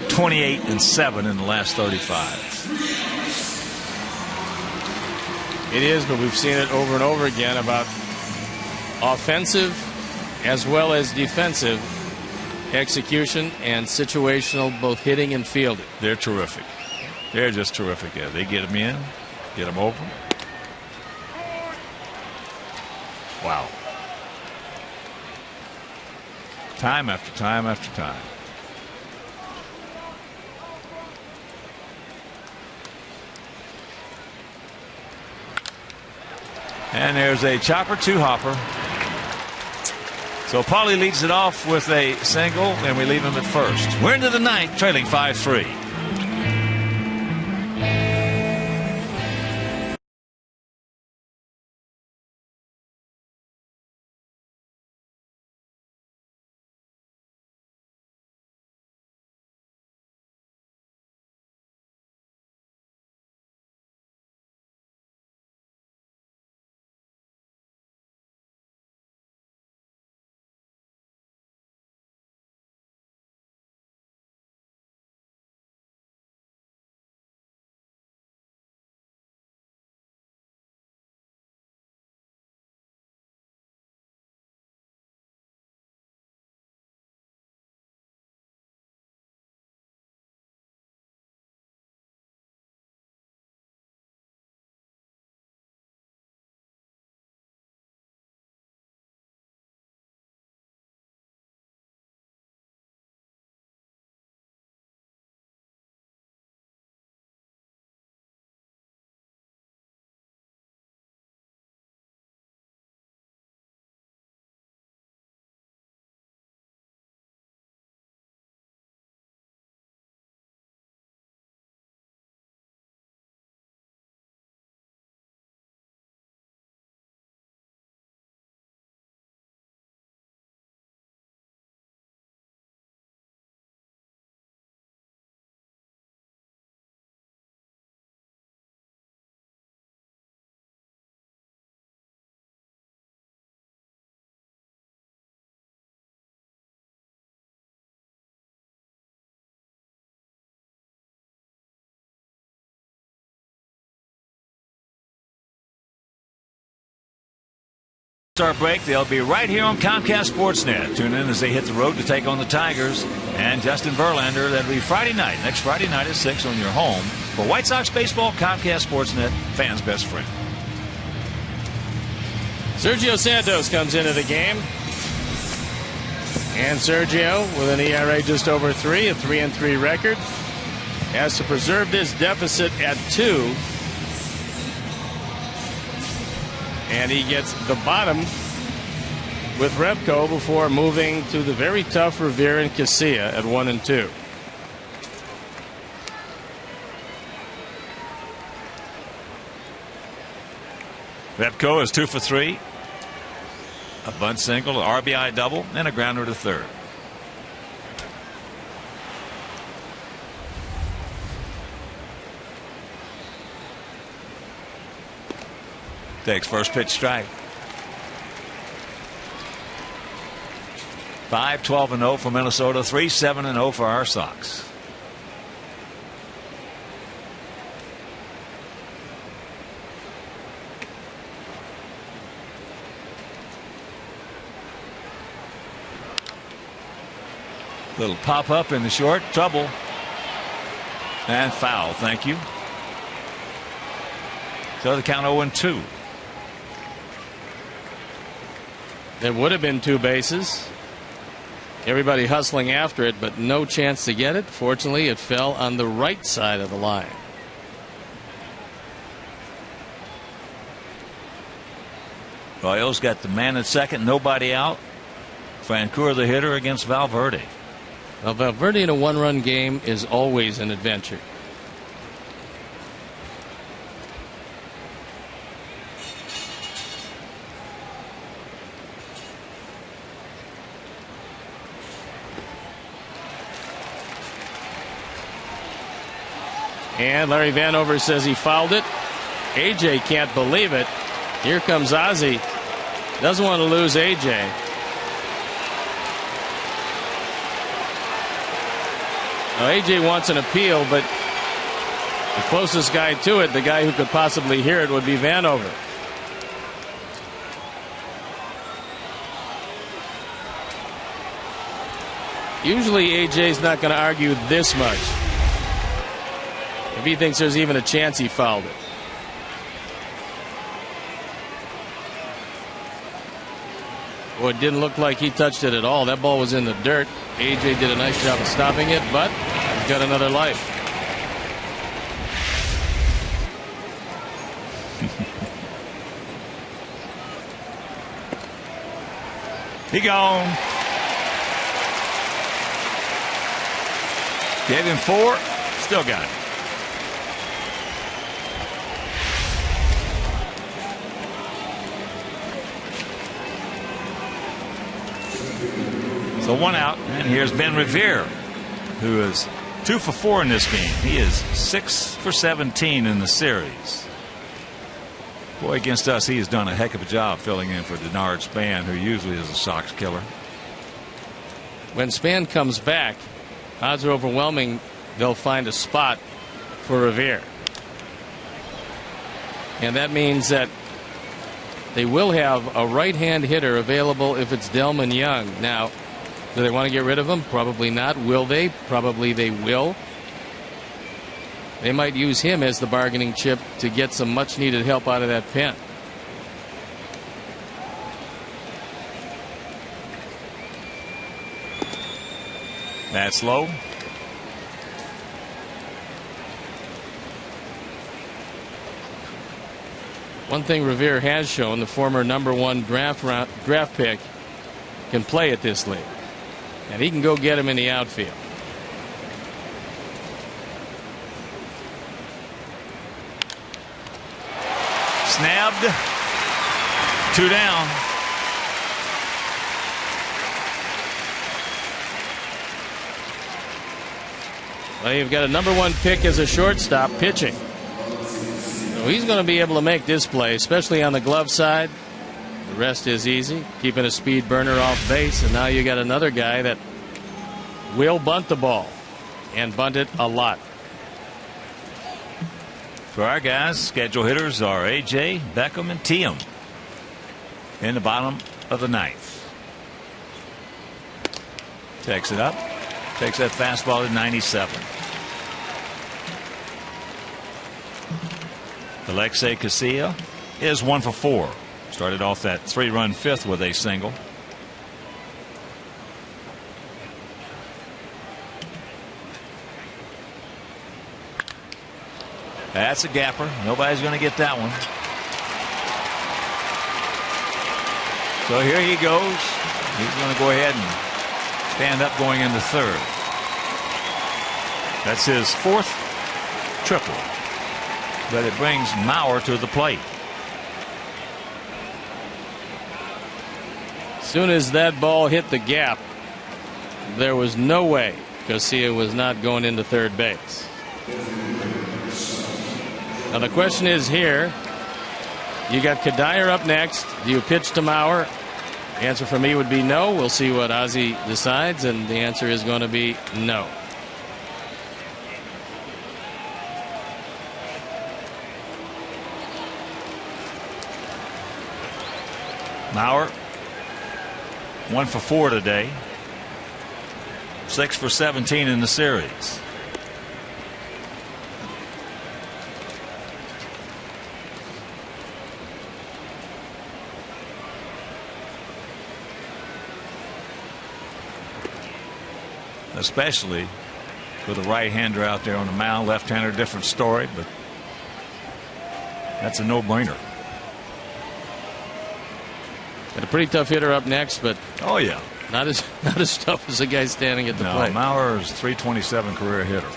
28-7 in the last 35. It is, but we've seen it over and over again about offensive as well as defensive execution and situational, both hitting and fielding. They're terrific. They're just terrific. Yeah, they get them in, get them open. Wow. Time after time after time. And there's a chopper to Hopper. So Paulie leads it off with a single, and we leave him at first. We're into the 9th, trailing 5-3. Start break. They'll be right here on Comcast Sportsnet. Tune in as they hit the road to take on the Tigers and Justin Verlander. That'll be Friday night. Next Friday night at 6 on your home for White Sox baseball. Comcast Sportsnet, fans' best friend. Sergio Santos comes into the game. And Sergio, with an ERA just over 3, a 3-3 record, has to preserve this deficit at 2. And he gets the bottom with Repko before moving to the very tough Revere and Casilla at 1-2. Repko is 2 for 3. A bunt single, an RBI double, and a grounder to third. Takes first pitch strike. 5-12-0 for Minnesota, 3-7-0 for our Sox. Little pop up in the short, trouble, and foul. Thank you. So the count 0-2. There would have been 2 bases. Everybody hustling after it, but no chance to get it. Fortunately, it fell on the right side of the line. Royals got the man at second, nobody out. Francoeur the hitter against Valverde. Well, Valverde in a 1-run game is always an adventure. And Larry Vanover says he fouled it. AJ can't believe it. Here comes Ozzie. Doesn't want to lose AJ. Now AJ wants an appeal, but the closest guy to it, the guy who could possibly hear it, would be Vanover. Usually AJ's not going to argue this much. If he thinks there's even a chance he fouled it. Well, it didn't look like he touched it at all. That ball was in the dirt. AJ did a nice job of stopping it, but he's got another life. He gone. Gave him 4. Still got it. So 1 out, and here's Ben Revere, who is 2 for 4 in this game. He is 6 for 17 in the series. Boy, against us, he has done a heck of a job filling in for Denard Span, who usually is a Sox killer. When Span comes back, odds are overwhelming they'll find a spot for Revere. And that means that they will have a right-hand hitter available if it's Delmon Young. Now, do they want to get rid of him? Probably not. Will they? Probably they will. They might use him as the bargaining chip to get some much-needed help out of that pen. That's low. One thing Revere has shown, the former #1 draft pick can play at this league. And he can go get him in the outfield. Snapped. 2 down. Well, you've got a #1 pick as a shortstop pitching. So he's going to be able to make this play, especially on the glove side. The rest is easy, keeping a speed burner off base, and now you got another guy that will bunt the ball and bunt it a lot. For our guys, schedule hitters are AJ, Beckham, and Tiem. in the bottom of the ninth. Takes it up. Takes that fastball to 97. Alexei Casilla is 1 for 4. Started off that 3-run fifth with a single. That's a gapper. Nobody's going to get that one. So here he goes. He's going to go ahead and stand up going into third. That's his 4th triple. But it brings Mauer to the plate. As soon as that ball hit the gap, there was no way Casilla was not going into third base. Now the question is here, you got Cuddyer up next. Do you pitch to Mauer? The answer for me would be no. We'll see what Ozzie decides, and the answer is going to be no. Mauer 1 for 4 today. 6 for 17 in the series. Especially with a right-hander out there on the mound. Left-hander, different story, but that's a no-brainer. Got a pretty tough hitter up next, but oh yeah, not as tough as the guy standing at the plate. Mauer is .327 career hitter.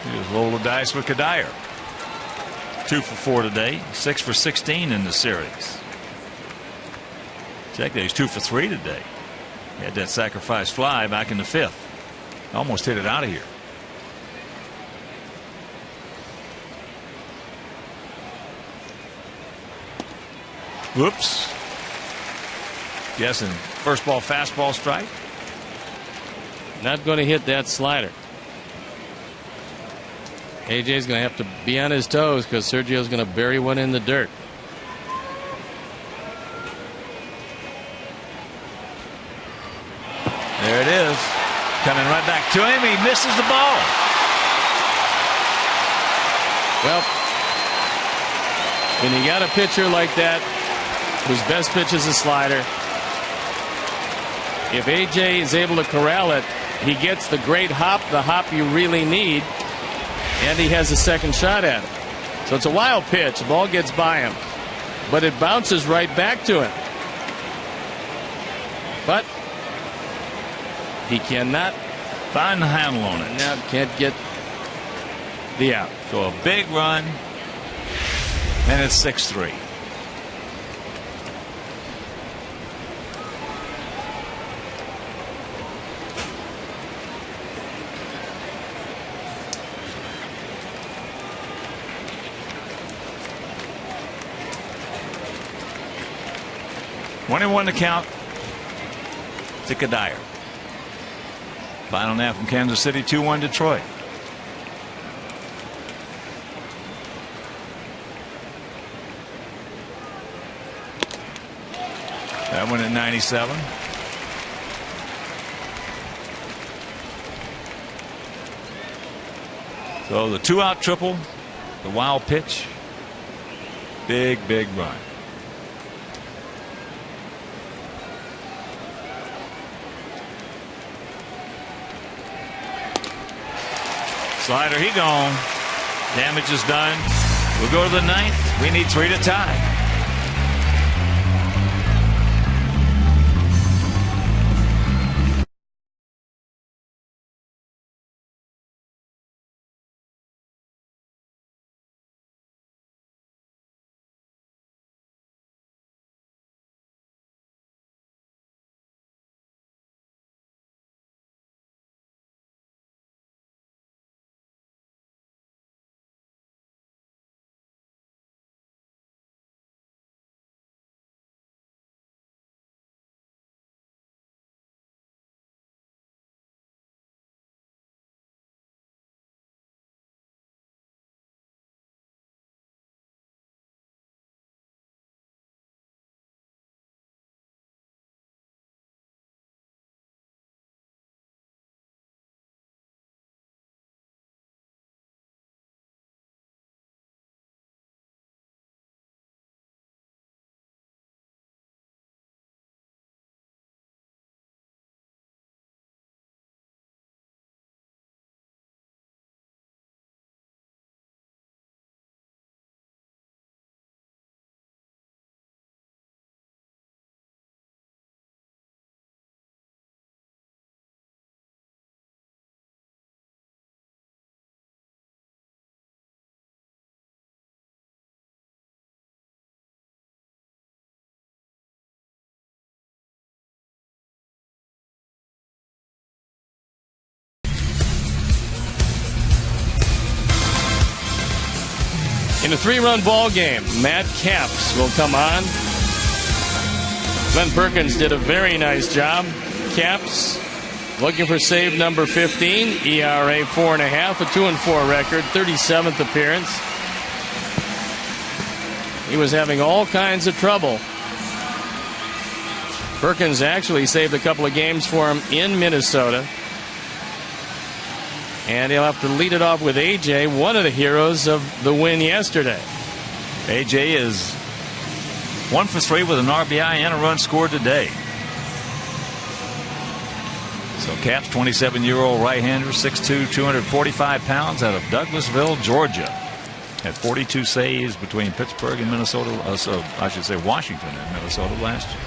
He just rolled the dice with Cuddyer. 2 for 4 today. 6 for 16 in the series. Check that, he's 2 for 3 today. He had that sacrifice fly back in the 5th. Almost hit it out of here. Whoops. Guessing first ball fastball strike. Not going to hit that slider. AJ's going to have to be on his toes because Sergio's going to bury one in the dirt. There it is. Coming right back to him. He misses the ball. Well, when you got a pitcher like that, whose best pitch is a slider, if AJ is able to corral it, he gets the great hop, the hop you really need, and he has a second shot at it. So it's a wild pitch. The ball gets by him, but it bounces right back to him. But he cannot find the handle on it. Now can't get the out. So a big run, and it's 6-3. One and one to count to Cuddyer. Final now from Kansas City, 2-1 Detroit. That one at 97. So the 2-out triple, the wild pitch, big run. Slider, he gone. Damage is done. We'll go to the 9th. We need 3 to tie. a 3-run ball game. Matt Capps will come on. Glenn Perkins did a very nice job. Capps looking for save number 15. ERA 4.5, a 2-4 record, 37th appearance. He was having all kinds of trouble. Perkins actually saved a couple of games for him in Minnesota. And he'll have to lead it off with A.J., one of the heroes of the win yesterday. A.J. is 1 for 3 with an RBI and a run scored today. So Capps, 27-year-old right-hander, 6'2", 245 pounds, out of Douglasville, Georgia. Had 42 saves between Pittsburgh and Minnesota, I should say Washington and Minnesota last year.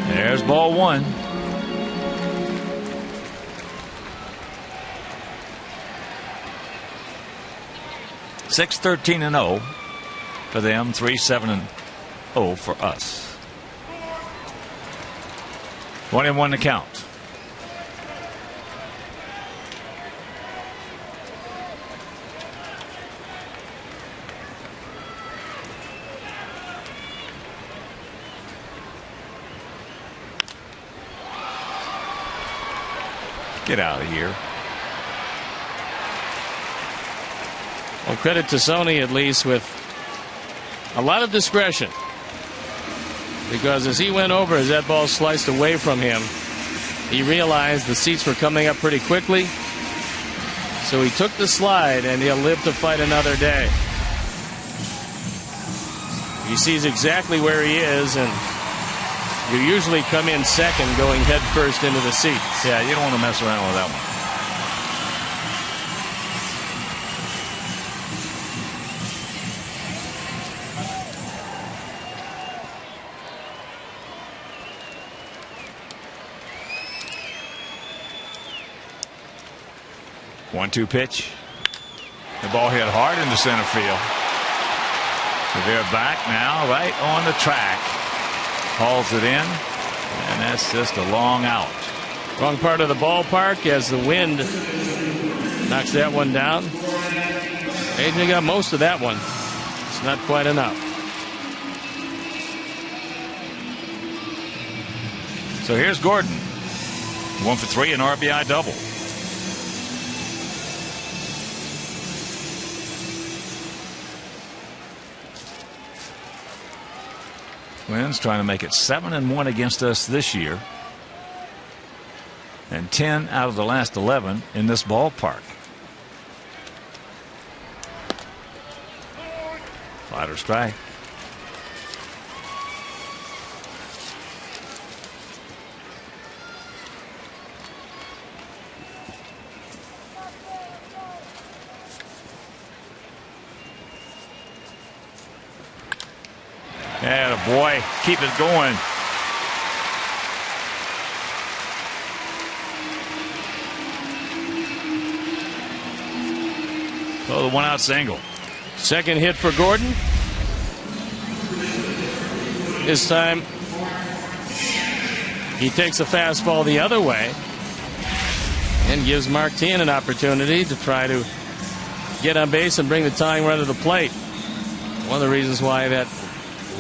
There's ball 1. Six 13-0 for them, 3-7-0 for us. 1-1 to count. Get out of here. Well, credit to Sony, at least, with a lot of discretion. Because as he went over, as that ball sliced away from him, he realized the seats were coming up pretty quickly. So he took the slide, and he'll live to fight another day. He sees exactly where he is, and you usually come in second going head first into the seats. Yeah, you don't want to mess around with that one. One-two pitch. The ball hit hard into center field. So they're back now, right on the track. Hauls it in, and that's just a long out. Wrong part of the ballpark as the wind knocks that one down. AJ got most of that one. It's not quite enough. So here's Gordon. 1 for 3, an RBI double. Twins trying to make it 7-1 against us this year, and 10 out of the last 11 in this ballpark. Slider strike. Yeah, boy, keep it going. Oh, the 1-out single. Second hit for Gordon. This time he takes a fastball the other way and gives Martin an opportunity to try to get on base and bring the tying run to the plate. One of the reasons why that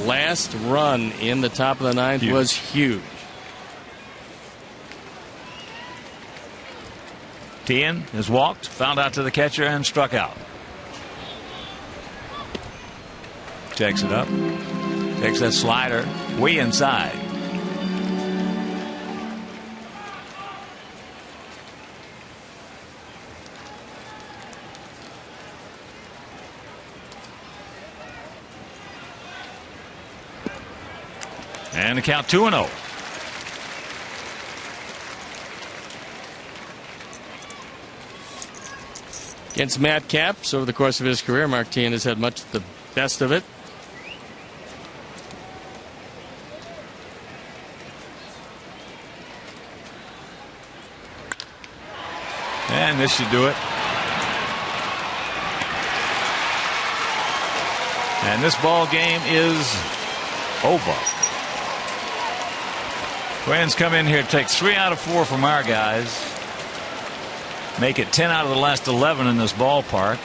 last run in the top of the ninth was huge. Tien has walked, found out to the catcher, and struck out. Takes it up. Takes that slider way inside. And the count 2-0. Against Matt Capps over the course of his career, Martin has had much the best of it. And this should do it. And this ball game is over. Twins come in here, take 3 out of 4 from our guys. Make it 10 out of the last 11 in this ballpark.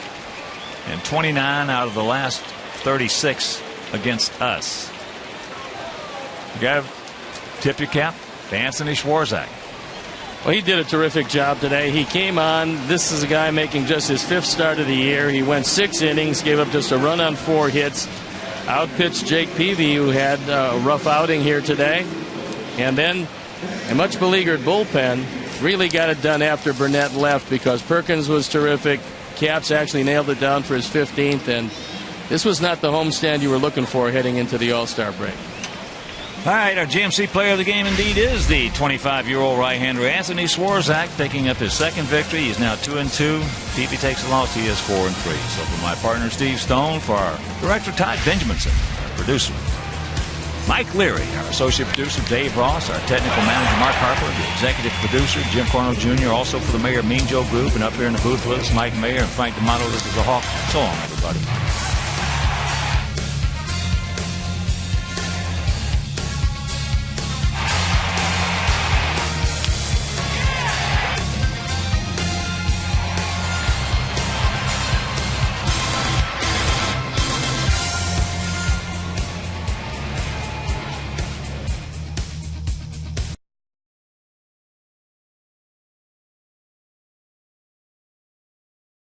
And 29 out of the last 36 against us. You got to tip your cap to Anthony Swarzak. Well, he did a terrific job today. He came on. This is a guy making just his 5th start of the year. He went 6 innings, gave up just a run on 4 hits. Outpitched Jake Peavy, who had a rough outing here today. And then a much beleaguered bullpen really got it done after Burnett left, because Perkins was terrific. Capps actually nailed it down for his 15th, and this was not the homestand you were looking for heading into the All-Star break. All right, our GMC player of the game indeed is the 25-year-old right-hander Anthony Swarzak, picking up his 2nd victory. He's now 2-2. Peavy takes a loss. He is 4-3. So for my partner Steve Stone, for our director Todd Benjaminson, our producer Mike Leary, our associate producer Dave Ross, our technical manager Mark Harper, the executive producer Jim Cornell Jr., also for the Mayor Mean Joe Group, and up here in the booth with us Mike Mayer and Frank D'Amato. This is the Hawk. So long, everybody.